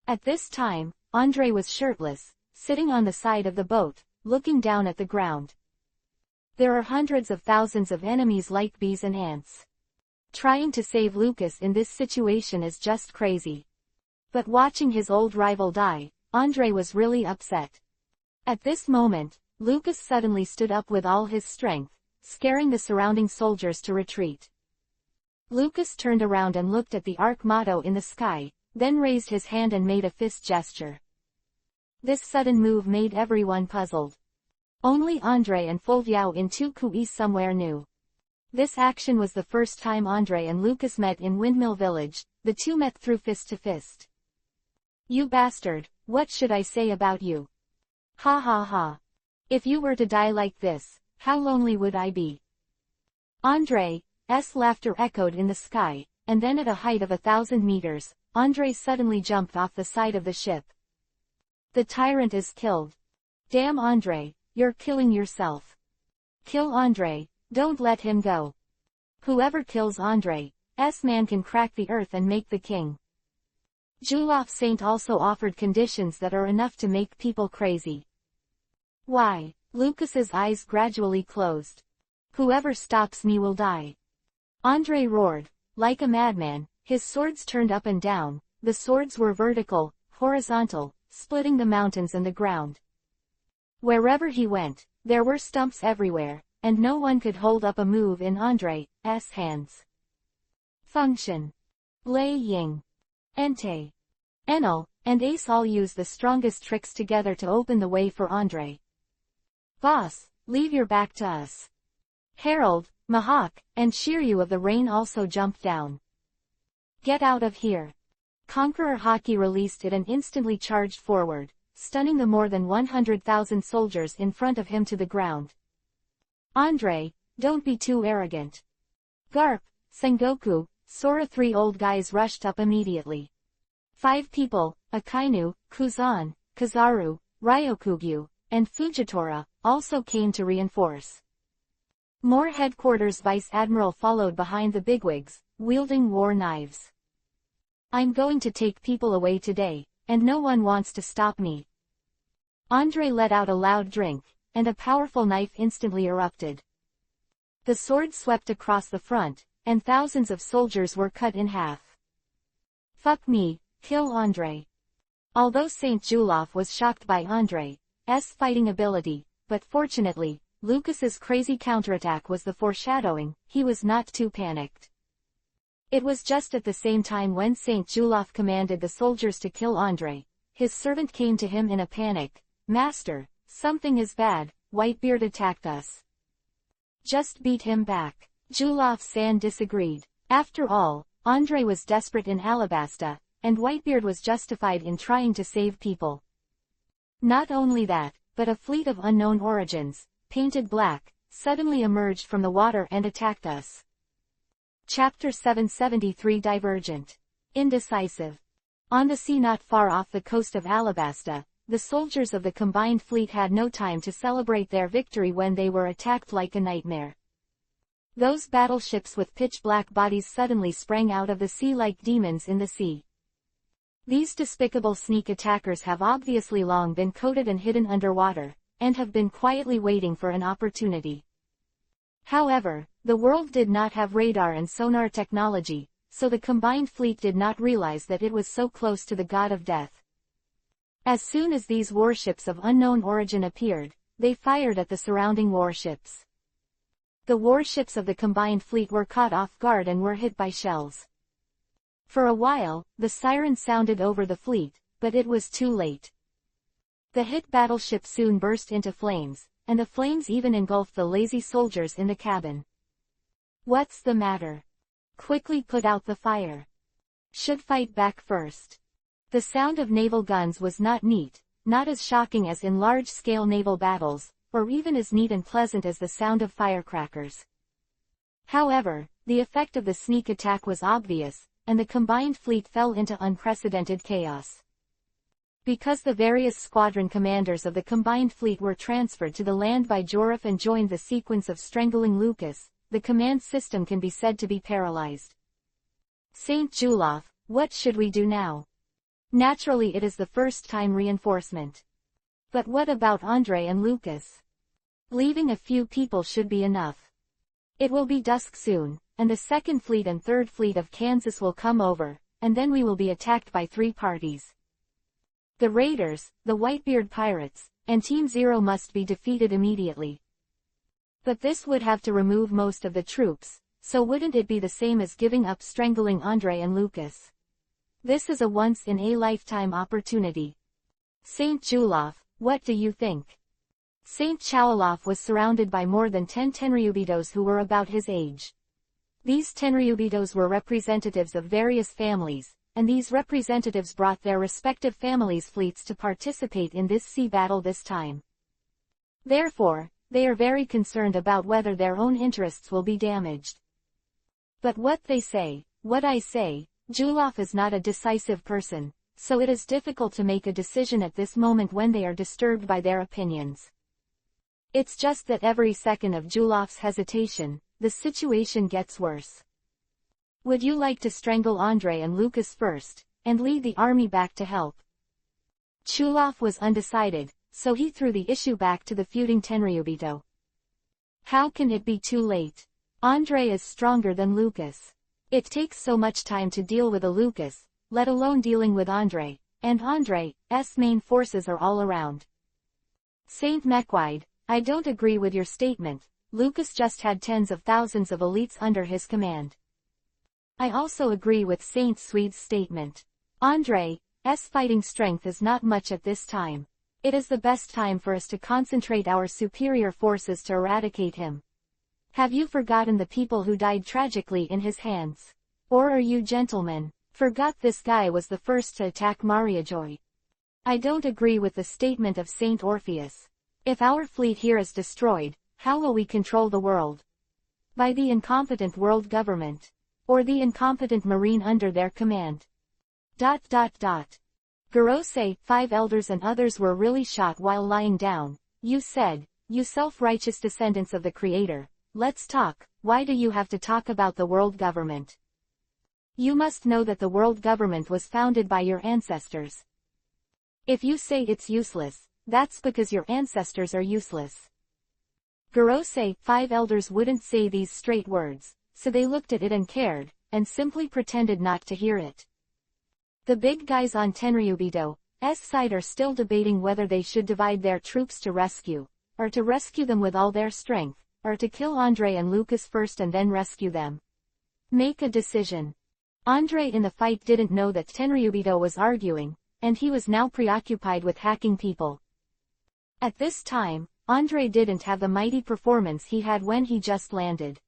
At this time, Andre was shirtless, sitting on the side of the boat, looking down at the ground. There are hundreds of thousands of enemies like bees and ants. Trying to save Lucas in this situation is just crazy. But watching his old rival die, Andre was really upset. At this moment, Lucas suddenly stood up with all his strength, scaring the surrounding soldiers to retreat. Lucas turned around and looked at the arc motto in the sky, then raised his hand and made a fist gesture. This sudden move made everyone puzzled. Only Andre and Fulviao in Tukui somewhere knew. This action was the first time Andre and Lucas met in Windmill Village. The two met through fist to fist. You bastard, what should I say about you? Ha ha ha. If you were to die like this, how lonely would I be? Andre's laughter echoed in the sky, and then at a height of 1,000 meters, Andre suddenly jumped off the side of the ship. The tyrant is killed. Damn Andre, you're killing yourself. Kill Andre, don't let him go. Whoever kills Andre's man can crack the earth and make the king. Julof Saint also offered conditions that are enough to make people crazy. Why? Lucas's eyes gradually closed. Whoever stops me will die. Andre roared, like a madman, his swords turned up and down, the swords were vertical, horizontal, splitting the mountains and the ground. Wherever he went, there were stumps everywhere, and no one could hold up a move in Andre's hands. Function. Lei Ying. Entei. Enel, and Ace all use the strongest tricks together to open the way for Andre. Boss, leave your back to us. Harold, Mahawk, and Shiryu of the Rain also jumped down. Get out of here. Conqueror Haki released it and instantly charged forward, stunning the more than 100,000 soldiers in front of him to the ground. Andre, don't be too arrogant. Garp, Sengoku, Sora. 3 old guys rushed up immediately. 5 people, Akainu, Kuzan, Kizaru, Ryokugyu, and Fujitora, also came to reinforce. More headquarters Vice Admiral followed behind the bigwigs, wielding war knives. I'm going to take people away today, and no one wants to stop me. Andre let out a loud drink, and a powerful knife instantly erupted. The sword swept across the front, and thousands of soldiers were cut in half. Fuck me, kill Andre. Although Saint Julof was shocked by Andre's fighting ability, but fortunately, Lucas's crazy counterattack was the foreshadowing, he was not too panicked. It was just at the same time when Saint Julof commanded the soldiers to kill Andre. His servant came to him in a panic. Master, something is bad, Whitebeard attacked us. Just beat him back. Julof-san disagreed. After all, Andre was desperate in Alabasta, and Whitebeard was justified in trying to save people. Not only that, but a fleet of unknown origins, painted black, suddenly emerged from the water and attacked us. Chapter 773 Divergent. Indecisive. On the sea not far off the coast of Alabasta, the soldiers of the combined fleet had no time to celebrate their victory when they were attacked like a nightmare. Those battleships with pitch-black bodies suddenly sprang out of the sea like demons in the sea. These despicable sneak attackers have obviously long been coated and hidden underwater, and have been quietly waiting for an opportunity. However, the world did not have radar and sonar technology, so the combined fleet did not realize that it was so close to the god of death. As soon as these warships of unknown origin appeared, they fired at the surrounding warships. The warships of the combined fleet were caught off guard and were hit by shells. For a while, the siren sounded over the fleet, but it was too late. The hit battleship soon burst into flames, and the flames even engulfed the lazy soldiers in the cabin. What's the matter? Quickly put out the fire. Should fight back first. The sound of naval guns was not neat, not as shocking as in large-scale naval battles, or even as neat and pleasant as the sound of firecrackers. However, the effect of the sneak attack was obvious, and the combined fleet fell into unprecedented chaos. Because the various squadron commanders of the combined fleet were transferred to the land by Jorif and joined the sequence of strangling Lucas, the command system can be said to be paralyzed. Saint Julof, what should we do now? Naturally it is the first-time reinforcement. But what about Andre and Lucas? Leaving a few people should be enough. It will be dusk soon, and the Second Fleet and Third Fleet of Kansas will come over, and then we will be attacked by three parties. The Raiders, the Whitebeard Pirates, and Team Zero must be defeated immediately. But this would have to remove most of the troops, so wouldn't it be the same as giving up strangling Andre and Lucas? This is a once-in-a-lifetime opportunity. Saint Julof, what do you think? Saint Chowolof was surrounded by more than 10 Tenryubitos who were about his age. These Tenryubitos were representatives of various families, and these representatives brought their respective families' fleets to participate in this sea battle this time. Therefore, they are very concerned about whether their own interests will be damaged. But what they say, what I say, Julof is not a decisive person, so it is difficult to make a decision at this moment when they are disturbed by their opinions. It's just that every second of Julof's hesitation, the situation gets worse. Would you like to strangle Andre and Lucas first, and lead the army back to help? Julof was undecided, so he threw the issue back to the feuding Tenryubito. How can it be too late? Andre is stronger than Lucas. It takes so much time to deal with a Lucas, let alone dealing with Andre, and Andre's main forces are all around. Saint Mekwide, I don't agree with your statement. Lucas just had tens of thousands of elites under his command. I also agree with Saint Swede's statement. Andre's fighting strength is not much at this time. It is the best time for us to concentrate our superior forces to eradicate him. Have you forgotten the people who died tragically in his hands? Or are you gentlemen, forgot this guy was the first to attack Mariajoy? I don't agree with the statement of Saint Orpheus. If our fleet here is destroyed, how will we control the world? By the incompetent world government. Or the incompetent marine under their command. Garose, 5 elders and others were really shot while lying down. You said, you self-righteous descendants of the Creator, let's talk. Why do you have to talk about the world government? You must know that the world government was founded by your ancestors. If you say it's useless, that's because your ancestors are useless. Gorosei, 5 elders wouldn't say these straight words, so they looked at it and cared, and simply pretended not to hear it. The big guys on Tenryubito's side are still debating whether they should divide their troops to rescue, or to rescue them with all their strength, or to kill Andre and Lucas first and then rescue them. Make a decision. Andre in the fight didn't know that Tenryubito was arguing, and he was now preoccupied with hacking people. At this time, Andre didn't have the mighty performance he had when he just landed.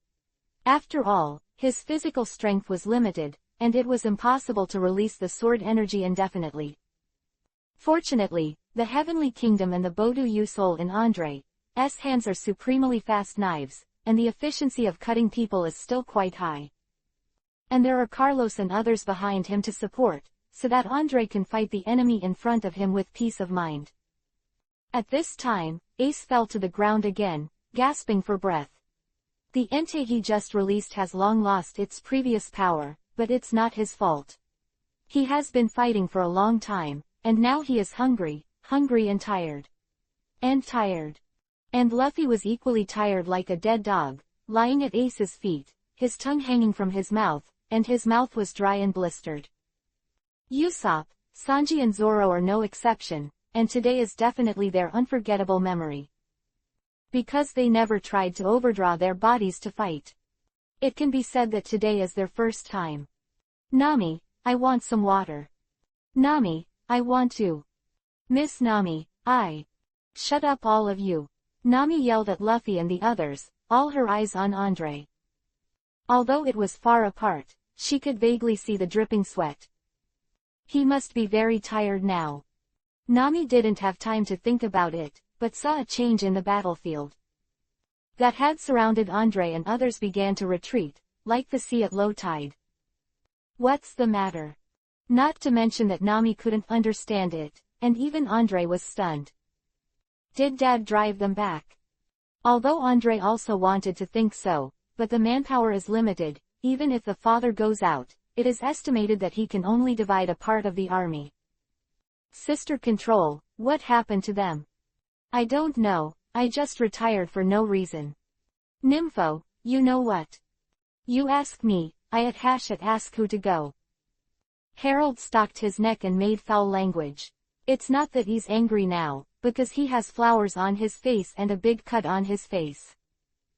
After all, his physical strength was limited, and it was impossible to release the sword energy indefinitely. Fortunately, the Heavenly Kingdom and the Bodu soul in Andre's hands are supremely fast knives, and the efficiency of cutting people is still quite high. And there are Carlos and others behind him to support, so that Andre can fight the enemy in front of him with peace of mind. At this time, Ace fell to the ground again, gasping for breath. The Entei he just released has long lost its previous power, but it's not his fault. He has been fighting for a long time, and now he is hungry and tired. And Luffy was equally tired, like a dead dog, lying at Ace's feet, his tongue hanging from his mouth, and his mouth was dry and blistered. Usopp, Sanji and Zoro are no exception, and today is definitely their unforgettable memory. Because they never tried to overdraw their bodies to fight. It can be said that today is their first time. Nami, I want some water. Nami, I want to. Miss Nami, I. Shut up all of you. Nami yelled at Luffy and the others, all her eyes on Andre. Although it was far apart, she could vaguely see the dripping sweat. He must be very tired now. Nami didn't have time to think about it, but saw a change in the battlefield. That had surrounded Andre and others began to retreat, like the sea at low tide. What's the matter? Not to mention that Nami couldn't understand it, and even Andre was stunned. Did Dad drive them back? Although Andre also wanted to think so, but the manpower is limited, even if the father goes out, it is estimated that he can only divide a part of the army. Sister Control, what happened to them? I don't know, I just retired for no reason. Nympho, you know what? You ask me, I at ask who to go. Harold stocked his neck and made foul language. It's not that he's angry now, because he has flowers on his face and a big cut on his face.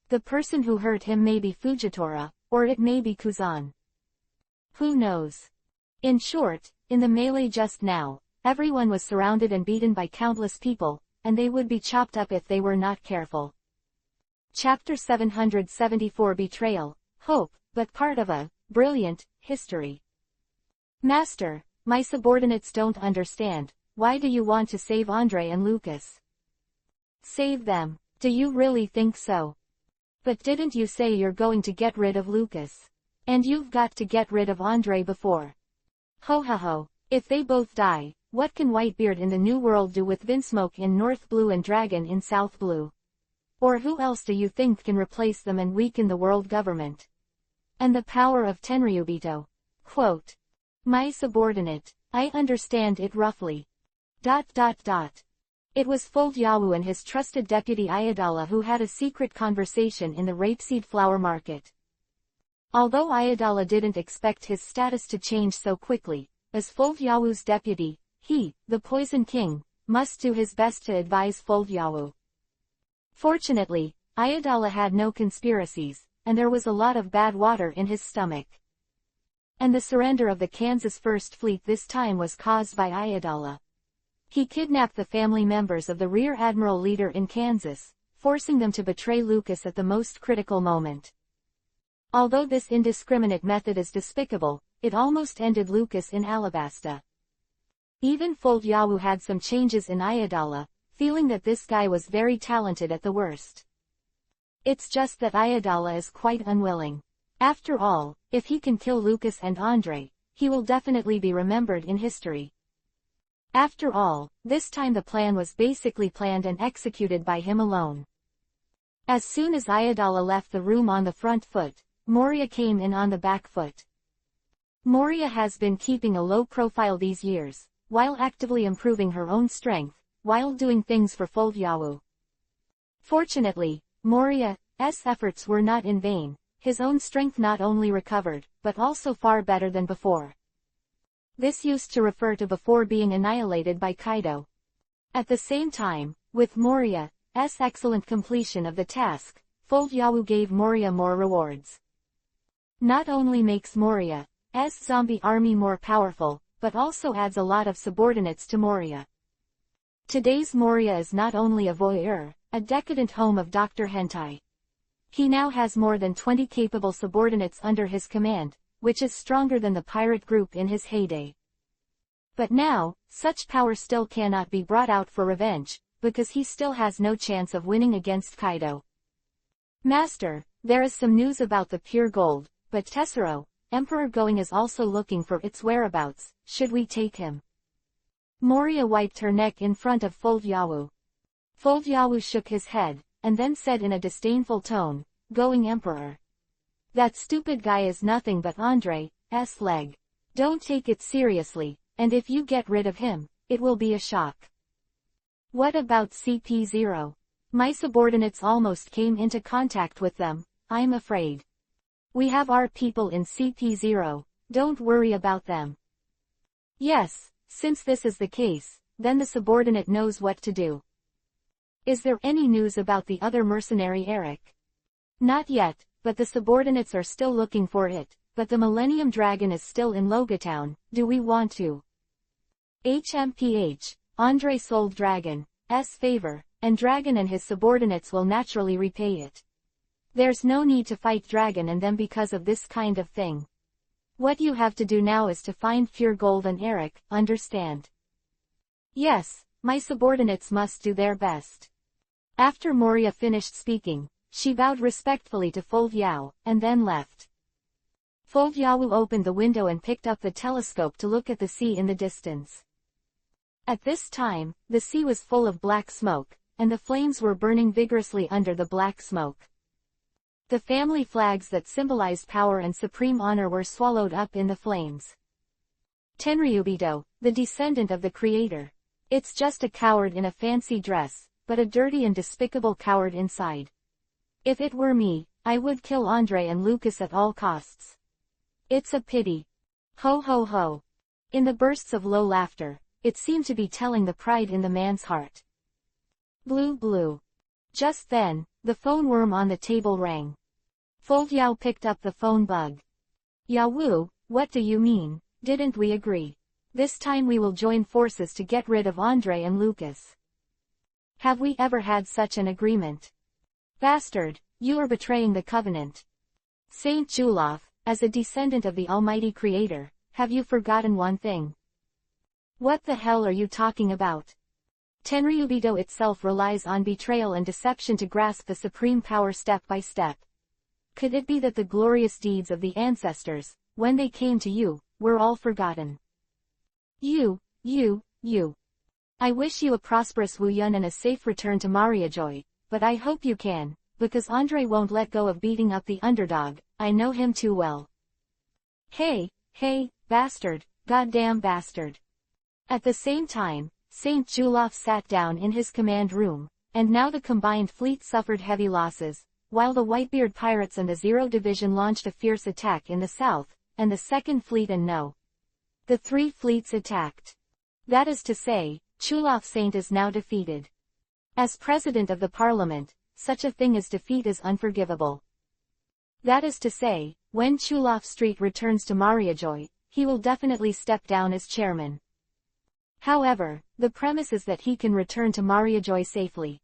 The person who hurt him may be Fujitora, or it may be Kuzan. Who knows? In short, in the melee just now, everyone was surrounded and beaten by countless people, and they would be chopped up if they were not careful. Chapter 774 Betrayal, Hope, but part of a brilliant history. Master, my subordinates don't understand. Why do you want to save Andre and Lucas? Save them? Do you really think so? But didn't you say you're going to get rid of Lucas? And you've got to get rid of Andre before. Ho ho ho, if they both die, what can Whitebeard in the New World do with Vinsmoke in North Blue and Dragon in South Blue? Or who else do you think can replace them and weaken the world government? And the power of Tenryubito. Quote. My subordinate, I understand it roughly. ... It was Foldyawu and his trusted deputy Ayadala who had a secret conversation in the rapeseed flower market. Although Ayadala didn't expect his status to change so quickly, as Foldyawu's deputy, he, the Poison King, must do his best to advise Foldyawu. Fortunately, Ayadala had no conspiracies, and there was a lot of bad water in his stomach. And the surrender of the Kansas First Fleet this time was caused by Ayadala. He kidnapped the family members of the Rear Admiral leader in Kansas, forcing them to betray Lucas at the most critical moment. Although this indiscriminate method is despicable, it almost ended Lucas in Alabasta. Even Foldyawu had some changes in Ayadala, feeling that this guy was very talented at the worst. It's just that Ayadala is quite unwilling. After all, if he can kill Lucas and Andre, he will definitely be remembered in history. After all, this time the plan was basically planned and executed by him alone. As soon as Ayadala left the room on the front foot, Moria came in on the back foot. Moria has been keeping a low profile these years, while actively improving her own strength, while doing things for Foldyawu. Fortunately, Moria's efforts were not in vain. His own strength not only recovered, but also far better than before. This used to refer to before being annihilated by Kaido. At the same time, with Moria's excellent completion of the task, Yawu gave Moria more rewards. Not only makes Moria's zombie army more powerful, but also adds a lot of subordinates to Moria. Today's Moria is not only a voyeur, a decadent home of Dr. Hentai. He now has more than 20 capable subordinates under his command, which is stronger than the pirate group in his heyday. But now, such power still cannot be brought out for revenge, because he still has no chance of winning against Kaido. Master, there is some news about the pure gold, but Tessero, Emperor Going is also looking for its whereabouts. Should we take him? Moria wiped her neck in front of Yawu. Yawu shook his head, and then said in a disdainful tone, Going Emperor. That stupid guy is nothing but Andre's leg. Don't take it seriously, and if you get rid of him, it will be a shock. What about CP0? My subordinates almost came into contact with them, I'm afraid. We have our people in CP0, don't worry about them. Yes, since this is the case, then the subordinate knows what to do. Is there any news about the other mercenary Eric? Not yet, but the subordinates are still looking for it, but the Millennium Dragon is still in Logatown. Do we want to? HMPH, Andre sold Dragon's favor, and Dragon and his subordinates will naturally repay it. There's no need to fight Dragon and them because of this kind of thing. What you have to do now is to find pure gold and Eric, understand? Yes, my subordinates must do their best. After Moria finished speaking, she bowed respectfully to Yao, and then left. Yawu opened the window and picked up the telescope to look at the sea in the distance. At this time, the sea was full of black smoke, and the flames were burning vigorously under the black smoke. The family flags that symbolized power and supreme honor were swallowed up in the flames. Tenryubito, the descendant of the creator. It's just a coward in a fancy dress, but a dirty and despicable coward inside. If it were me, I would kill Andre and Lucas at all costs. It's a pity. Ho ho ho. In the bursts of low laughter, it seemed to be telling the pride in the man's heart. Blue blue. Just then, the phone worm on the table rang. Yao picked up the phone bug. Yawu, what do you mean? Didn't we agree? This time we will join forces to get rid of Andre and Lucas. Have we ever had such an agreement? Bastard, you are betraying the covenant. Saint Julof, as a descendant of the Almighty Creator, have you forgotten one thing? What the hell are you talking about? Tenryubito itself relies on betrayal and deception to grasp the supreme power step by step. Could it be that the glorious deeds of the ancestors, when they came to you, were all forgotten? You. I wish you a prosperous Wuyun and a safe return to Mariajoy, but I hope you can, because Andre won't let go of beating up the underdog. I know him too well. Hey, bastard, goddamn bastard. At the same time, Saint Julof sat down in his command room, and now the combined fleet suffered heavy losses, while the Whitebeard pirates and the Zero Division launched a fierce attack in the south, and the Second Fleet and the three fleets attacked. That is to say, Chulof Saint is now defeated. As president of the parliament, such a thing as defeat is unforgivable. That is to say, when Chulof Street returns to Mariajoy, he will definitely step down as chairman. However, the premise is that he can return to Mariajoy safely.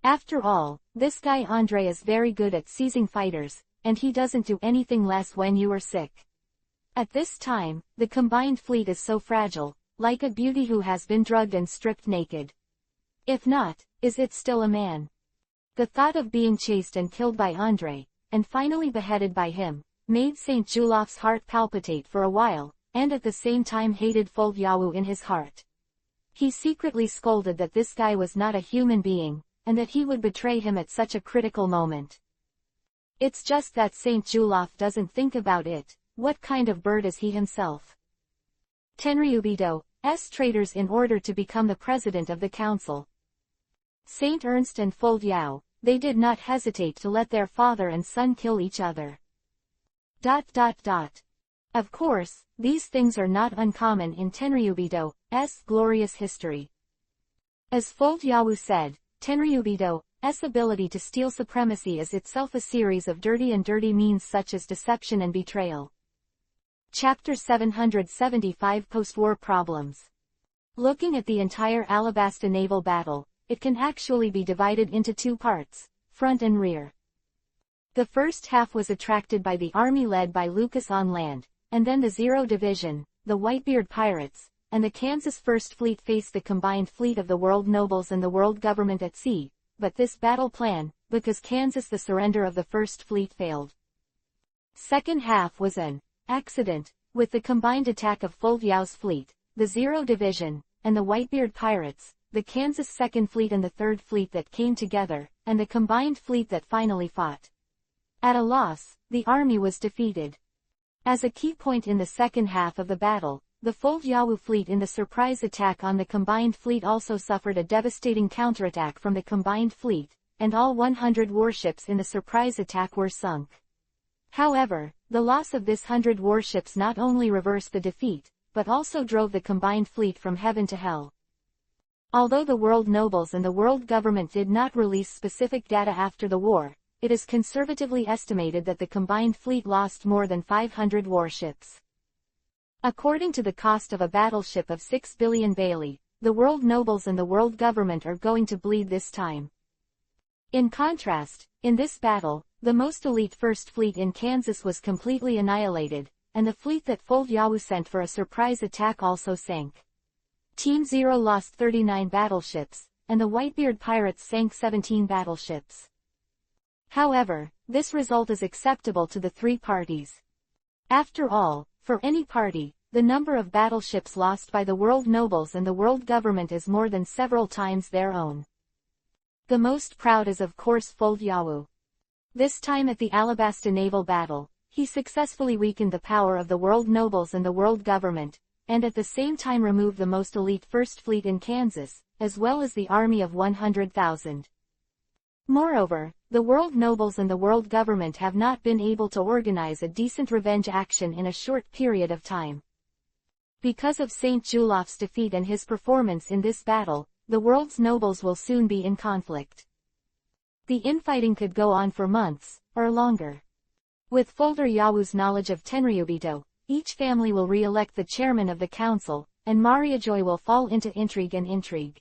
After all, this guy Andre is very good at seizing fighters, and he doesn't do anything less when you are sick. At this time, the combined fleet is so fragile, like a beauty who has been drugged and stripped naked. If not, is it still a man? The thought of being chased and killed by Andre, and finally beheaded by him, made St. Julof's heart palpitate for a while, and at the same time hated Yawu in his heart. He secretly scolded that this guy was not a human being, and that he would betray him at such a critical moment. It's just that St. Julof doesn't think about it. What kind of bird is he himself? Tenryubito's traitors in order to become the president of the council. Saint Ernst and Yao, they did not hesitate to let their father and son kill each other. Of course, these things are not uncommon in Tenryubido's glorious history. As Fold Yawu said, Tenryubido's ability to steal supremacy is itself a series of dirty means such as deception and betrayal. Chapter 775 Post-War Problems. Looking at the entire Alabasta naval battle, it can actually be divided into two parts, front and rear. The first half was attracted by the army led by Lucas on land, and then the Zero Division, the Whitebeard Pirates, and the Kansas First Fleet faced the combined fleet of the world nobles and the world government at sea, but this battle plan, because Kansas the surrender of the First Fleet failed. Second half was an accident, with the combined attack of Fold Yao's fleet, the Zero Division, and the Whitebeard Pirates, the Kansas Second Fleet and the Third Fleet that came together, and the combined fleet that finally fought. At a loss, the army was defeated. As a key point in the second half of the battle, the Fold Yawu fleet in the surprise attack on the combined fleet also suffered a devastating counterattack from the combined fleet, and all 100 warships in the surprise attack were sunk. However, the loss of this 100 warships not only reversed the defeat, but also drove the combined fleet from heaven to hell. Although the world nobles and the world government did not release specific data after the war, it is conservatively estimated that the combined fleet lost more than 500 warships. According to the cost of a battleship of 6 billion Bailey, the world nobles and the world government are going to bleed this time. In contrast, in this battle, the most elite First Fleet in Kansas was completely annihilated, and the fleet that Fold Yawu sent for a surprise attack also sank. Team Zero lost 39 battleships, and the Whitebeard Pirates sank 17 battleships. However, this result is acceptable to the three parties. After all, for any party, the number of battleships lost by the world nobles and the world government is more than several times their own. The most proud is of course Fold Yawu. This time at the Alabasta naval battle, he successfully weakened the power of the world nobles and the world government, and at the same time removed the most elite First Fleet in Kansas, as well as the army of 100,000. Moreover, the world nobles and the world government have not been able to organize a decent revenge action in a short period of time. Because of Saint Julof's defeat and his performance in this battle, the world's nobles will soon be in conflict. The infighting could go on for months, or longer. With Folder Yawu's knowledge of Tenryubito, each family will re-elect the chairman of the council, and Mariajoy will fall into intrigue.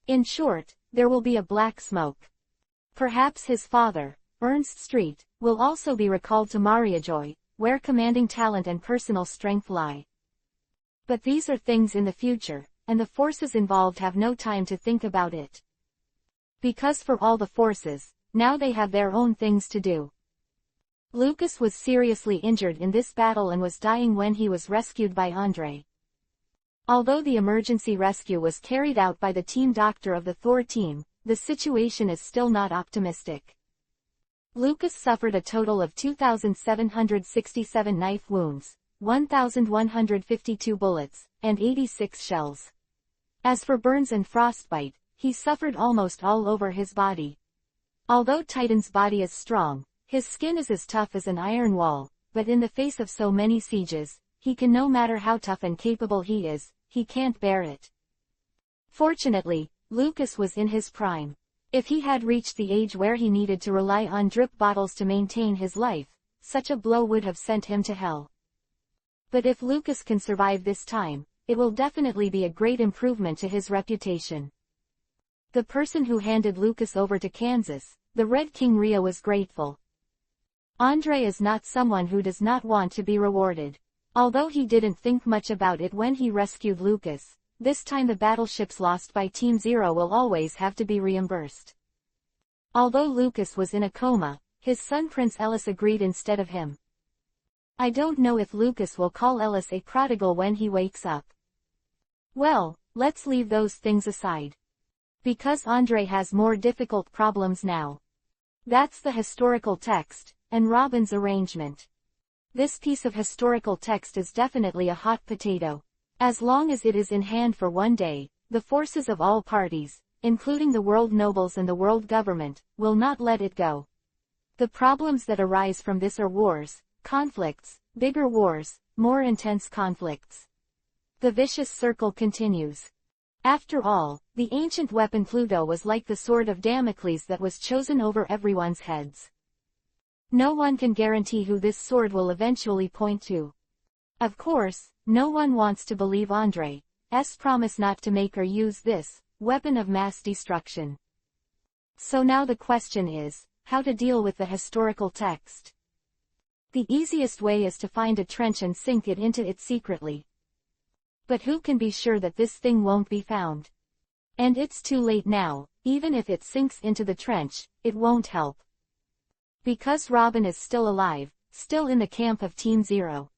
In short, there will be a black smoke. Perhaps his father, Ernst Street, will also be recalled to Mariajoy, where commanding talent and personal strength lie. But these are things in the future, and the forces involved have no time to think about it. Because for all the forces, now they have their own things to do. Lucas was seriously injured in this battle and was dying when he was rescued by Andre. Although the emergency rescue was carried out by the team doctor of the Thor team, the situation is still not optimistic. Lucas suffered a total of 2,767 knife wounds, 1,152 bullets, and 86 shells. As for burns and frostbite, he suffered almost all over his body. Although Titan's body is strong, his skin is as tough as an iron wall, but in the face of so many sieges, he can, no matter how tough and capable he is, he can't bear it. Fortunately, Lucas was in his prime. If he had reached the age where he needed to rely on drip bottles to maintain his life, such a blow would have sent him to hell. But if Lucas can survive this time, it will definitely be a great improvement to his reputation. The person who handed Lucas over to Kansas, the Red King Rio, was grateful. Andre is not someone who does not want to be rewarded. Although he didn't think much about it when he rescued Lucas, this time the battleships lost by Team Zero will always have to be reimbursed. Although Lucas was in a coma, his son Prince Ellis agreed instead of him. I don't know if Lucas will call Ellis a prodigal when he wakes up. Well, let's leave those things aside. Because Andre has more difficult problems now. That's the historical text, and Robin's arrangement. This piece of historical text is definitely a hot potato. As long as it is in hand for one day, the forces of all parties, including the world nobles and the world government, will not let it go. The problems that arise from this are wars, conflicts, bigger wars, more intense conflicts. The vicious circle continues. After all, the ancient weapon Pluto was like the sword of Damocles that was chosen over everyone's heads. No one can guarantee who this sword will eventually point to. Of course, no one wants to believe Andre's promise not to make or use this weapon of mass destruction. So now the question is, how to deal with the historical text. The easiest way is to find a trench and sink it into it secretly. But who can be sure that this thing won't be found? And it's too late now, even if it sinks into the trench, it won't help. Because Robin is still alive, still in the camp of Team Zero.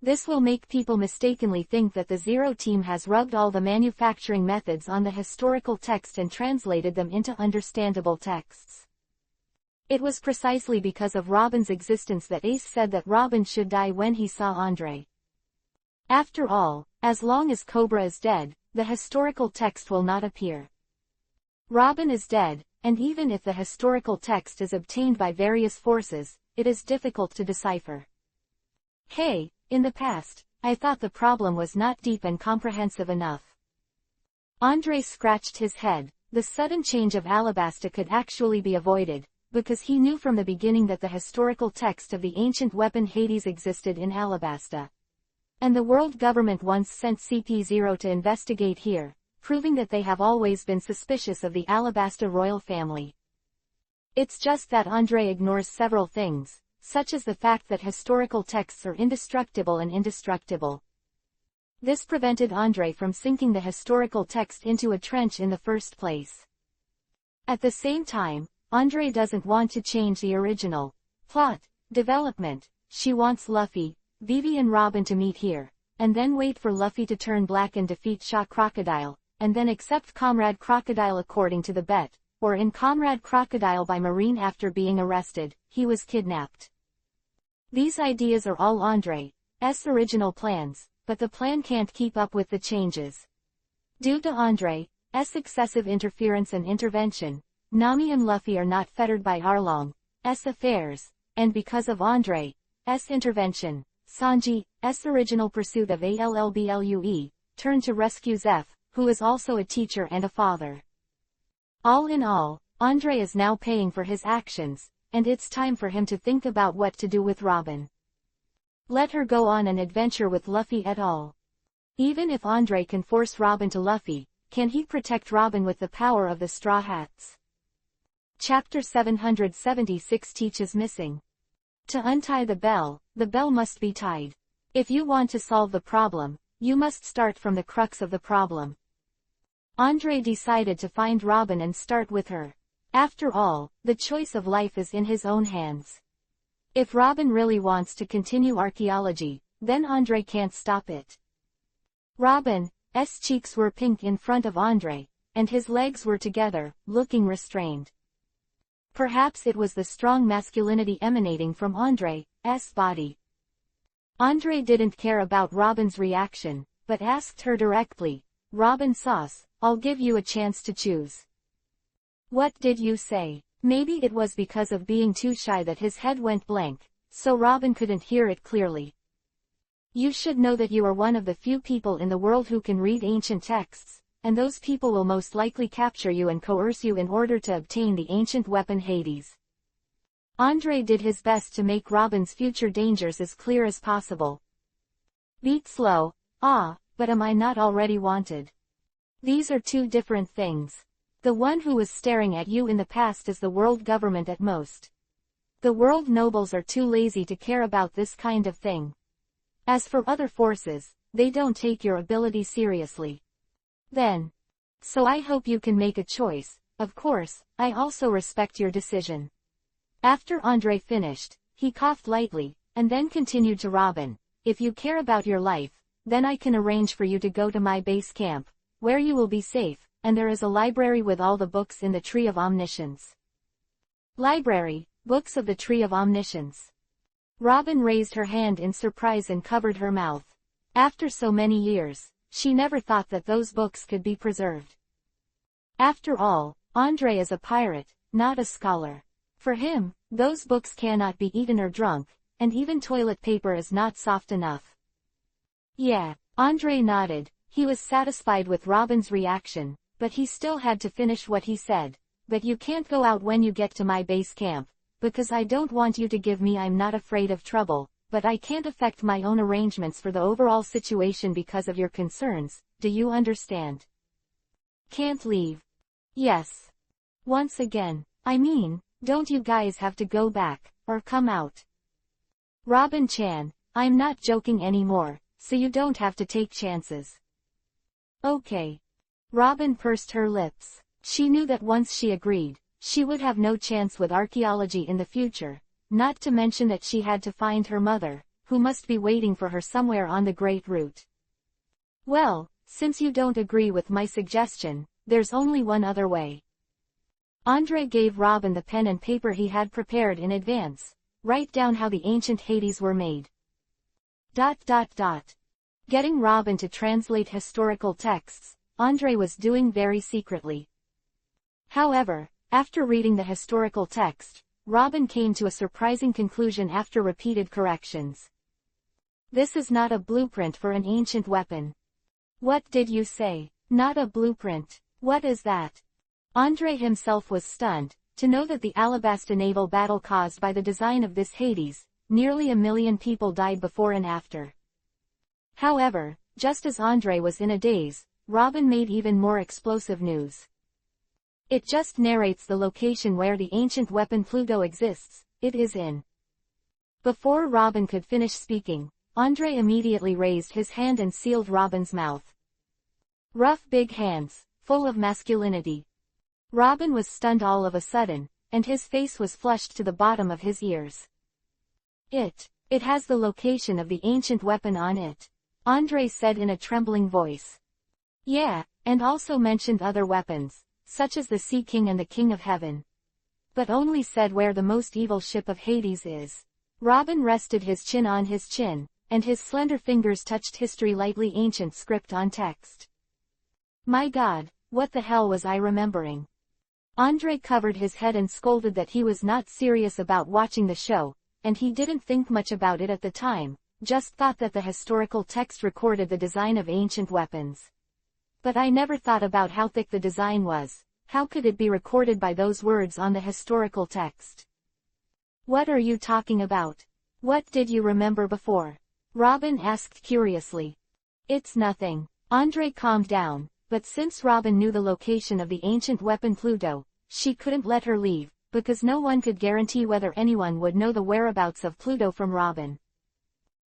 This will make people mistakenly think that the Zero team has rubbed all the manufacturing methods on the historical text and translated them into understandable texts. It was precisely because of Robin's existence that Ace said that Robin should die when he saw Andre. After all, as long as Cobra is dead, the historical text will not appear. Robin is dead, and even if the historical text is obtained by various forces, it is difficult to decipher. Hey, in the past, I thought the problem was not deep and comprehensive enough. Andre scratched his head. The sudden change of Alabasta could actually be avoided, because he knew from the beginning that the historical text of the ancient weapon Hades existed in Alabasta. And the world government once sent CP0 to investigate here, proving that they have always been suspicious of the Alabasta royal family. It's just that Andre ignores several things, such as the fact that historical texts are indestructible and indestructible. This prevented Andre from sinking the historical text into a trench in the first place. At the same time, Andre doesn't want to change the original plot development. She wants Luffy, Vivi and Robin to meet here, and then wait for Luffy to turn black and defeat Shaw Crocodile, and then accept Comrade Crocodile according to the bet, or in Comrade Crocodile by Marine after being arrested, he was kidnapped. These ideas are all Andre's original plans, but the plan can't keep up with the changes. Due to Andre's excessive interference and intervention, Nami and Luffy are not fettered by Arlong's affairs, and because of Andre's intervention, Sanji's original pursuit of Allblue turned to rescue Zeph, who is also a teacher and a father. All in all, Andre is now paying for his actions, and it's time for him to think about what to do with Robin. Let her go on an adventure with Luffy et al. Even if Andre can force Robin to Luffy, can he protect Robin with the power of the Straw Hats? Chapter 776 teaches missing. To untie the bell must be tied. If you want to solve the problem, you must start from the crux of the problem. Andre decided to find Robin and start with her. After all, the choice of life is in his own hands. If Robin really wants to continue archaeology, then Andre can't stop it. Robin's cheeks were pink in front of Andre, and his legs were together, looking restrained. Perhaps it was the strong masculinity emanating from Andre's body. Andre didn't care about Robin's reaction, but asked her directly, "Robin Sauce, I'll give you a chance to choose." "What did you say?" Maybe it was because of being too shy that his head went blank, so Robin couldn't hear it clearly. "You should know that you are one of the few people in the world who can read ancient texts, and those people will most likely capture you and coerce you in order to obtain the ancient weapon Hades." Andre did his best to make Robin's future dangers as clear as possible. "Beat slow, but am I not already wanted? These are two different things. The one who was staring at you in the past is the world government at most. The world nobles are too lazy to care about this kind of thing. As for other forces, they don't take your ability seriously. So I hope you can make a choice. Of course, I also respect your decision." After Andre finished, he coughed lightly, and then continued to Robin, "If you care about your life, then I can arrange for you to go to my base camp, where you will be safe, and there is a library with all the books in the Tree of Omniscience." Library, books of the Tree of Omniscience. Robin raised her hand in surprise and covered her mouth. After so many years, she never thought that those books could be preserved. After all, Andre is a pirate, not a scholar. For him, those books cannot be eaten or drunk, and even toilet paper is not soft enough. Yeah, Andre nodded. He was satisfied with Robin's reaction, but he still had to finish what he said. But you can't go out when you get to my base camp, because I don't want you to give me I'm not afraid of trouble, but I can't affect my own arrangements for the overall situation because of your concerns, do you understand? Can't leave. Yes. Once again, I mean, don't you guys have to go back, or come out? Robin-chan, I'm not joking anymore, so you don't have to take chances. Okay. Robin pursed her lips. She knew that once she agreed, she would have no chance with archaeology in the future, not to mention that she had to find her mother, who must be waiting for her somewhere on the Great Route. Well, since you don't agree with my suggestion, there's only one other way. Andre gave Robin the pen and paper he had prepared in advance. Write down how the ancient Hades were made. ... Getting Robin to translate historical texts, Andre was doing very secretly. However, after reading the historical text, Robin came to a surprising conclusion after repeated corrections. This is not a blueprint for an ancient weapon. What did you say? Not a blueprint. What is that? Andre himself was stunned to know that the Alabasta naval battle caused by the design of this Hades, nearly 1 million people died before and after. However, just as Andre was in a daze, Robin made even more explosive news. It just narrates the location where the ancient weapon Pluto exists. It is in. Before Robin could finish speaking, Andre immediately raised his hand and sealed Robin's mouth. Rough big hands, full of masculinity. Robin was stunned all of a sudden, and his face was flushed to the bottom of his ears. It has the location of the ancient weapon on it, Andre said in a trembling voice. Yeah, and also mentioned other weapons, such as the Sea King and the King of Heaven. But only said where the most evil ship of Hades is. Robin rested his chin on his chin, and his slender fingers touched history lightly ancient script on text. My God, what the hell was I remembering? Andre covered his head and scolded that he was not serious about watching the show, and he didn't think much about it at the time, just thought that the historical text recorded the design of ancient weapons. But I never thought about how thick the design was. How could it be recorded by those words on the historical text? What are you talking about? What did you remember before? Robin asked curiously. It's nothing. Andre calmed down, but since Robin knew the location of the ancient weapon Pluto, she couldn't let her leave, because no one could guarantee whether anyone would know the whereabouts of Pluto from Robin.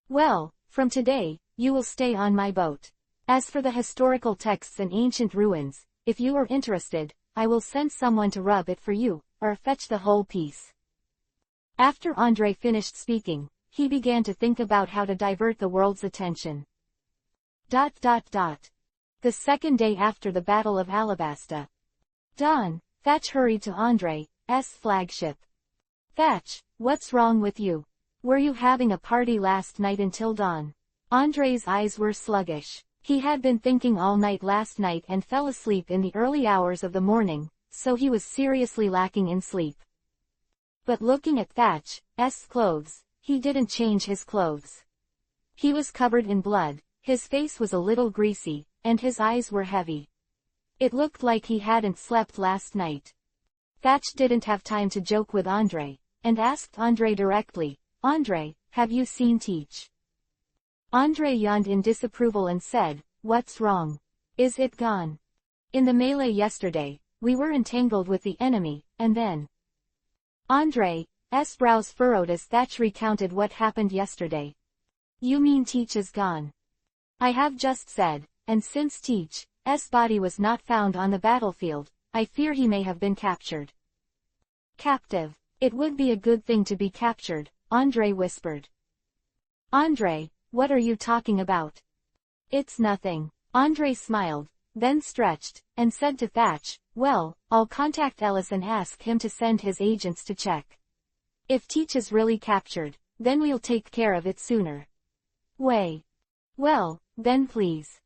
Well, from today, you will stay on my boat. As for the historical texts and ancient ruins, if you are interested, I will send someone to rub it for you, or fetch the whole piece. After Andre finished speaking, he began to think about how to divert the world's attention. The second day after the Battle of Alabasta. Dawn, Thatch hurried to Andre's flagship. Thatch, what's wrong with you? Were you having a party last night until dawn? Andre's eyes were sluggish. He had been thinking all night last night and fell asleep in the early hours of the morning, so he was seriously lacking in sleep. But looking at Thatch's clothes, he didn't change his clothes. He was covered in blood, his face was a little greasy, and his eyes were heavy. It looked like he hadn't slept last night. Thatch didn't have time to joke with Andre, and asked Andre directly, Andre, have you seen Teach? Andre yawned in disapproval and said, what's wrong? Is it gone? In the melee yesterday, we were entangled with the enemy, and then. Andre's brows furrowed as Thatch recounted what happened yesterday. You mean Teach is gone? I have just said, and since Teach's body was not found on the battlefield, I fear he may have been captured. Captive. It would be a good thing to be captured, Andre whispered. Andre, what are you talking about? It's nothing. Andre smiled, then stretched, and said to Thatch, well, I'll contact Ellis and ask him to send his agents to check. If Teach is really captured, then we'll take care of it sooner. Way. Well, then please.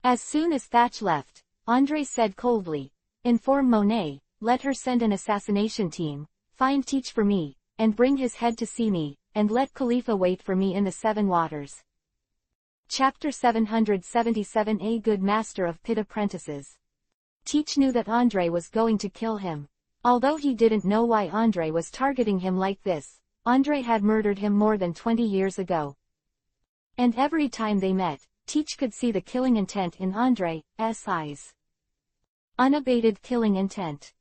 As soon as Thatch left, Andre said coldly, Inform Monet, let her send an assassination team, find Teach for me, and bring his head to see me, and let Khalifa wait for me in the 7 waters. Chapter 777. A good master of pit apprentices. Teach knew that Andre was going to kill him. Although he didn't know why Andre was targeting him like this, Andre had murdered him more than 20 years ago. And every time they met, Teach could see the killing intent in Andre's eyes. Unabated killing intent.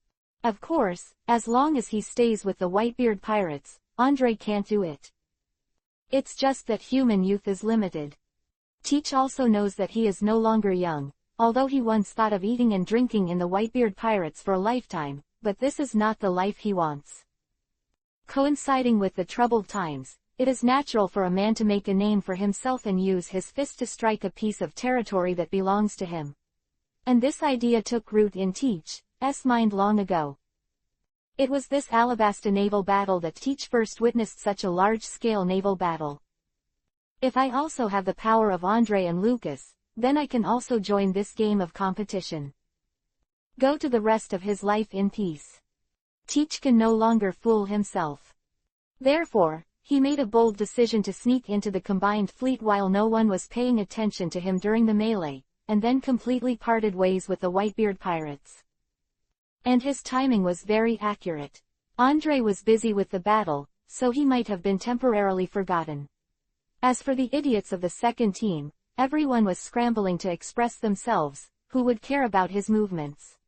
Of course, as long as he stays with the Whitebeard pirates, Andre can't do it. It's just that human youth is limited. Teach also knows that he is no longer young, although he once thought of eating and drinking in the Whitebeard pirates for a lifetime, but this is not the life he wants. Coinciding with the troubled times, it is natural for a man to make a name for himself and use his fist to strike a piece of territory that belongs to him. And this idea took root in Teach's mind long ago. It was this Alabasta naval battle that Teach first witnessed such a large-scale naval battle. If I also have the power of Andre and Lucas, then I can also join this game of competition. Go to the rest of his life in peace. Teach can no longer fool himself. Therefore, he made a bold decision to sneak into the combined fleet while no one was paying attention to him during the melee, and then completely parted ways with the Whitebeard pirates. And his timing was very accurate. Andre was busy with the battle, so he might have been temporarily forgotten. As for the idiots of the second team, everyone was scrambling to express themselves, who would care about his movements.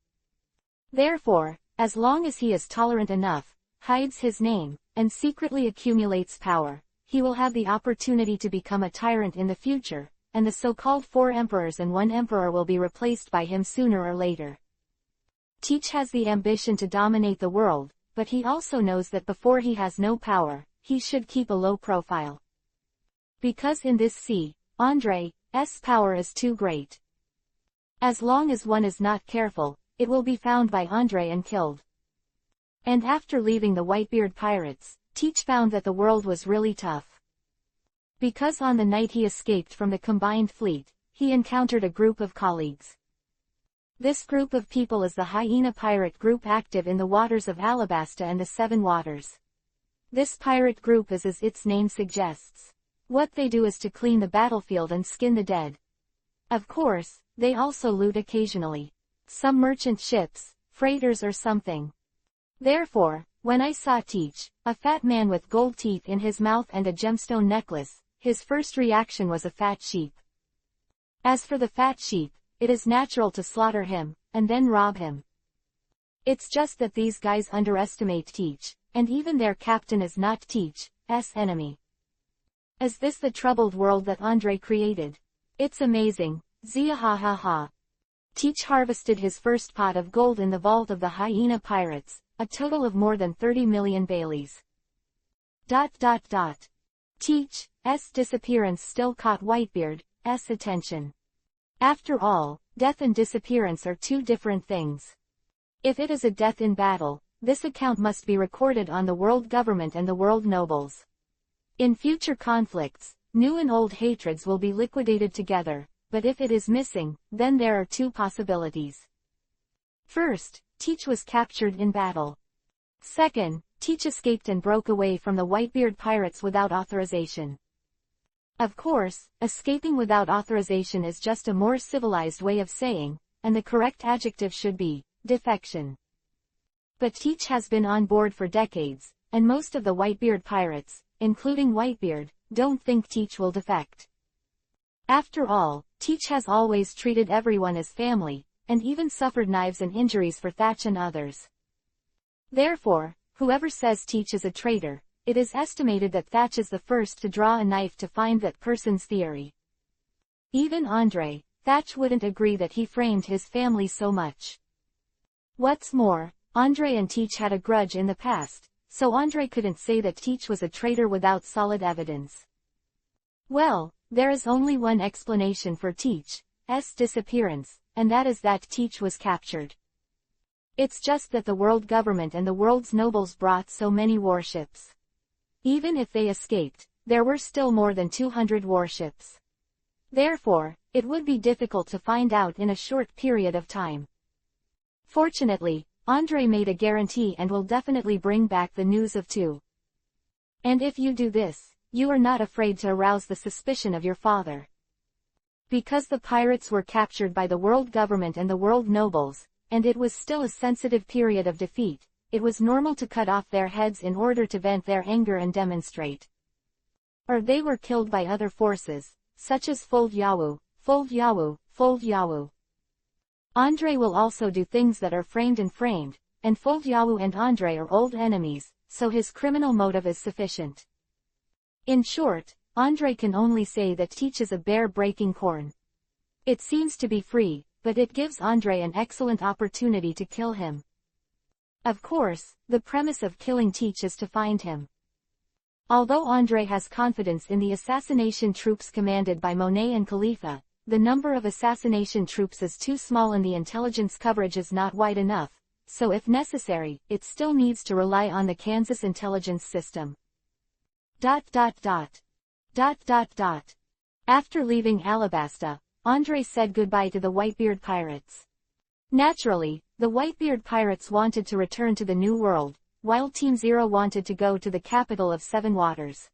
Therefore, as long as he is tolerant enough, hides his name, and secretly accumulates power, he will have the opportunity to become a tyrant in the future, and the so-called 4 emperors and 1 emperor will be replaced by him sooner or later. Teach has the ambition to dominate the world, but he also knows that before he has no power, he should keep a low profile. Because in this sea, Andre's power is too great. As long as one is not careful, it will be found by Andre and killed. And after leaving the Whitebeard pirates, Teach found that the world was really tough. Because on the night he escaped from the combined fleet, he encountered a group of colleagues. This group of people is the hyena pirate group active in the waters of Alabasta and the 7 waters. This pirate group is as its name suggests. What they do is to clean the battlefield and skin the dead. Of course, they also loot occasionally. Some merchant ships, freighters or something. Therefore, when I saw Teach, a fat man with gold teeth in his mouth and a gemstone necklace, his first reaction was a fat sheep. As for the fat sheep, it is natural to slaughter him, and then rob him. It's just that these guys underestimate Teach, and even their captain is not Teach's enemy. Is this the troubled world that Andre created? It's amazing, Zia ha ha ha. Teach harvested his first pot of gold in the vault of the hyena pirates, a total of more than 30 million Baileys. Teach's disappearance still caught Whitebeard's attention. After all, death and disappearance are 2 different things. If it is a death in battle, this account must be recorded on the world government and the world nobles. In future conflicts, new and old hatreds will be liquidated together, but if it is missing, then there are 2 possibilities. First, Teach was captured in battle. Second, Teach escaped and broke away from the Whitebeard pirates without authorization. Of course, escaping without authorization is just a more civilized way of saying, and the correct adjective should be, defection. But Teach has been on board for decades, and most of the Whitebeard pirates, including Whitebeard, don't think Teach will defect. After all, Teach has always treated everyone as family, and even suffered knives and injuries for Thatch and others. Therefore, whoever says Teach is a traitor, it is estimated that Thatch is the first to draw a knife to find that person's theory. Even Andre, Thatch wouldn't agree that he framed his family so much. What's more, Andre and Teach had a grudge in the past, so Andre couldn't say that Teach was a traitor without solid evidence. Well, there is only one explanation for Teach's disappearance, and that is that Teach was captured. It's just that the world government and the world's nobles brought so many warships. Even if they escaped, there were still more than 200 warships. Therefore, it would be difficult to find out in a short period of time. Fortunately, Andre made a guarantee and will definitely bring back the news of 2. And if you do this, you are not afraid to arouse the suspicion of your father. Because the pirates were captured by the world government and the world nobles, and it was still a sensitive period of defeat, it was normal to cut off their heads in order to vent their anger and demonstrate. Or they were killed by other forces, such as Fold Yawu, Fold Yawu, Fold Yawu. Andre will also do things that are framed, and Fold Yawu and Andre are old enemies, so his criminal motive is sufficient. In short, Andre can only say that teaches a bear breaking corn. It seems to be free, but it gives Andre an excellent opportunity to kill him. Of course, the premise of killing Teach is to find him. Although Andre has confidence in the assassination troops commanded by Monet and Khalifa, the number of assassination troops is too small and the intelligence coverage is not wide enough, so if necessary, it still needs to rely on the Kansas intelligence system. After leaving Alabasta, Andre said goodbye to the Whitebeard pirates. Naturally, the Whitebeard pirates wanted to return to the New World, while Team Zero wanted to go to the capital of Seven Waters.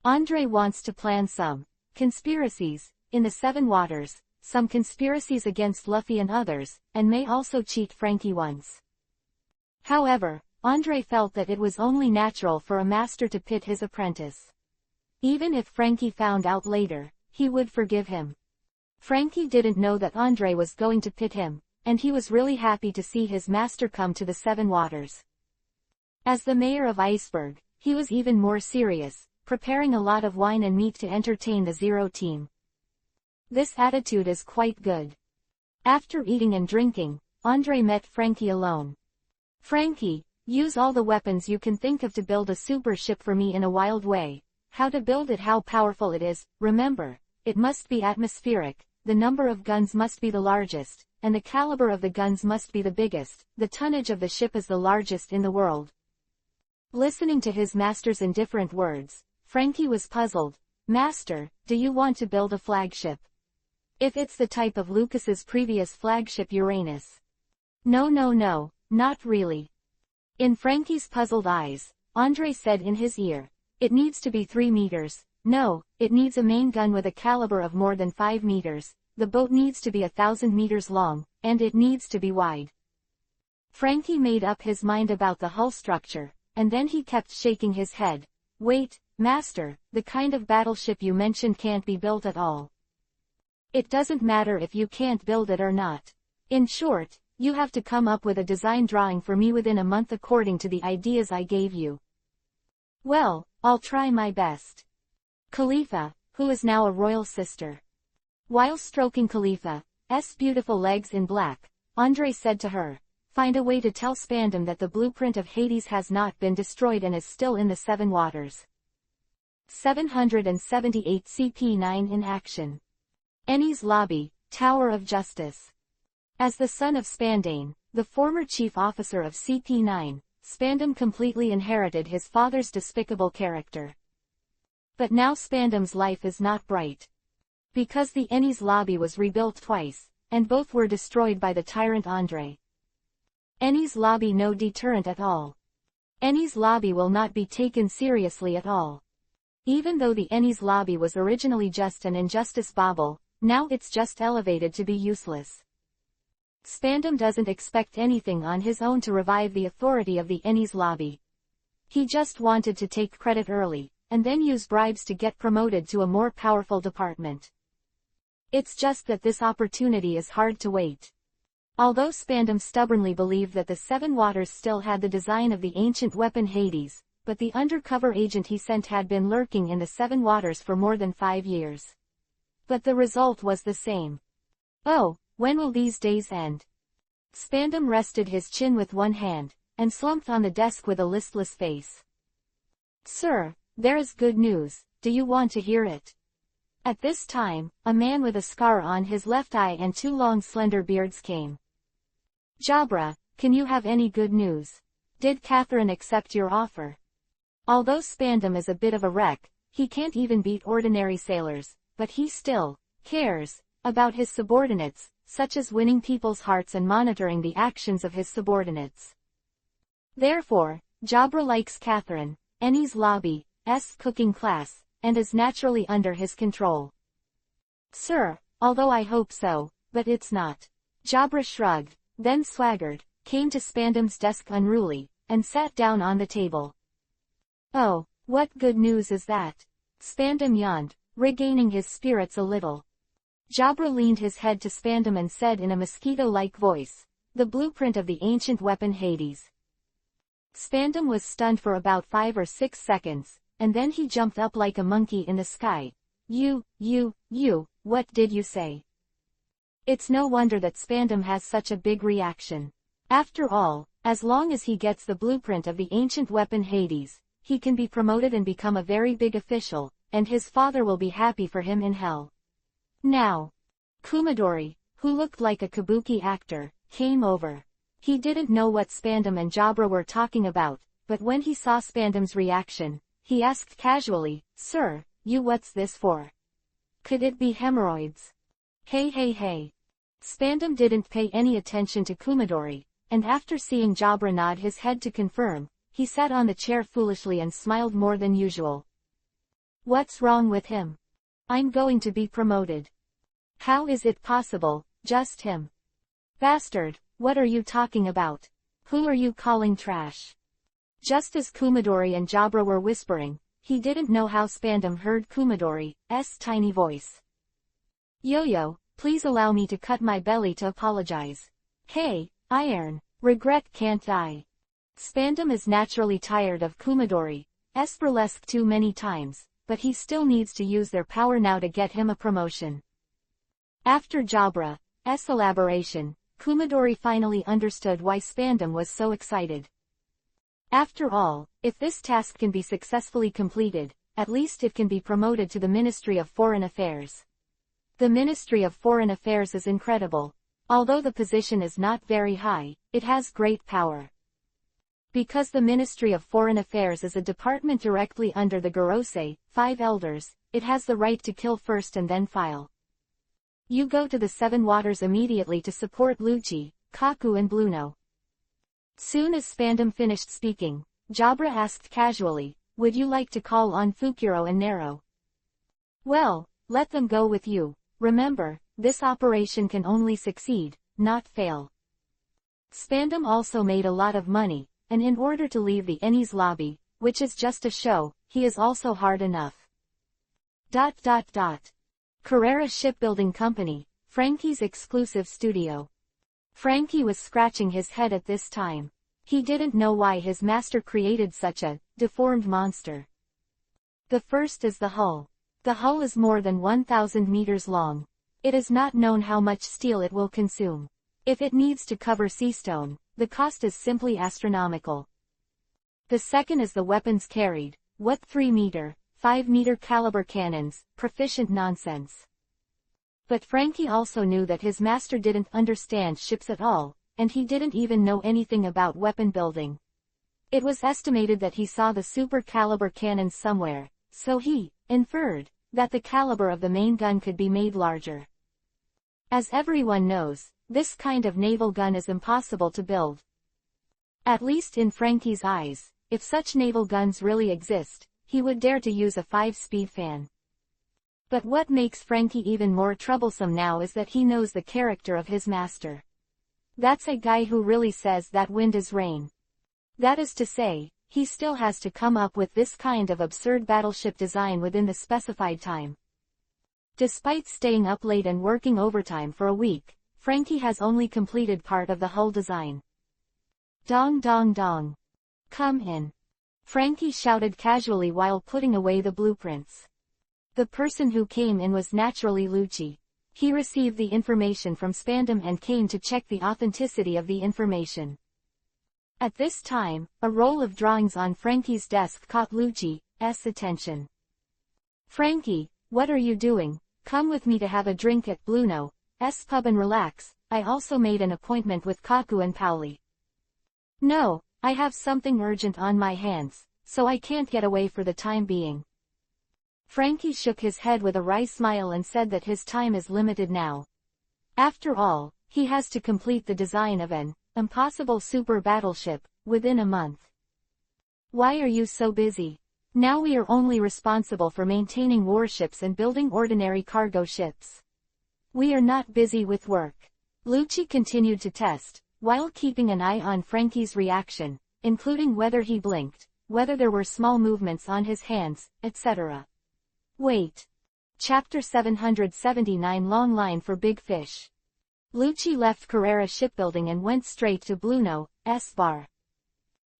Andre wants to plan some conspiracies in the Seven Waters, some conspiracies against Luffy and others, and may also cheat Frankie once. However, Andre felt that it was only natural for a master to pit his apprentice. Even if Frankie found out later, he would forgive him. Frankie didn't know that Andre was going to pit him, and he was really happy to see his master come to the Seven Waters. As the mayor of Iceberg, he was even more serious, preparing a lot of wine and meat to entertain the Zero team. This attitude is quite good. After eating and drinking, Andre met Frankie alone. Frankie, use all the weapons you can think of to build a super ship for me in a wild way. How to build it, how powerful it is, remember, it must be atmospheric, the number of guns must be the largest, and the caliber of the guns must be the biggest, the tonnage of the ship is the largest in the world. Listening to his master's indifferent words, Frankie was puzzled. Master, do you want to build a flagship? If it's the type of Lucas's previous flagship Uranus. No, not really. In Frankie's puzzled eyes, Andre said in his ear, it needs to be 3 meters. No, it needs a main gun with a caliber of more than 5 meters, the boat needs to be 1,000 meters long, and it needs to be wide. Frankie made up his mind about the hull structure, and then he kept shaking his head. Wait, Master, the kind of battleship you mentioned can't be built at all. It doesn't matter if you can't build it or not. In short, you have to come up with a design drawing for me within a month according to the ideas I gave you. Well, I'll try my best. Khalifa, who is now a royal sister. While stroking Khalifa's beautiful legs in black, Andre said to her, find a way to tell Spandam that the blueprint of Hades has not been destroyed and is still in the Seven Waters. 778 CP9 in action. Enies Lobby, Tower of Justice. As the son of Spandane, the former chief officer of CP9, Spandam completely inherited his father's despicable character. But now Spandam's life is not bright. Because the Enies Lobby was rebuilt twice, and both were destroyed by the tyrant Andre. Enies Lobby no deterrent at all. Enies Lobby will not be taken seriously at all. Even though the Enies Lobby was originally just an injustice bauble, now it's just elevated to be useless. Spandam doesn't expect anything on his own to revive the authority of the Enies Lobby. He just wanted to take credit early, and then use bribes to get promoted to a more powerful department. It's just that this opportunity is hard to wait. Although Spandam stubbornly believed that the Seven Waters still had the design of the ancient weapon Hades, but the undercover agent he sent had been lurking in the Seven Waters for more than 5 years. But the result was the same. Oh, when will these days end? Spandam rested his chin with one hand, and slumped on the desk with a listless face. Sir, there is good news, do you want to hear it? At this time, a man with a scar on his left eye and 2 long slender beards came. Jabra, can you have any good news? Did Catherine accept your offer? Although Spandam is a bit of a wreck, he can't even beat ordinary sailors, but he still cares about his subordinates, such as winning people's hearts and monitoring the actions of his subordinates. Therefore, Jabra likes Catherine, Enies Lobby's cooking class, and is naturally under his control. Sir, although I hope so, but it's not. Jabra shrugged, then swaggered, came to Spandam's desk unruly, and sat down on the table. Oh, what good news is that? Spandam yawned, regaining his spirits a little. Jabra leaned his head to Spandam and said in a mosquito-like voice, "The blueprint of the ancient weapon Hades." Spandam was stunned for about 5 or 6 seconds, and then he jumped up like a monkey in the sky. You, what did you say? It's no wonder that Spandam has such a big reaction. After all, as long as he gets the blueprint of the ancient weapon Hades, he can be promoted and become a very big official, and his father will be happy for him in hell. Now, Kumadori, who looked like a kabuki actor, came over. He didn't know what Spandam and Jabra were talking about, but when he saw Spandam's reaction, he asked casually, "Sir, what's this for? Could it be hemorrhoids?" Hey. Spandam didn't pay any attention to Kumadori, and after seeing Jabra nod his head to confirm, he sat on the chair foolishly and smiled more than usual. What's wrong with him? I'm going to be promoted. How is it possible, just him? Bastard, what are you talking about? Who are you calling trash? Just as Kumadori and Jabra were whispering, he didn't know how Spandam heard Kumadori's tiny voice. Yo, please allow me to cut my belly to apologize. Hey, Iron, regret can't I? Spandam is naturally tired of Kumadori's burlesque too many times, but he still needs to use their power now to get him a promotion. After Jabra's elaboration, Kumadori finally understood why Spandam was so excited. After all, if this task can be successfully completed, at least it can be promoted to the Ministry of Foreign Affairs. The Ministry of Foreign Affairs is incredible. Although the position is not very high, it has great power. Because the Ministry of Foreign Affairs is a department directly under the Gorosei, 5 elders, it has the right to kill first and then file. You go to the 7 waters immediately to support Lucci, Kaku and Bluno. Soon as Spandam finished speaking, Jabra asked casually, would you like to call on Fukuro and Nero? Well, let them go with you. Remember, this operation can only succeed, not fail. Spandam also made a lot of money, and in order to leave the Enies lobby, which is just a show, he is also hard enough. Carrera Shipbuilding Company, Frankie's exclusive studio. Frankie was scratching his head at this time. He didn't know why his master created such a deformed monster. The first is the hull. The hull is more than 1,000 meters long. It is not known how much steel it will consume. If it needs to cover sea stone, the cost is simply astronomical. The second is the weapons carried. What 3-meter, 5-meter caliber cannons, proficient nonsense. But Frankie also knew that his master didn't understand ships at all, and he didn't even know anything about weapon building. It was estimated that he saw the super caliber cannons somewhere, so he inferred that the caliber of the main gun could be made larger. As everyone knows, this kind of naval gun is impossible to build. At least in Frankie's eyes, if such naval guns really exist, he would dare to use a 5-speed fan. But what makes Frankie even more troublesome now is that he knows the character of his master. That's a guy who really says that wind is rain. That is to say, he still has to come up with this kind of absurd battleship design within the specified time. Despite staying up late and working overtime for a week, Frankie has only completed part of the hull design. Dong. Come in. Frankie shouted casually while putting away the blueprints. The person who came in was naturally Lucci. He received the information from Spandam and came to check the authenticity of the information. At this time, a roll of drawings on Frankie's desk caught Lucci's attention. Frankie, what are you doing? Come with me to have a drink at Bluno's pub and relax. I also made an appointment with Kaku and Pauli. No, I have something urgent on my hands, so I can't get away for the time being. Frankie shook his head with a wry smile and said that his time is limited now. After all, he has to complete the design of an impossible super battleship within a month. Why are you so busy? Now we are only responsible for maintaining warships and building ordinary cargo ships. We are not busy with work. Lucci continued to test, while keeping an eye on Frankie's reaction, including whether he blinked, whether there were small movements on his hands, etc. Wait. Chapter 779 Long Line for Big Fish. Lucci left Carrera Shipbuilding and went straight to Blueno's bar.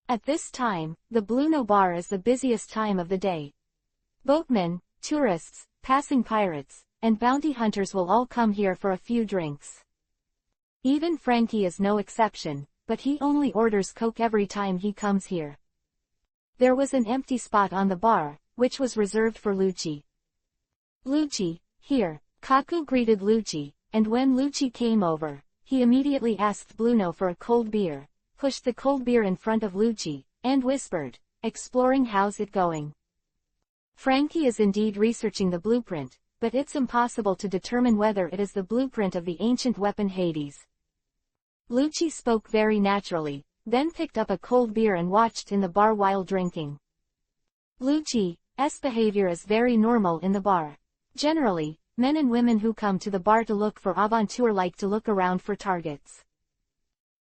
At this time, the Blueno bar is the busiest time of the day. Boatmen, tourists, passing pirates, and bounty hunters will all come here for a few drinks. Even Frankie is no exception, but he only orders Coke every time he comes here. There was an empty spot on the bar, which was reserved for Lucci. Lucci, here, Kaku greeted Lucci, and when Lucci came over, he immediately asked Blueno for a cold beer, pushed the cold beer in front of Lucci, and whispered, "Exploring, how's it going?" Frankie is indeed researching the blueprint, but it's impossible to determine whether it is the blueprint of the ancient weapon Hades. Lucci spoke very naturally, then picked up a cold beer and watched in the bar while drinking. Lucci's behavior is very normal in the bar. Generally, men and women who come to the bar to look for aventure like to look around for targets.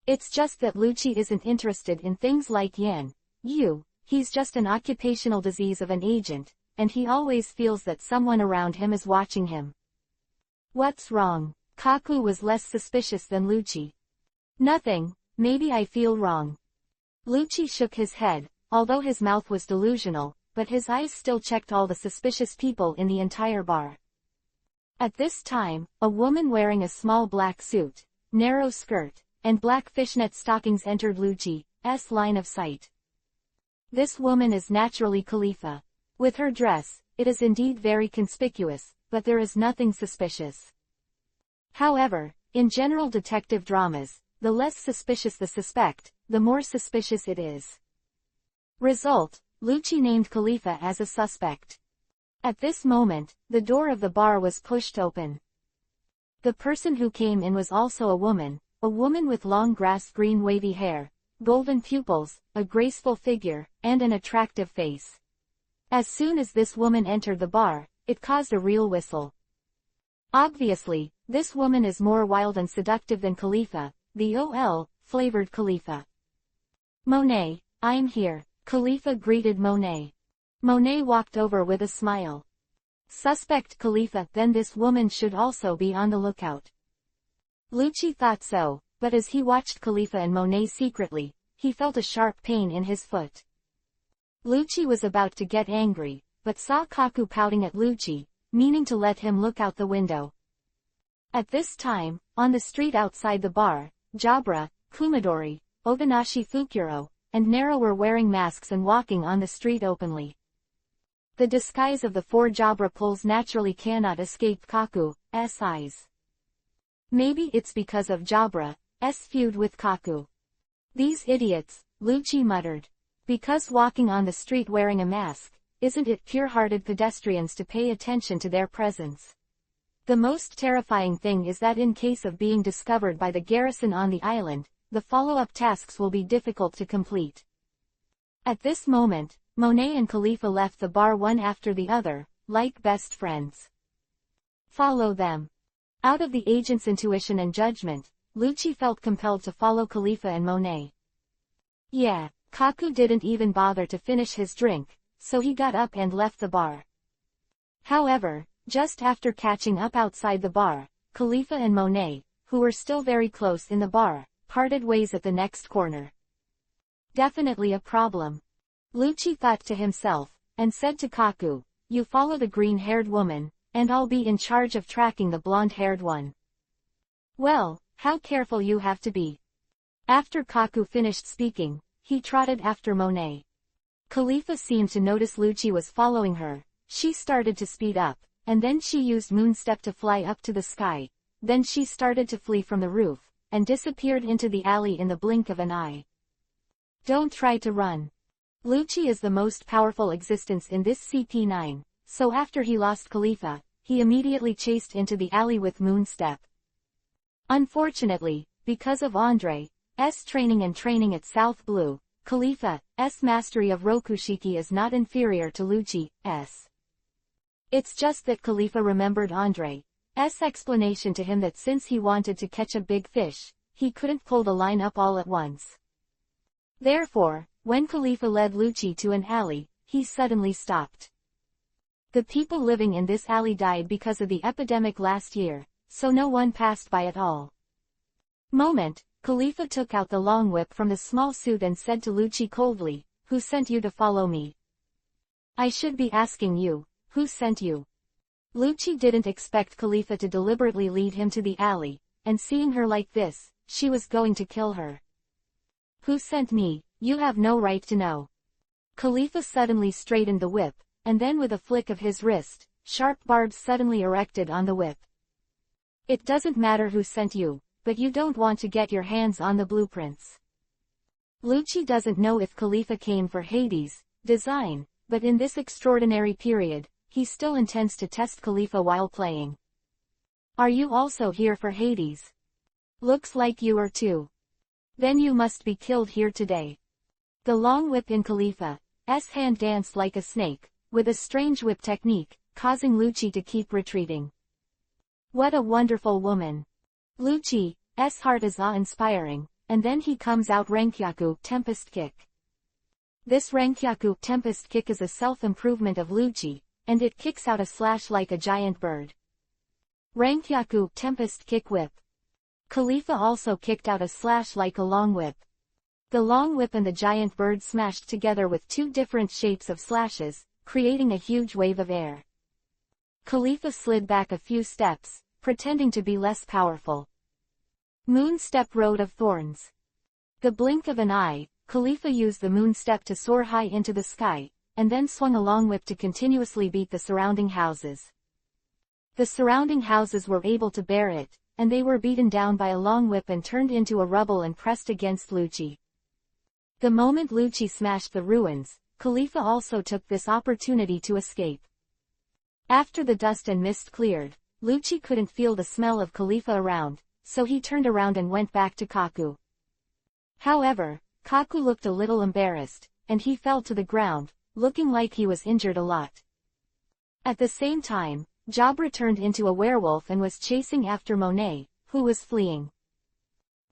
It's just that Lucci isn't interested in things like yen, he's just an occupational disease of an agent, and he always feels that someone around him is watching him. What's wrong? Kaku was less suspicious than Lucci. Nothing, maybe I feel wrong. Lucci shook his head, although his mouth was delusional, but his eyes still checked all the suspicious people in the entire bar. At this time, a woman wearing a small black suit, narrow skirt, and black fishnet stockings entered Lucci's line of sight. This woman is naturally Khalifa. With her dress, it is indeed very conspicuous, but there is nothing suspicious. However, in general detective dramas, the less suspicious the suspect, the more suspicious it is. Result, Lucci named Khalifa as a suspect. At this moment, the door of the bar was pushed open. The person who came in was also a woman with long grass-green wavy hair, golden pupils, a graceful figure, and an attractive face. As soon as this woman entered the bar, it caused a real whistle. Obviously, this woman is more wild and seductive than Khalifa, the flavored Khalifa. Monet, I'm here, Khalifa greeted Monet. Monet walked over with a smile. Suspect Khalifa, then this woman should also be on the lookout. Lucci thought so, but as he watched Khalifa and Monet secretly, he felt a sharp pain in his foot. Lucci was about to get angry, but saw Kaku pouting at Lucci, meaning to let him look out the window. At this time, on the street outside the bar, Jabra, Kumadori, Otonashi Fukuro, and Nero were wearing masks and walking on the street openly. The disguise of the four Jabra poles naturally cannot escape Kaku's eyes. Maybe it's because of Jabra's feud with Kaku. These idiots, Lucci muttered. Because walking on the street wearing a mask, isn't it pure-hearted pedestrians to pay attention to their presence? The most terrifying thing is that in case of being discovered by the garrison on the island, the follow-up tasks will be difficult to complete. At this moment, Monet and Khalifa left the bar one after the other, like best friends. Follow them. Out of the agent's intuition and judgment, Lucci felt compelled to follow Khalifa and Monet. Yeah, Kaku didn't even bother to finish his drink, so he got up and left the bar. However, just after catching up outside the bar, Khalifa and Monet, who were still very close in the bar, parted ways at the next corner. Definitely a problem. Lucci thought to himself, and said to Kaku, "You follow the green-haired woman, and I'll be in charge of tracking the blonde-haired one." Well, how careful you have to be. After Kaku finished speaking, he trotted after Monet. Khalifa seemed to notice Lucci was following her. She started to speed up, and then she used Moonstep to fly up to the sky. Then she started to flee from the roof, and disappeared into the alley in the blink of an eye. Don't try to run. Lucci is the most powerful existence in this CP9, so after he lost Khalifa, he immediately chased into the alley with Moonstep. Unfortunately, because of Andre's training at South Blue, Khalifa's mastery of Rokushiki is not inferior to Lucci's. It's just that Khalifa remembered Andre's explanation to him that since he wanted to catch a big fish, he couldn't pull the line up all at once. Therefore, when Khalifa led Lucci to an alley, he suddenly stopped. The people living in this alley died because of the epidemic last year, so no one passed by at all. Khalifa took out the long whip from the small suit and said to Lucci coldly, "Who sent you to follow me?" "I should be asking you, who sent you?" Lucci didn't expect Khalifa to deliberately lead him to the alley, and seeing her like this, she was going to kill her. "Who sent me? You have no right to know." Khalifa suddenly straightened the whip, and then with a flick of his wrist, sharp barbs suddenly erected on the whip. "It doesn't matter who sent you, but you don't want to get your hands on the blueprints." Lucci doesn't know if Khalifa came for Hades' design, but in this extraordinary period, he still intends to test Khalifa while playing. "Are you also here for Hades? Looks like you are too. Then you must be killed here today." The long whip in Khalifa's hand danced like a snake, with a strange whip technique, causing Lucci to keep retreating. What a wonderful woman. Lucci's heart is awe-inspiring, and then he comes out Renkyaku Tempest Kick. This Renkyaku Tempest Kick is a self-improvement of Lucci, and it kicks out a slash like a giant bird. Renkyaku Tempest Kick Whip. Khalifa also kicked out a slash like a long whip. The long whip and the giant bird smashed together with two different shapes of slashes, creating a huge wave of air. Khalifa slid back a few steps, pretending to be less powerful. Moon Step Road of Thorns. The blink of an eye, Khalifa used the moon step to soar high into the sky, and then swung a long whip to continuously beat the surrounding houses. The surrounding houses were able to bear it, and they were beaten down by a long whip and turned into a rubble and pressed against Lucci. The moment Lucci smashed the ruins, Khalifa also took this opportunity to escape. After the dust and mist cleared, Lucci couldn't feel the smell of Khalifa around, so he turned around and went back to Kaku. However, Kaku looked a little embarrassed, and he fell to the ground, looking like he was injured a lot. At the same time, Jabra turned into a werewolf and was chasing after Monet, who was fleeing.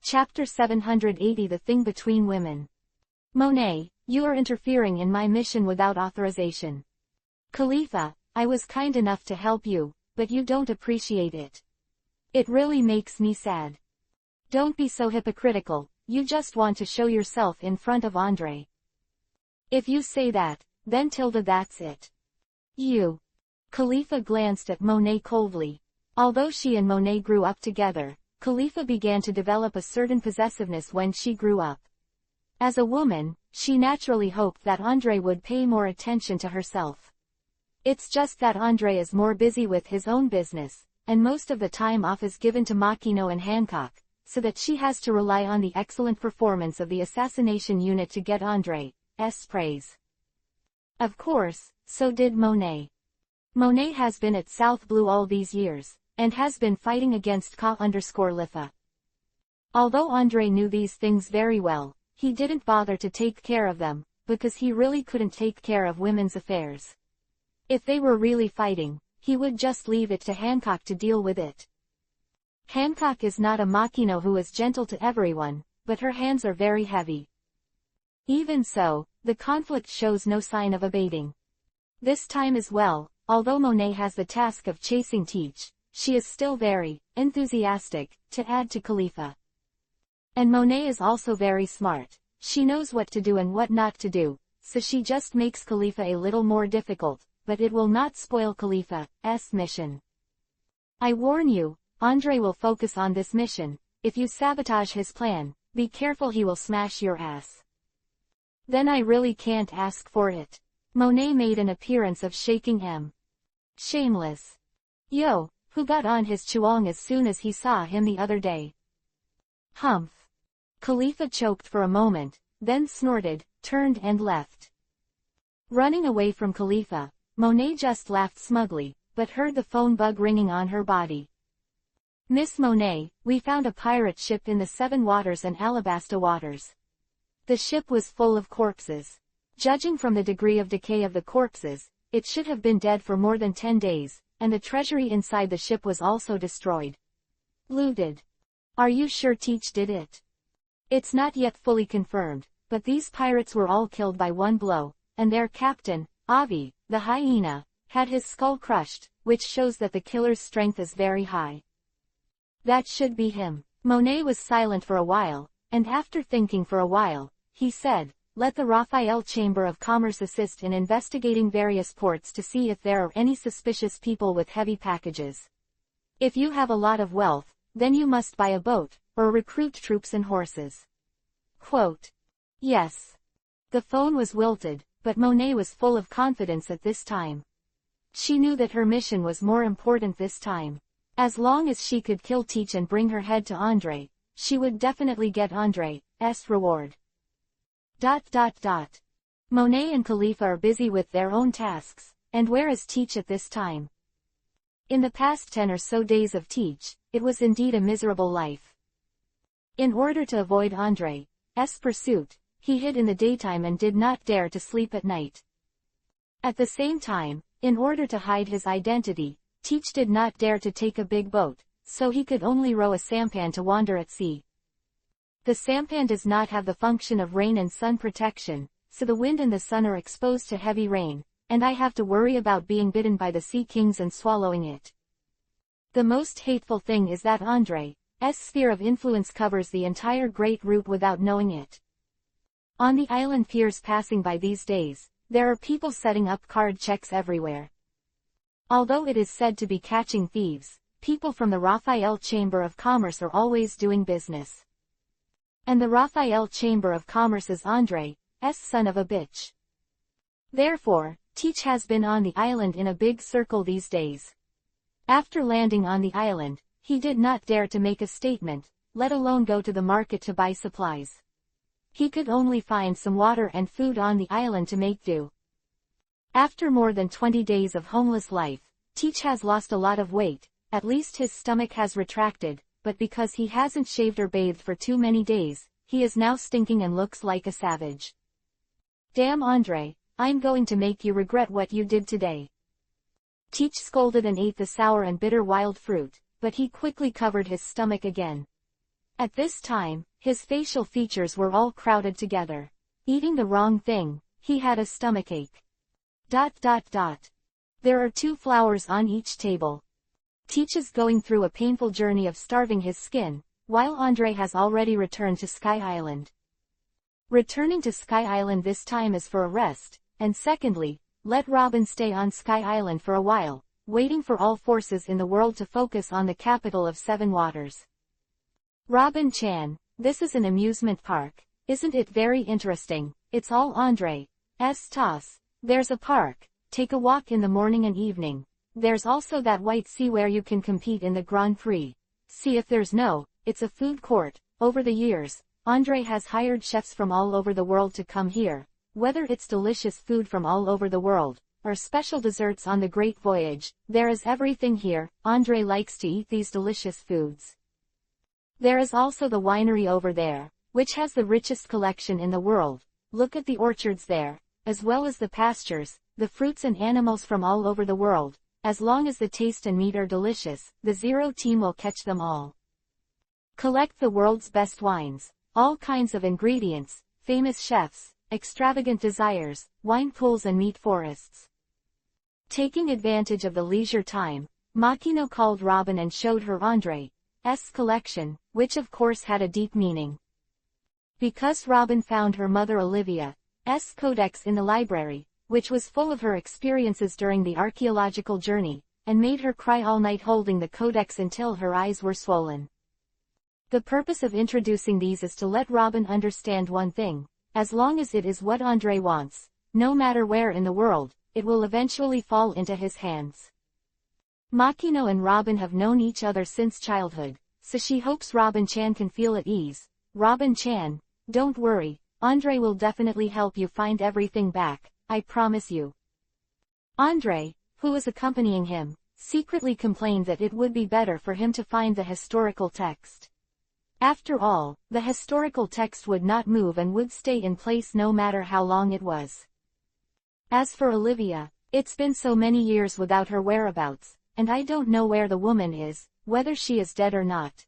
Chapter 780 The Thing Between Women. Monet, you are interfering in my mission without authorization. Khalifa, I was kind enough to help you, but you don't appreciate it. It really makes me sad. Don't be so hypocritical, you just want to show yourself in front of Andre. If you say that, then that's it. You. Khalifa glanced at Monet coldly. Although she and Monet grew up together, Khalifa began to develop a certain possessiveness when she grew up. As a woman, she naturally hoped that Andre would pay more attention to herself. It's just that Andre is more busy with his own business, and most of the time off is given to Makino and Hancock, so that she has to rely on the excellent performance of the assassination unit to get Andre's praise. Of course, so did Monet. Monet has been at South Blue all these years, and has been fighting against Ka_Lifa. Although Andre knew these things very well, he didn't bother to take care of them, because he really couldn't take care of women's affairs. If they were really fighting, he would just leave it to Hancock to deal with it. Hancock is not a Makino who is gentle to everyone, but her hands are very heavy. Even so, the conflict shows no sign of abating. This time as well, although Monet has the task of chasing Teach, she is still very enthusiastic to add to Khalifa. And Monet is also very smart. She knows what to do and what not to do, so she just makes Khalifa a little more difficult, but it will not spoil Khalifa's mission. I warn you, Andre will focus on this mission. If you sabotage his plan, be careful, he will smash your ass. Then I really can't ask for it. Monet made an appearance of shaking him. Shameless. Yo, who got on his chuang as soon as he saw him the other day? Humph. Khalifa choked for a moment, then snorted, turned and left. Running away from Khalifa, Monet just laughed smugly, but heard the phone bug ringing on her body. Miss Monet, we found a pirate ship in the Seven Waters and Alabasta Waters. The ship was full of corpses. Judging from the degree of decay of the corpses, it should have been dead for more than 10 days, and the treasury inside the ship was also destroyed. Looted. Are you sure Teach did it? It's not yet fully confirmed, but these pirates were all killed by one blow, and their captain, Avi, the hyena, had his skull crushed, which shows that the killer's strength is very high. That should be him. Monet was silent for a while, and after thinking for a while, he said, let the Raphael Chamber of Commerce assist in investigating various ports to see if there are any suspicious people with heavy packages. If you have a lot of wealth, then you must buy a boat, or recruit troops and horses. Quote. Yes. The phone was wilted, but Monet was full of confidence at this time. She knew that her mission was more important this time. As long as she could kill Teach and bring her head to Andre, she would definitely get Andre's reward. Monet and Khalifa are busy with their own tasks, and where is Teach at this time? In the past 10 or so days of Teach, it was indeed a miserable life. In order to avoid Andre's pursuit, he hid in the daytime and did not dare to sleep at night. At the same time, in order to hide his identity, Teach did not dare to take a big boat, so he could only row a sampan to wander at sea. The sampan does not have the function of rain and sun protection, so the wind and the sun are exposed to heavy rain, and I have to worry about being bitten by the sea kings and swallowing it. The most hateful thing is that Andre's sphere of influence covers the entire great route without knowing it. On the island piers passing by these days, there are people setting up card checks everywhere. Although it is said to be catching thieves, people from the Raphael Chamber of Commerce are always doing business. And the Raphael Chamber of Commerce is Andre's son of a bitch. Therefore, Teach has been on the island in a big circle these days. After landing on the island, he did not dare to make a statement, let alone go to the market to buy supplies. He could only find some water and food on the island to make do. After more than 20 days of homeless life, Teach has lost a lot of weight, at least his stomach has retracted, but because he hasn't shaved or bathed for too many days, he is now stinking and looks like a savage. Damn Andre, I'm going to make you regret what you did today. Teach scolded and ate the sour and bitter wild fruit, but he quickly covered his stomach again. At this time, his facial features were all crowded together. Eating the wrong thing, he had a stomachache. There are 2 flowers on each table. Teach is going through a painful journey of starving his skin, while Andre has already returned to Sky Island. Returning to Sky Island this time is for a rest, and secondly, let Robin stay on Sky Island for a while, waiting for all forces in the world to focus on the capital of 7 Waters. Robin-chan, this is an amusement park, isn't it very interesting? It's all Andre's toss. There's a park, take a walk in the morning and evening. There's also that white sea where you can compete in the Grand Prix. See if there's no, it's a food court. Over the years, Andre has hired chefs from all over the world to come here, whether it's delicious food from all over the world, or special desserts on the Great Voyage, there is everything here. Andre likes to eat these delicious foods. There is also the winery over there, which has the richest collection in the world. Look at the orchards there, as well as the pastures, the fruits and animals from all over the world. As long as the taste and meat are delicious, the Zero team will catch them all. Collect the world's best wines, all kinds of ingredients, famous chefs, extravagant desires, wine pools and meat forests. Taking advantage of the leisure time, Makino called Robin and showed her Andre's collection, which of course had a deep meaning. Because Robin found her mother Olivia's codex in the library, which was full of her experiences during the archaeological journey, and made her cry all night holding the codex until her eyes were swollen. The purpose of introducing these is to let Robin understand one thing: as long as it is what Andre wants, no matter where in the world, it will eventually fall into his hands. Makino and Robin have known each other since childhood, so she hopes Robin-chan can feel at ease. Robin-chan, don't worry, Andre will definitely help you find everything back, I promise you. Andre, who was accompanying him, secretly complained that it would be better for him to find the historical text. After all, the historical text would not move and would stay in place no matter how long it was. As for Olivia, it's been so many years without her whereabouts, and I don't know where the woman is, whether she is dead or not.